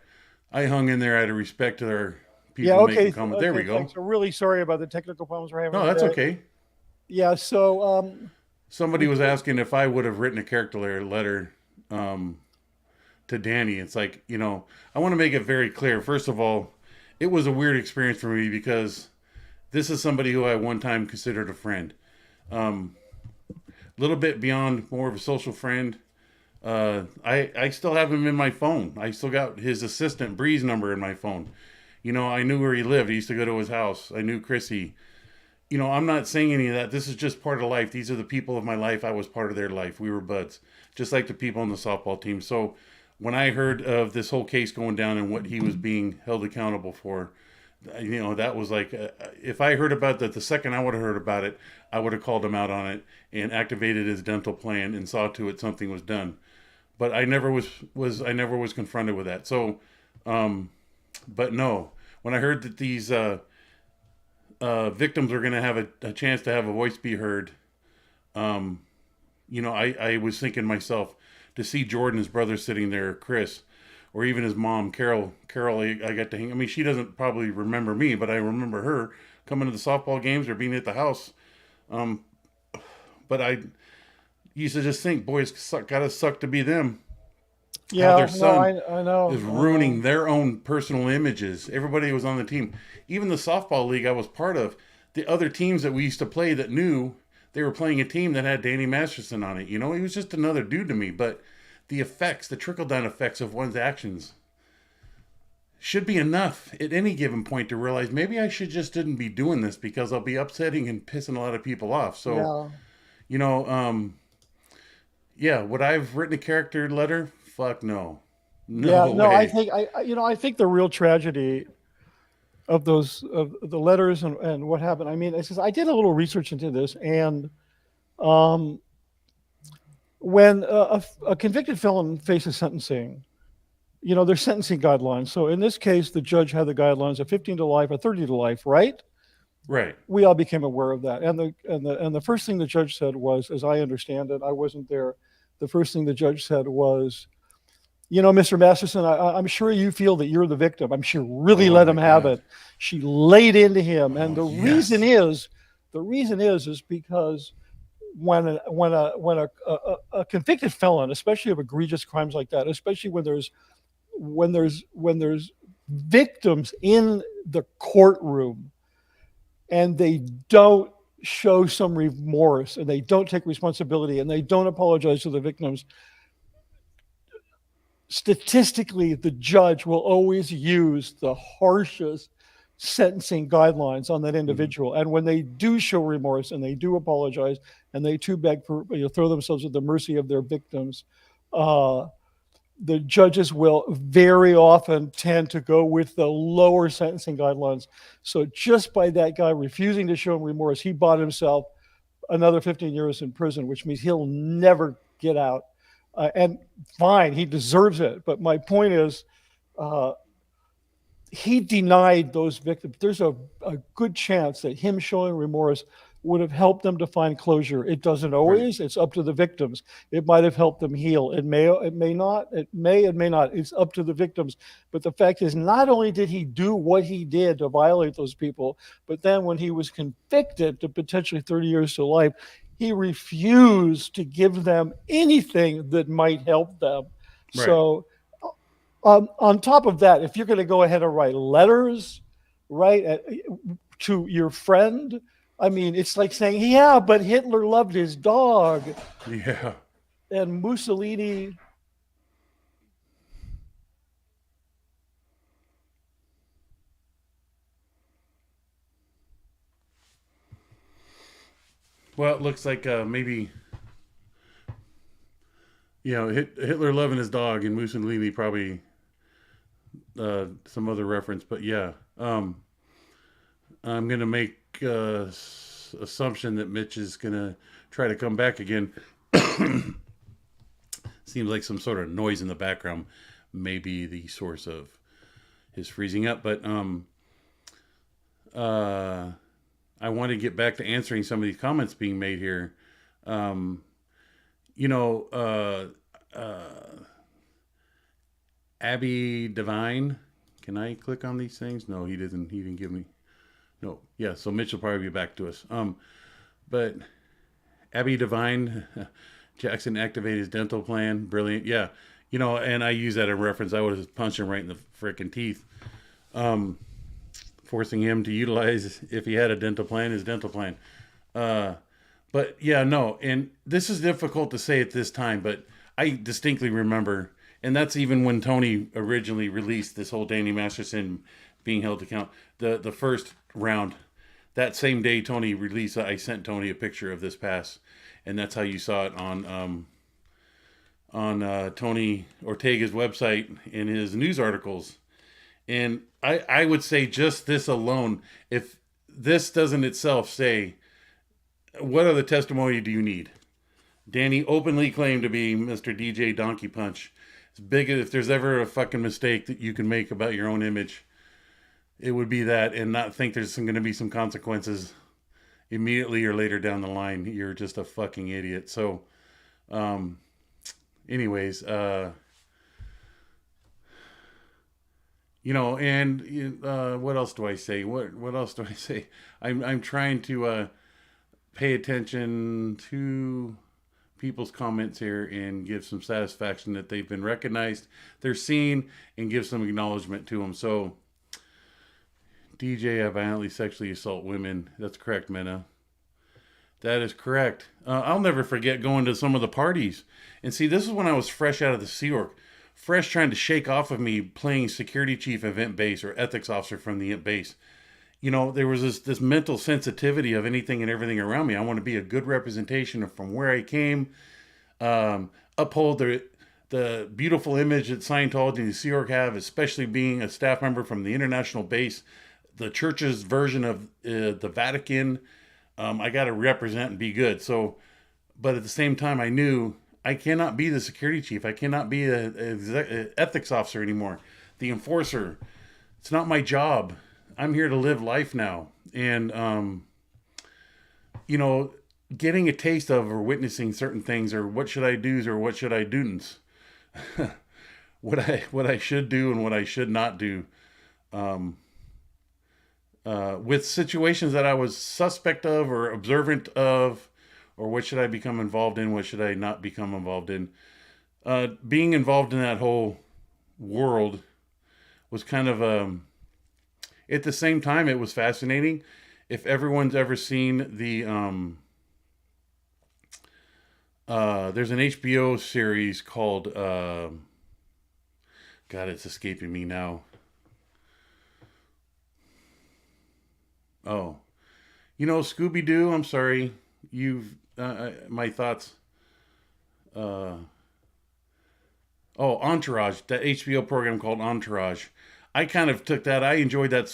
I hung in there out of respect to our people making comments. There we go. Thanks. I'm really sorry about the technical problems we're having. No, that's okay. Yeah, so... somebody was asking if I would have written a character letter to Danny. It's like, I want to make it very clear. First of all, it was a weird experience for me because this is somebody who I one time considered a friend. A little bit beyond more of a social friend. I still have him in my phone. I still got his assistant Bree's number in my phone. I knew where he lived. I used to go to his house. I knew Chrissy. I'm not saying any of that. This is just part of life. These are the people of my life. I was part of their life. We were buds, just like the people on the softball team. So when I heard of this whole case going down and what he was being held accountable for, that was like, if I heard about that the second I would have heard about it, I would have called him out on it and activated his dental plan and saw to it something was done. But I never was confronted with that. So, but no, when I heard that these victims were going to have a chance to have a voice be heard, I was thinking myself, to see Jordan, his brother, sitting there, Chris, or even his mom, Carol, I got to hang. I mean, she doesn't probably remember me, but I remember her coming to the softball games or being at the house. But I used to just think, boys, gotta suck to be them. Yeah, their son I know. is ruining their own personal images. Everybody was on the team. Even the softball league I was part of, the other teams that we used to play that knew they were playing a team that had Danny Masterson on it. He was just another dude to me. But the effects, the trickle-down effects of one's actions should be enough at any given point to realize maybe I didn't be doing this because I'll be upsetting and pissing a lot of people off. So, would I have written a character letter? Fuck no. No way. I think the real tragedy of the letters and what happened. I mean, I did a little research into this, and when a convicted felon faces sentencing, there's sentencing guidelines. So in this case, the judge had the guidelines of 15 to life or 30 to life, right? Right. We all became aware of that, and the first thing the judge said was, as I understand it, I wasn't there. The first thing the judge said was, Mr. Masterson, I'm sure you feel that you're the victim. I'm sure really let him have it. She laid into him. And the reason is because when a convicted felon, especially of egregious crimes like that, especially when there's victims in the courtroom and they don't show some remorse and they don't take responsibility and they don't apologize to the victims, statistically, the judge will always use the harshest sentencing guidelines on that individual. Mm-hmm. And when they do show remorse and they do apologize and they too beg for, throw themselves at the mercy of their victims, the judges will very often tend to go with the lower sentencing guidelines. So just by that guy refusing to show remorse, he bought himself another 15 years in prison, which means he'll never get out. And fine, he deserves it. But my point is, he denied those victims. There's a good chance that him showing remorse would have helped them to find closure. It doesn't always. Right. It's up to the victims. It might have helped them heal. It may not. It may not. It's up to the victims. But the fact is, not only did he do what he did to violate those people, but then when he was convicted to potentially 30 years to life, he refused to give them anything that might help them. Right. So on top of that, if you're going to go ahead and write letters, to your friend, I mean, it's like saying, yeah, but Hitler loved his dog. Yeah. and Mussolini. Well, it looks like maybe, Hitler loving his dog and Mussolini probably some other reference. But yeah, I'm going to make assumption that Mitch is going to try to come back again. Seems like some sort of noise in the background may be the source of his freezing up. But I want to get back to answering some of these comments being made here. Abby Divine. Can I click on these things? No, he didn't. He didn't give me. No. Yeah. So Mitch will probably be back to us. But Abby Divine, Jackson activated his dental plan. Brilliant. Yeah. And I use that in reference. I would have punched him right in the freaking teeth. Forcing him to utilize, if he had a dental plan, his dental plan. But yeah, no. And this is difficult to say at this time, but I distinctly remember, and that's even when Tony originally released this whole Danny Masterson being held to account, the first round. That same day Tony released, I sent Tony a picture of this pass, and that's how you saw it on Tony Ortega's website in his news articles. And I would say just this alone, if this doesn't itself say, what other testimony do you need? Danny openly claimed to be Mr. DJ Donkey Punch. It's big. If there's ever a fucking mistake that you can make about your own image, it would be that, and not think there's going to be some consequences immediately or later down the line. You're just a fucking idiot. So, anyways, what else do I say? What else do I say? I'm trying to pay attention to people's comments here and give some satisfaction that they've been recognized, they're seen, and give some acknowledgement to them. So, DJ, I violently sexually assault women. That's correct, Mena. That is correct. I'll never forget going to some of the parties. And see, this is when I was fresh out of the Sea Org. Fresh trying to shake off of me playing security chief event base or ethics officer from the base. There was this mental sensitivity of anything and everything around me. I want to be a good representation of from where I came, uphold the beautiful image that Scientology and the Sea Org have, especially being a staff member from the international base, the church's version of the Vatican. I got to represent and be good. So, but at the same time, I knew I cannot be the security chief. I cannot be an ethics officer anymore. The enforcer. It's not my job. I'm here to live life now. And, getting a taste of or witnessing certain things, or what should I do or what should I do's, what I should do and what I should not do, with situations that I was suspect of or observant of, or what should I become involved in, what should I not become involved in. Being involved in that whole world was kind of, at the same time, it was fascinating. If everyone's ever seen the, there's an HBO series called, God, it's escaping me now. Oh, Scooby-Doo, I'm sorry. My thoughts. Entourage, that HBO program called Entourage. I kind of took that. I enjoyed that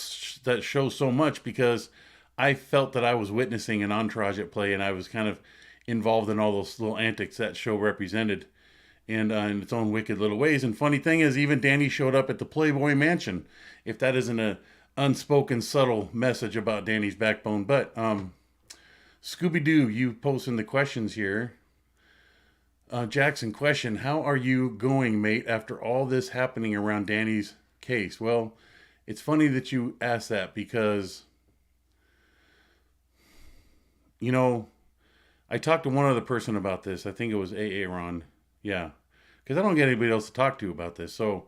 show so much because I felt that I was witnessing an entourage at play, and I was kind of involved in all those little antics that show represented, and in its own wicked little ways. And funny thing is, even Danny showed up at the Playboy Mansion. If that isn't a unspoken, subtle message about Danny's backbone. But Scooby-Doo, you posting the questions here. Jackson, question: how are you going, mate? After all this happening around Danny's case? Well, it's funny that you asked that because, I talked to one other person about this. I think it was AA Ron. Yeah. Because I don't get anybody else to talk to about this. So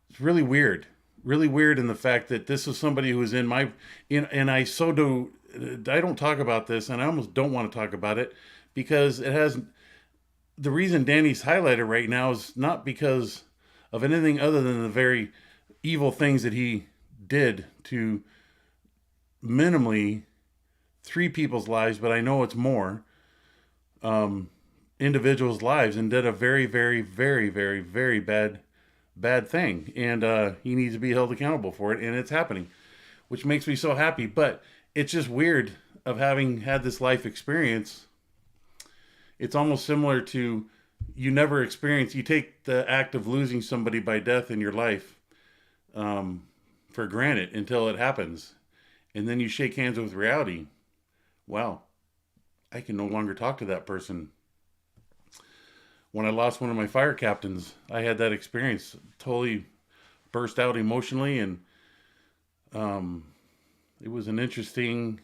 it's really weird. Really weird in the fact that this is somebody who is and I don't talk about this, and I almost don't want to talk about it because it has, the reason Danny's highlighted right now is not because of anything other than the very evil things that he did to minimally 3 people's lives, but I know it's more, individuals' lives, and did a very, very, very, very, very bad thing. And he needs to be held accountable for it, and it's happening, which makes me so happy. But it's just weird of having had this life experience. It's almost similar to, you never experience, you take the act of losing somebody by death in your life for granted until it happens. And then you shake hands with reality. Wow, I can no longer talk to that person. When I lost one of my fire captains, I had that experience. Totally burst out emotionally, and it was an interesting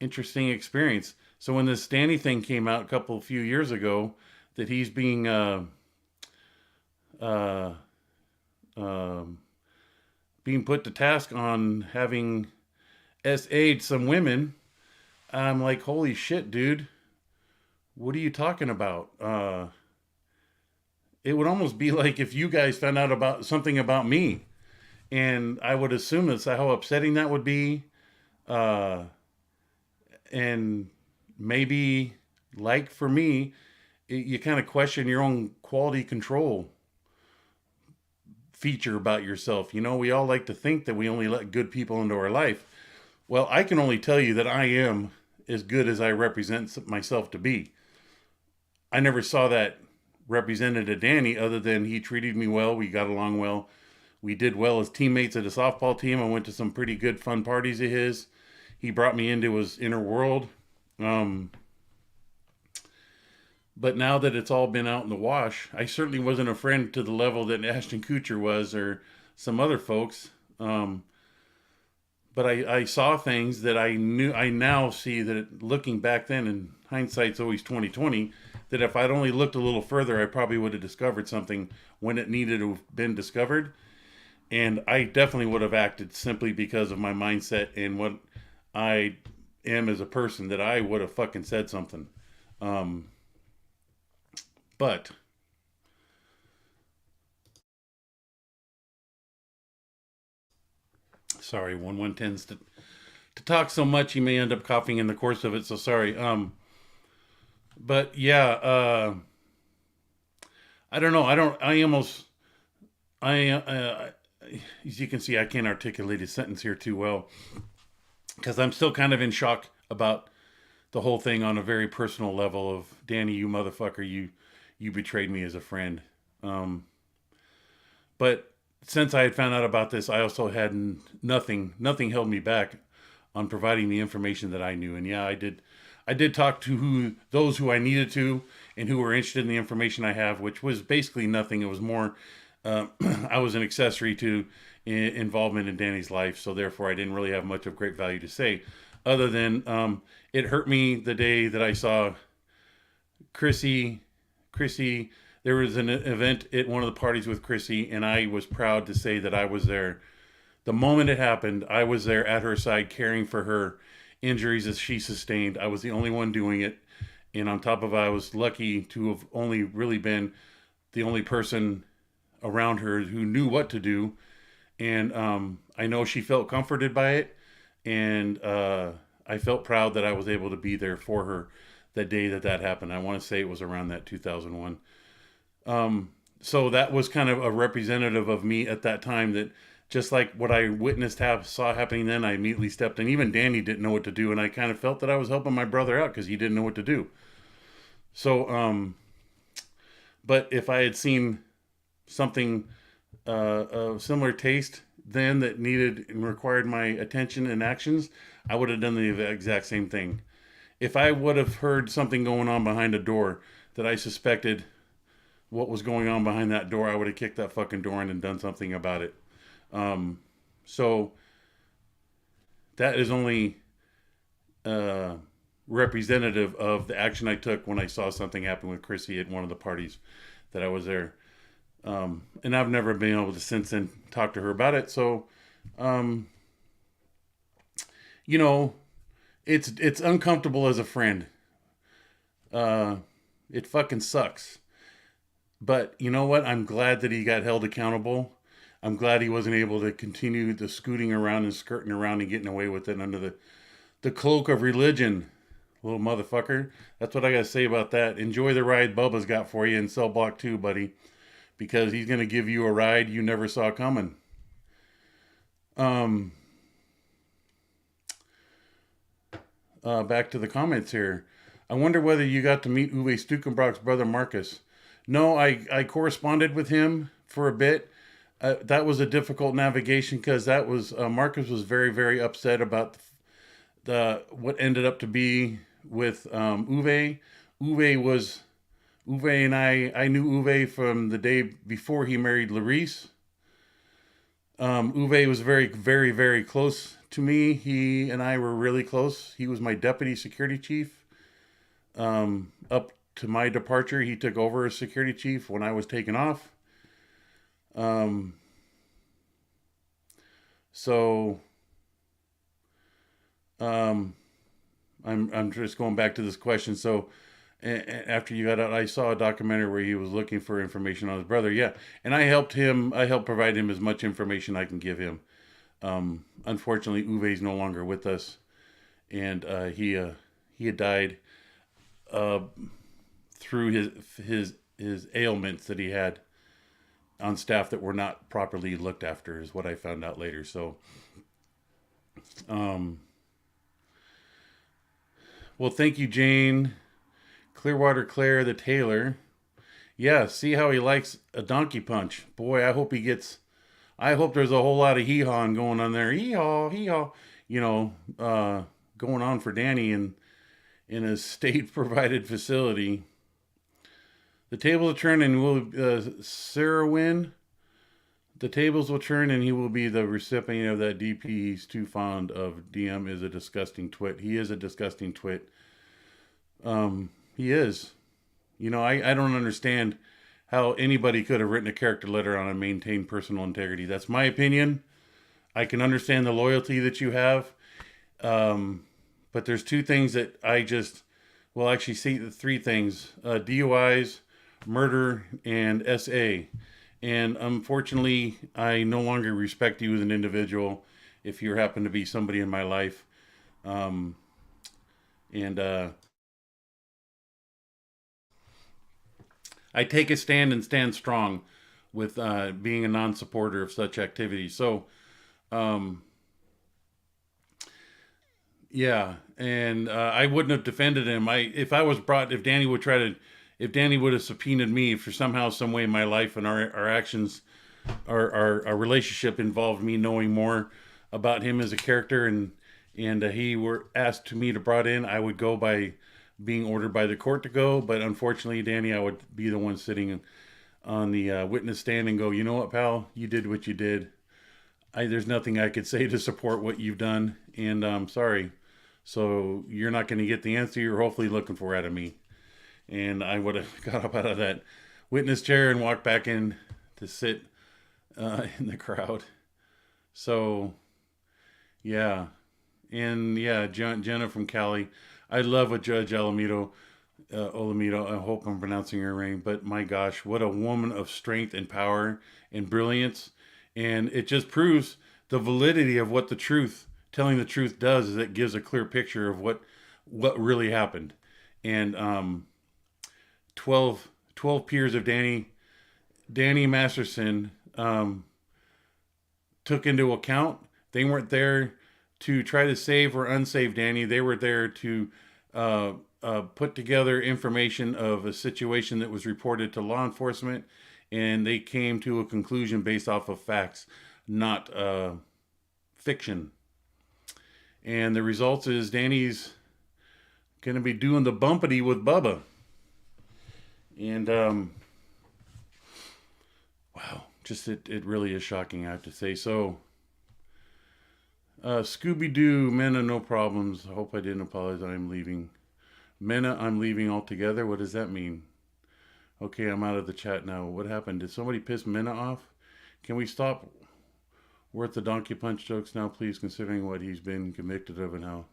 experience. So when this Danny thing came out a few years ago, that he's being being put to task on having SA'd some women, I'm like, holy shit, dude. What are you talking about? It would almost be like if you guys found out about something about me. And I would assume that's how upsetting that would be. And maybe, like for me, you kind of question your own quality control feature about yourself. You know, we all like to think that we only let good people into our life. Well, I can only tell you that I am as good as I represent myself to be. I never saw that represented to Danny, other than he treated me well. We got along well. We did well as teammates at a softball team. I went to some pretty good fun parties of his. He brought me into his inner world. But now that it's all been out in the wash, I certainly wasn't a friend to the level that Ashton Kutcher was, or some other folks. But I saw things that I now see that, looking back then, and hindsight's always 20/20, that if I'd only looked a little further, I probably would have discovered something when it needed to have been discovered. And I definitely would have acted simply because of my mindset and what I am as a person, that I would have fucking said something. But sorry, one tends to talk so much he may end up coughing in the course of it, so sorry. But yeah, I don't know. As you can see, I can't articulate a sentence here too well, because I'm still kind of in shock about the whole thing on a very personal level of, Danny, you motherfucker, you betrayed me as a friend. But since I had found out about this, I also had nothing held me back on providing the information that I knew. And yeah, I did talk to those who I needed to, and who were interested in the information I have, which was basically nothing. It was more, I was an accessory to involvement in Danny's life. So therefore I didn't really have much of great value to say, other than, it hurt me the day that I saw Chrissy. There was an event at one of the parties with Chrissy, and I was proud to say that I was there. The moment it happened, I was there at her side, caring for her injuries as she sustained. I was the only one doing it. And on top of it, I was lucky to have only really been the only person around her who knew what to do. And I know she felt comforted by it. And I felt proud that I was able to be there for her that day that happened. I want to say it was around that 2001. So that was kind of a representative of me at that time, that just like what I saw happening then, I immediately stepped in. Even Danny didn't know what to do, and I kind of felt that I was helping my brother out because he didn't know what to do. So, but if I had seen something of similar taste then that needed and required my attention and actions, I would have done the exact same thing. If I would have heard something going on behind a door that I suspected what was going on behind that door, I would have kicked that fucking door in and done something about it. So that is only representative of the action I took when I saw something happen with Chrissy at one of the parties that I was there. And I've never been able to since then talk to her about it. So, you know, it's uncomfortable as a friend. It fucking sucks. But you know what? I'm glad that he got held accountable. I'm glad he wasn't able to continue the scooting around and skirting around and getting away with it under the cloak of religion. Little motherfucker. That's what I gotta say about that. Enjoy the ride Bubba's got for you in Cell Block 2, buddy. Because he's gonna give you a ride you never saw coming. Back to the comments here. I wonder whether you got to meet Uwe Stukenbrock's brother Marcus. No, I corresponded with him for a bit. That was a difficult navigation because that was Marcus was very, very upset about what ended up to be with Uwe. Uwe and I knew Uwe from the day before he married Larice. Uwe was very, very, very close to me. He and I were really close. He was my deputy security chief. Up to my departure, he took over as security chief when I was taken off. I'm just going back to this question. So after you got out, I saw a documentary where he was looking for information on his brother. Yeah. And I helped provide him as much information I can give him. Unfortunately, Uwe's no longer with us, and he had died through his ailments that he had on staff that were not properly looked after, is what I found out later. So, well, thank you, Jane. Clearwater Claire, the tailor. Yeah, see how he likes a donkey punch. Boy, I hope there's a whole lot of hee-hawing going on there. Hee-haw, hee-haw. Going on for Danny in a state-provided facility. The tables will turn and will Sarah win. The tables will turn and he will be the recipient of that DP. He's too fond of. DM is a disgusting twit. He is a disgusting twit. He is. I don't understand how anybody could have written a character letter on a maintained personal integrity. That's my opinion. I can understand the loyalty that you have. But there's two things that three things. DUIs, murder, and SA. And unfortunately, I no longer respect you as an individual if you happen to be somebody in my life. I take a stand and stand strong with being a non-supporter of such activities. So, yeah, and I wouldn't have defended him. If Danny would have subpoenaed me for somehow, some way, my life and our actions, our relationship involved me knowing more about him as a character, and he were asked to me to brought in, I would go by being ordered by the court to go. But unfortunately, Danny, I would be the one sitting on the witness stand and go, you know what, pal, you did what you did. There's nothing I could say to support what you've done, and I'm sorry. So you're not going to get the answer you're hopefully looking for out of me. And I would have got up out of that witness chair and walked back in to sit in the crowd. So, yeah. And yeah, Jenna from Cali. I love what Judge Olamido, I hope I'm pronouncing her name, but my gosh, what a woman of strength and power and brilliance. And it just proves the validity of what telling the truth does, is it gives a clear picture of what really happened. And 12 peers of Danny Masterson took into account. They weren't there to try to save or unsave Danny. They were there to put together information of a situation that was reported to law enforcement, and they came to a conclusion based off of facts, not fiction. And the results is Danny's going to be doing the bumpity with Bubba. And, wow, just it really is shocking, I have to say. So, Scooby-Doo, Mena, no problems. I hope I didn't apologize. I'm leaving. Mena, I'm leaving altogether. What does that mean? Okay, I'm out of the chat now. What happened? Did somebody piss Mena off? Can we stop worth the donkey punch jokes now, please, considering what he's been convicted of and how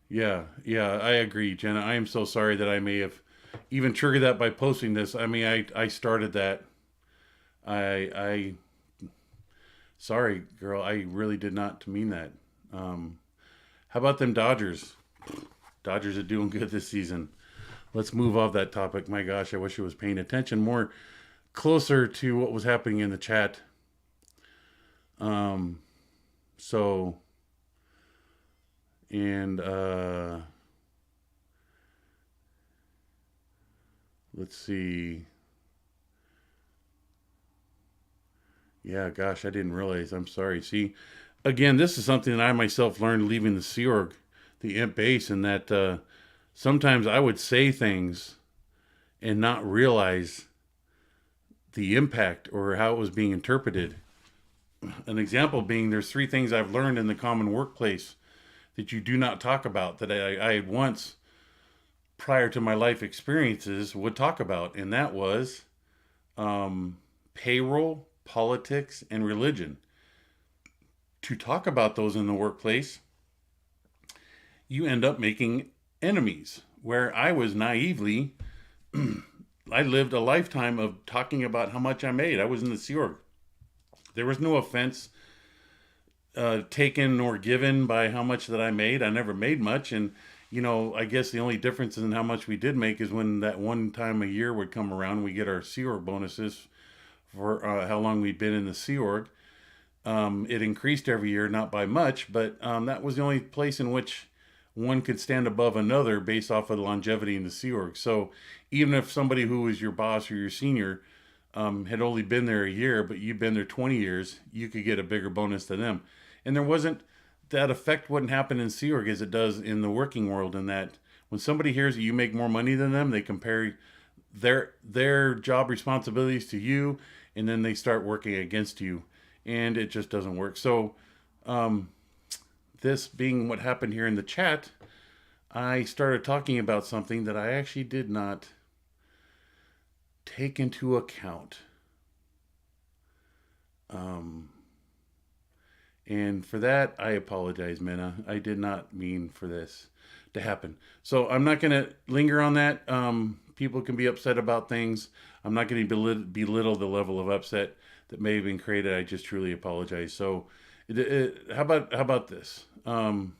Yeah, yeah, I agree, Jenna. I am so sorry that I may have even triggered that by posting this. I mean, I started that. I sorry, girl. I really did not mean that. Um, how about them Dodgers? Dodgers are doing good this season. Let's move off that topic. My gosh, I wish I was paying attention more closer to what was happening in the chat. Um, so and let's see. Yeah, gosh, I didn't realize. I'm sorry. See, again, this is something that I myself learned leaving the Sea Org, the imp base, and that sometimes I would say things and not realize the impact or how it was being interpreted. An example being there's three things I've learned in the common workplace that you do not talk about that I had once, prior to my life experiences, would talk about. And that was payroll, politics, and religion. To talk about those in the workplace, you end up making enemies. Where I was naively, I lived a lifetime of talking about how much I made. I was in the Sea Org. There was no offense taken or given by how much that I made. I never made much. And, you know, I guess the only difference in how much we did make is when that one time a year would come around, we get our Sea Org bonuses for how long we'd been in the Sea Org. It increased every year, not by much, but that was the only place in which one could stand above another based off of the longevity in the Sea Org. So even if somebody who was your boss or your senior had only been there a year, but you've been there 20 years, you could get a bigger bonus than them. And there wasn't, that effect wouldn't happen in Sea Org as it does in the working world, in that when somebody hears that you make more money than them, they compare their job responsibilities to you, and then they start working against you, and it just doesn't work. So this being what happened here in the chat, I started talking about something that I actually did not take into account. And for that, I apologize, Minna. I did not mean for this to happen. So I'm not going to linger on that. People can be upset about things. I'm not going to belittle the level of upset that may have been created. I just truly apologize. So how about this? Anybody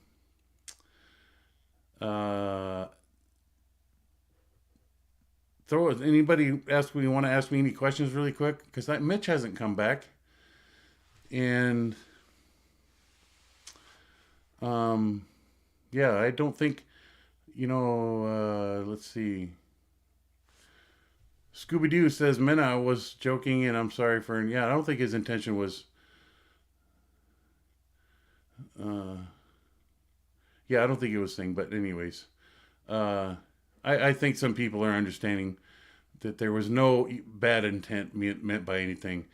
want to ask me any questions really quick? Because Mitch hasn't come back. And yeah, I don't think, let's see. Scooby-Doo says, Minna was joking and I'm sorry for, I don't think his intention was, I don't think it was thing, but anyways, I think some people are understanding that there was no bad intent meant by anything.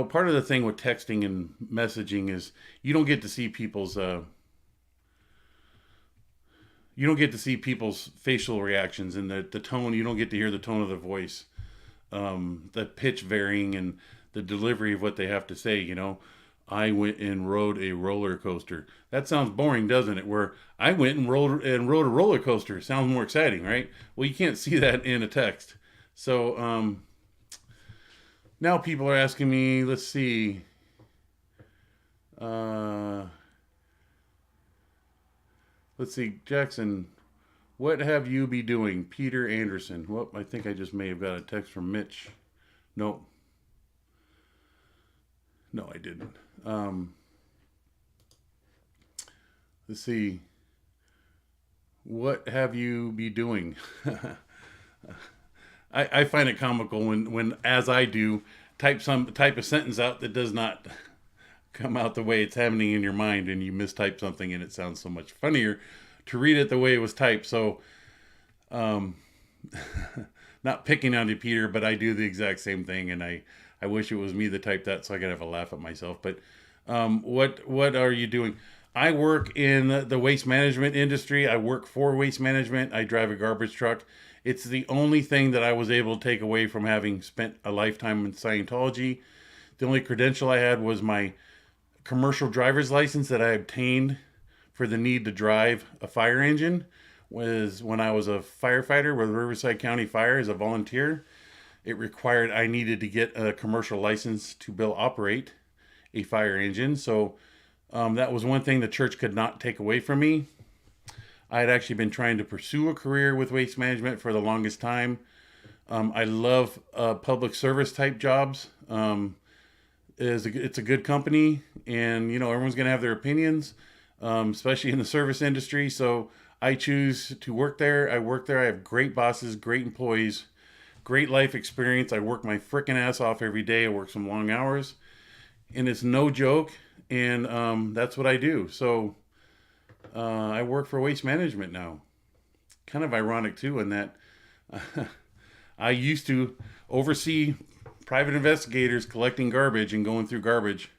Part of the thing with texting and messaging is you don't get to see people's facial reactions and the tone. You don't get to hear the tone of their voice, the pitch varying and the delivery of what they have to say. I went and rode a roller coaster. That sounds boring, doesn't it? Where I went and rode a roller coaster. Sounds more exciting, right? Well, you can't see that in a text. So now people are asking me, let's see. Let's see, Jackson, what have you be doing? Peter Anderson. Well, I think I just may have got a text from Mitch. No, I didn't. Let's see. What have you be doing? I find it comical when, as I do, type a sentence out that does not come out the way it's happening in your mind, and you mistype something, and it sounds so much funnier to read it the way it was typed. So, not picking on you, Peter, but I do the exact same thing, and I wish it was me that typed that so I could have a laugh at myself. But what are you doing? I work in the waste management industry. I work for waste management. I drive a garbage truck. It's the only thing that I was able to take away from having spent a lifetime in Scientology. The only credential I had was my commercial driver's license that I obtained for the need to drive a fire engine was when I was a firefighter with Riverside County Fire as a volunteer. It required I needed to get a commercial license to operate a fire engine. So that was one thing the church could not take away from me. I had actually been trying to pursue a career with waste management for the longest time. I love public service type jobs. It's a good company, and everyone's going to have their opinions, especially in the service industry. So I choose to work there. I work there. I have great bosses, great employees, great life experience. I work my freaking ass off every day. I work some long hours, and it's no joke. And that's what I do. So I work for Waste Management now. Kind of ironic too, in that I used to oversee private investigators collecting garbage and going through garbage.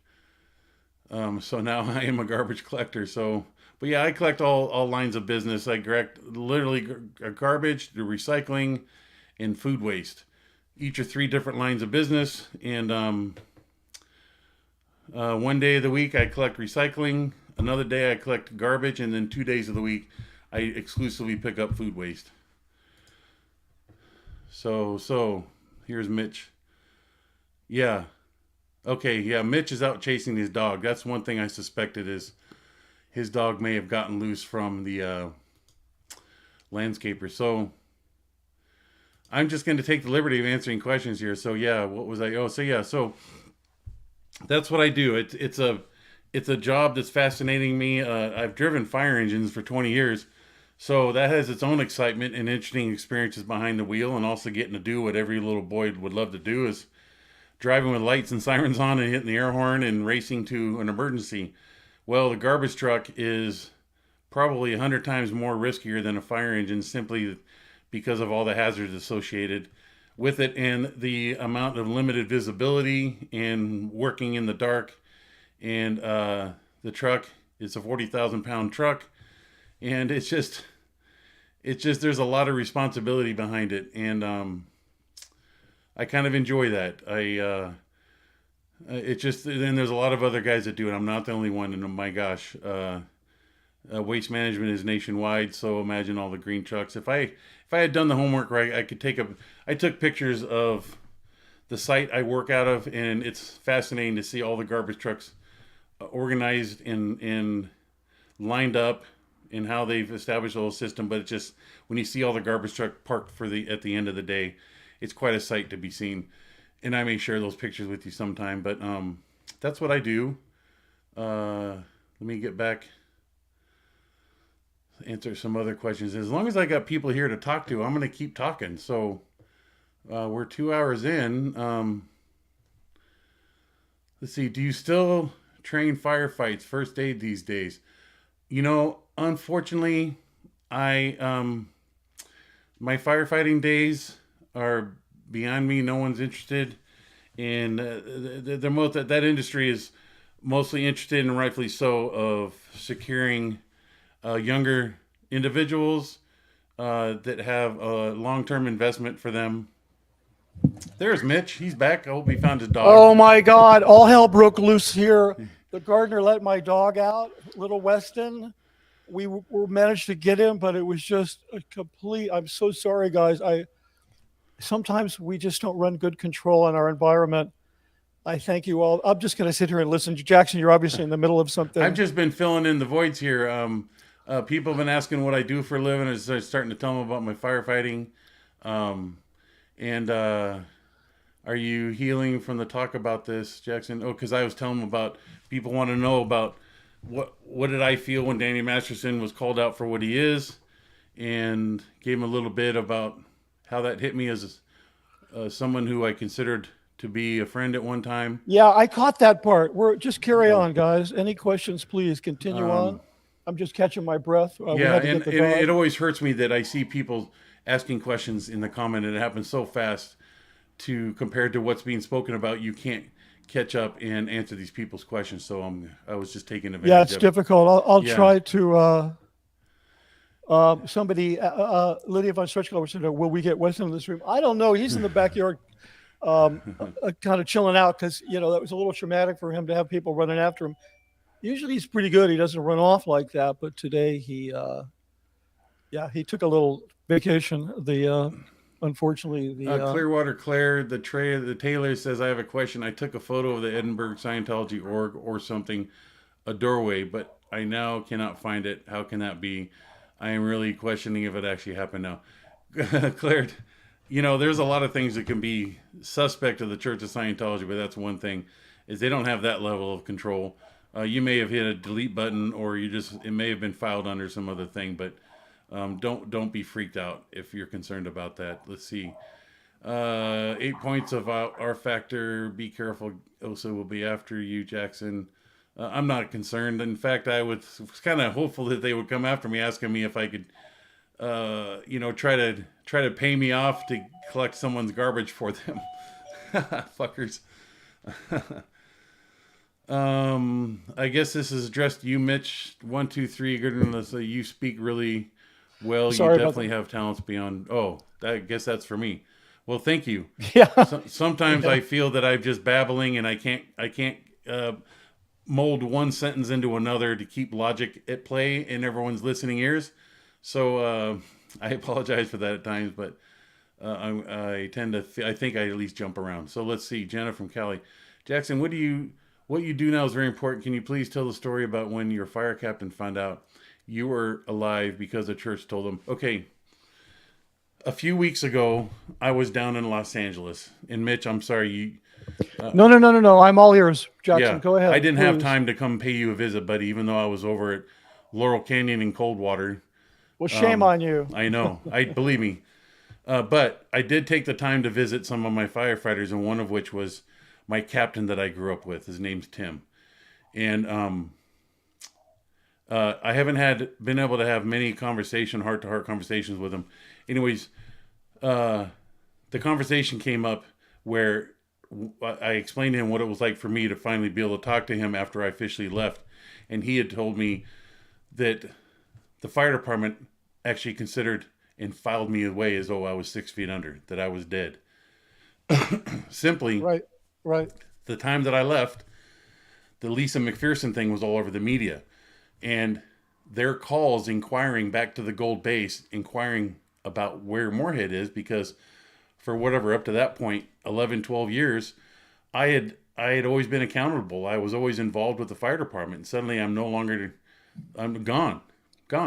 So now I am a garbage collector. But yeah, I collect all lines of business. I collect literally garbage, the recycling, and food waste. Each are 3 different lines of business. And one day of the week I collect recycling. Another day I collect garbage. And then 2 days of the week I exclusively pick up food waste. So here's Mitch. Yeah. Okay, yeah, Mitch is out chasing his dog. That's one thing I suspected, is his dog may have gotten loose from the landscaper. So I'm just going to take the liberty of answering questions here. So yeah, what was I? So that's what I do. It's a job that's fascinating me. I've driven fire engines for 20 years. So that has its own excitement and interesting experiences behind the wheel, and also getting to do what every little boy would love to do, is driving with lights and sirens on and hitting the air horn and racing to an emergency. Well, the garbage truck is probably 100 times more riskier than a fire engine, simply because of all the hazards associated with it and the amount of limited visibility and working in the dark. And the truck is a 40,000 pound truck, and it's just there's a lot of responsibility behind it, and I kind of enjoy that. Then there's a lot of other guys that do it. I'm not the only one, and oh my gosh, waste management is nationwide. So imagine all the green trucks. If I had done the homework right, I took pictures of the site I work out of, and it's fascinating to see all the garbage trucks organized and lined up, and how they've established a whole system. But it's just, when you see all the garbage truck parked at the end of the day, it's quite a sight to be seen. And I may share those pictures with you sometime, but that's what I do. Let me get back, answer some other questions. As long as I got people here to talk to, I'm going to keep talking. So we're 2 hours in. Let's see. Do you still train firefights, first aid these days? Unfortunately, my firefighting days are beyond me. No one's interested in that industry is mostly interested, and rightfully so, of securing younger individuals that have a long-term investment for them. There's Mitch. He's back. I hope he found his dog. Oh my God! All hell broke loose here. The gardener let my dog out, little Weston. We managed to get him, but it was just a complete. I'm so sorry, guys. Sometimes we just don't run good control on our environment. I thank you all. I'm just going to sit here and listen. Jackson, you're obviously in the middle of something. I've just been filling in the voids here. People have been asking what I do for a living. I started starting to tell them about my firefighting. Are you healing from the talk about this, Jackson? Oh, because I was telling them about, people want to know about what did I feel when Danny Masterson was called out for what he is, and gave him a little bit about how that hit me as someone who I considered to be a friend at one time. Yeah, I caught that part. Just carry on, guys. Any questions, please continue on. I'm just catching my breath. And it always hurts me that I see people asking questions in the comment, and it happens so fast compared to what's being spoken about. You can't catch up and answer these people's questions. So I was just taking advantage. Yeah, it's difficult. I'll try to. Somebody, Lydia von Stretchklover said, "Will we get Weston in this room?" I don't know. He's in the backyard, kind of chilling out, because that was a little traumatic for him to have people running after him. Usually he's pretty good. He doesn't run off like that, but today he took a little vacation. Unfortunately, Clearwater Claire, the Taylor says, I have a question. I took a photo of the Edinburgh Scientology org or something, a doorway, but I now cannot find it. How can that be? I am really questioning if it actually happened now. Claire, there's a lot of things that can be suspect of the Church of Scientology, but that's one thing, is they don't have that level of control. You may have hit a delete button, or it may have been filed under some other thing, but don't be freaked out if you're concerned about that. Let's see. 8 points of R factor. Be careful. Also will be after you, Jackson. I'm not concerned. In fact, I was kind of hopeful that they would come after me, asking me if I could, try to pay me off to collect someone's garbage for them. Fuckers. I guess this is addressed to you, Mitch. 1, 2, 3. Good. You speak really well. Sorry, you definitely have talents beyond. Oh, I guess that's for me. Well, thank you. Yeah. Sometimes I feel that I'm just babbling and I can't mold one sentence into another to keep logic at play in everyone's listening ears. So I apologize for that at times, but I tend to. I think I at least jump around. So let's see. Jenna from Cali. Jackson, what you do now is very important. Can you please tell the story about when your fire captain found out you were alive because the church told him? Okay. A few weeks ago, I was down in Los Angeles. And Mitch, I'm sorry. No. I'm all ears, Jackson. Yeah, Go ahead. I didn't please. have time to come pay you a visit, buddy, even though I was over at Laurel Canyon in Coldwater. Well, shame on you. I know. Believe me. But I did take the time to visit some of my firefighters, and one of which was my captain that I grew up with. His name's Tim. And I haven't been able to have many heart-to-heart conversations with him. Anyways, the conversation came up where I explained to him what it was like for me to finally be able to talk to him after I officially left. And he had told me that the fire department actually considered and filed me away as though I was 6 feet under, that I was dead. Simply, right. The time that I left, the Lisa McPherson thing was all over the media. And their calls inquiring back to the Gold Base, inquiring about where Moorhead is, because for whatever, up to that point, 11, 12 years, I had always been accountable. I was always involved with the fire department. And suddenly I'm gone.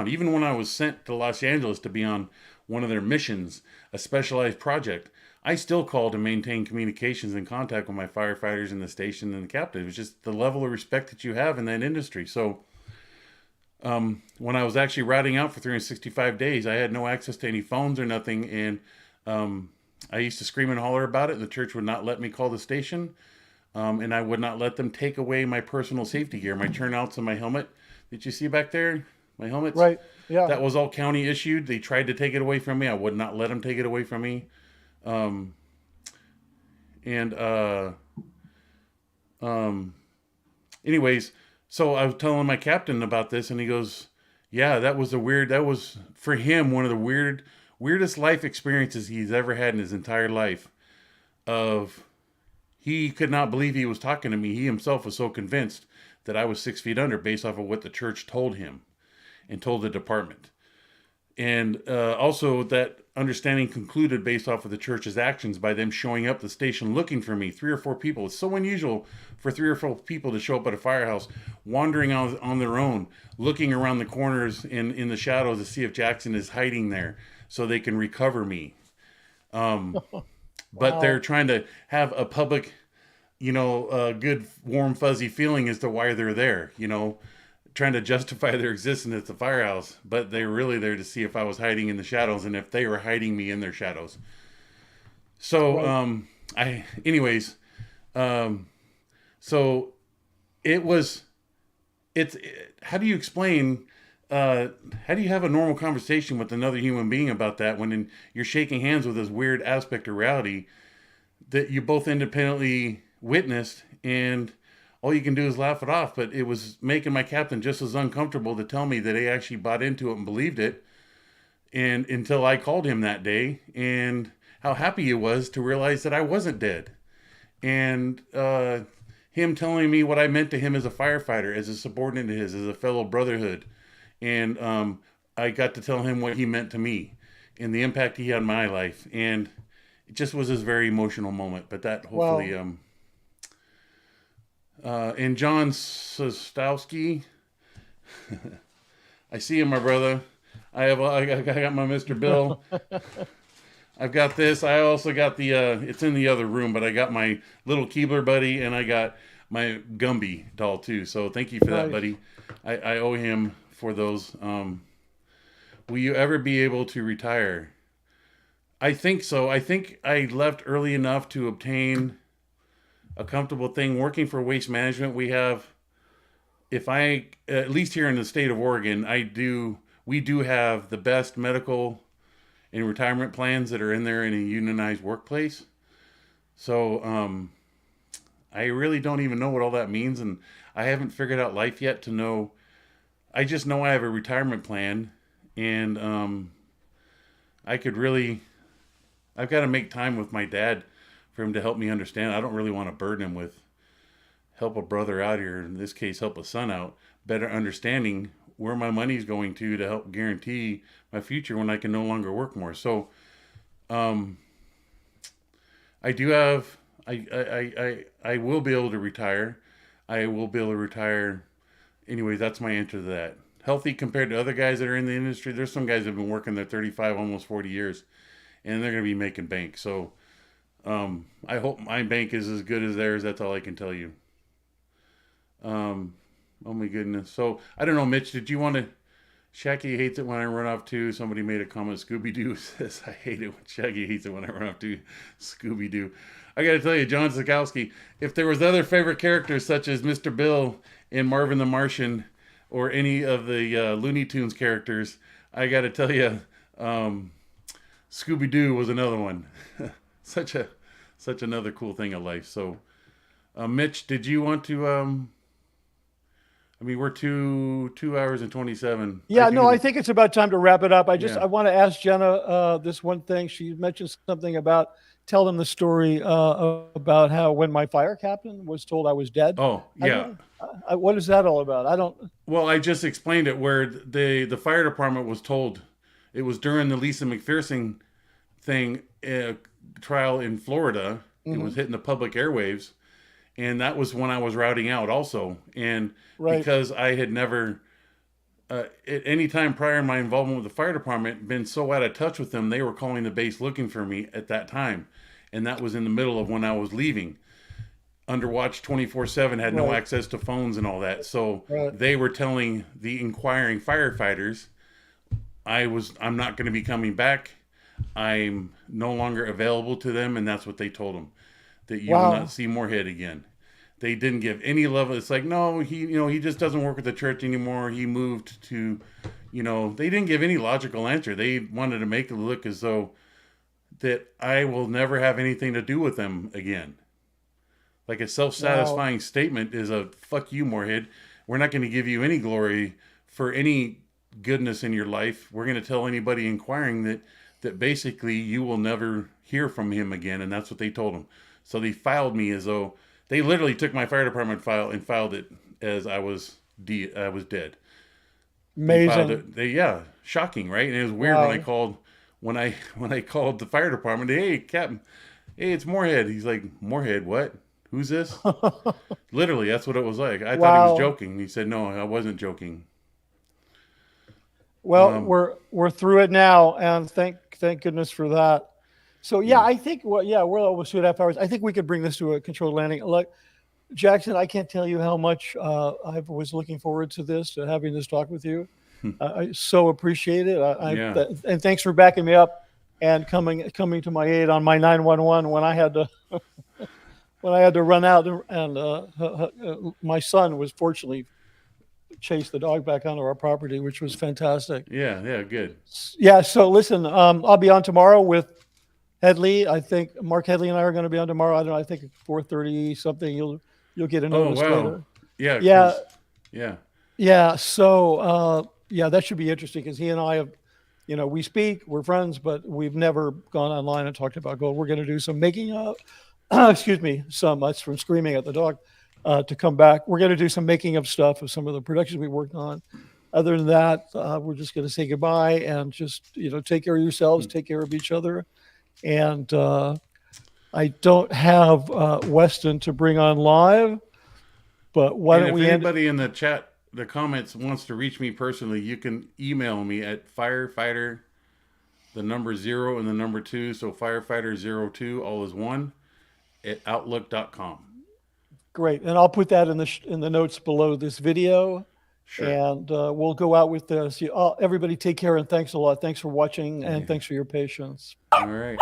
Even when I was sent to Los Angeles to be on one of their missions, a specialized project, I still called to maintain communications and contact with my firefighters in the station and the captain. It was just the level of respect that you have in that industry. So when I was actually riding out for 365 days, I had no access to any phones or nothing. And I used to scream and holler about it. And the church would not let me call the station. And I would not let them take away my personal safety gear, my turnouts and my helmet. Did you see back there? My helmets? Right. Yeah. That was all county issued. They tried to take it away from me. I would not let them take it away from me. Anyways, so I was telling my captain about this, and he goes, yeah, that was for him one of the weirdest life experiences he's ever had in his entire life. He could not believe he was talking to me. He himself was so convinced that I was 6 feet under based off of what the church told him and told the department. And also that understanding concluded based off of the church's actions by them showing up at the station looking for me. 3 or 4 people. It's so unusual for 3 or 4 people to show up at a firehouse, wandering on their own, looking around the corners in the shadows to see if Jackson is hiding there so they can recover me. But they're trying to have a public, a good, warm, fuzzy feeling as to why they're there, trying to justify their existence at the firehouse, but they were really there to see if I was hiding in the shadows and if they were hiding me in their shadows. So, so how do you explain, how do you have a normal conversation with another human being about that when you're shaking hands with this weird aspect of reality that you both independently witnessed, and all you can do is laugh it off? But it was making my captain just as uncomfortable to tell me that he actually bought into it and believed it. And until I called him that day, and how happy he was to realize that I wasn't dead. And him telling me what I meant to him as a firefighter, as a subordinate of his, as a fellow brotherhood. And I got to tell him what he meant to me and the impact he had on my life. And it just was this very emotional moment. But that hopefully... Wow. And John Sostowski, I see him, my brother. I got my Mr. Bill. I've got this. I also got the, it's in the other room, but I got my little Keebler buddy, and I got my Gumby doll too. So thank you for that, buddy. I owe him for those. Will you ever be able to retire? I think so. I think I left early enough to obtain a comfortable thing. Working for Waste Management, we have, at least here in the state of Oregon, we do have the best medical and retirement plans that are in there in a unionized workplace. So I really don't even know what all that means, and I haven't figured out life yet to know. I just know I have a retirement plan, and I've got to make time with my dad for him to help me understand. I don't really want to burden him with help a brother out here, in this case help a son out, better understanding where my money's going to help guarantee my future when I can no longer work more. So I do have, I will be able to retire. I will be able to retire. Anyways, that's my answer to that. Healthy compared to other guys that are in the industry. There's some guys that have been working there 35, almost 40 years, and they're going to be making bank. So I hope my bank is as good as theirs. That's all I can tell you. Oh my goodness. So I don't know, Mitch, did you want to, Shaggy hates it when I run off too. Somebody made a comment. Scooby-Doo says, I hate it when Shaggy hates it when I run off too. Scooby-Doo. I got to tell you, John Sikowski, if there was other favorite characters such as Mr. Bill in Marvin the Martian or any of the Looney Tunes characters, I got to tell you, Scooby-Doo was another one. such another cool thing of life. So, Mitch, did you want to, we're 2 hours and 27. Yeah, I think it's about time to wrap it up. I want to ask Jenna this one thing. She mentioned something about tell them the story about how when my fire captain was told I was dead. Oh, yeah. What is that all about? Well, I just explained it where the fire department was told. It was during the Lisa McPherson thing trial in Florida. Mm-hmm. It was hitting the public airwaves. And that was when I was routing out also. And because I had never, at any time prior in my involvement with the fire department, been so out of touch with them, they were calling the base looking for me at that time. And that was in the middle of when I was leaving. Under watch 24/7, had no access to phones and all that. So they were telling the inquiring firefighters, I'm not going to be coming back. I'm no longer available to them. And that's what they told them. That you will not see Moorhead again. They didn't give any level. It's like, no, he just doesn't work with the church anymore. He moved to, they didn't give any logical answer. They wanted to make it look as though that I will never have anything to do with them again. Like a self-satisfying statement is a fuck you, Moorhead. We're not going to give you any glory for any goodness in your life. We're going to tell anybody inquiring that basically you will never hear from him again. And that's what they told him. So they filed me as though they literally took my fire department file and filed it as I was dead. Amazing. Shocking, right? And it was weird when I called the fire department. Hey, Captain, hey, it's Moorhead. He's like, Moorhead, what? Who's this? Literally, that's what it was like. I thought he was joking. He said, no, I wasn't joking. Well, we're through it now, and thank goodness for that. So I think we're almost 2.5 hours. I think we could bring this to a controlled landing. Look, Jackson, I can't tell you how much I was looking forward to this, to having this talk with you. I so appreciate it. And thanks for backing me up and coming to my aid on my 911 when I had to run out, and my son was fortunately chased the dog back onto our property, which was fantastic. Yeah, good. Yeah. So listen, I'll be on tomorrow with Headley. I think Mark Headley and I are going to be on tomorrow. I don't know. I think at 4:30 something. You'll get a notice later. Yeah. So that should be interesting because he and I have, we speak, we're friends, but we've never gone online and talked about gold. We're going to do some making of, excuse me, that's from screaming at the dog. to come back. We're going to do some making of stuff of some of the productions we worked on. Other than that, we're just going to say goodbye and just, take care of yourselves, take care of each other. And I don't have Weston to bring on live, but why don't we end? If anybody in the chat, the comments wants to reach me personally, you can email me at firefighter, the number 0 and the number 2. So firefighter02, all is one, at outlook.com. Great. And I'll put that in the notes below this video. Sure. And we'll go out with this. Everybody take care and thanks a lot. Thanks for watching and thanks for your patience. All right.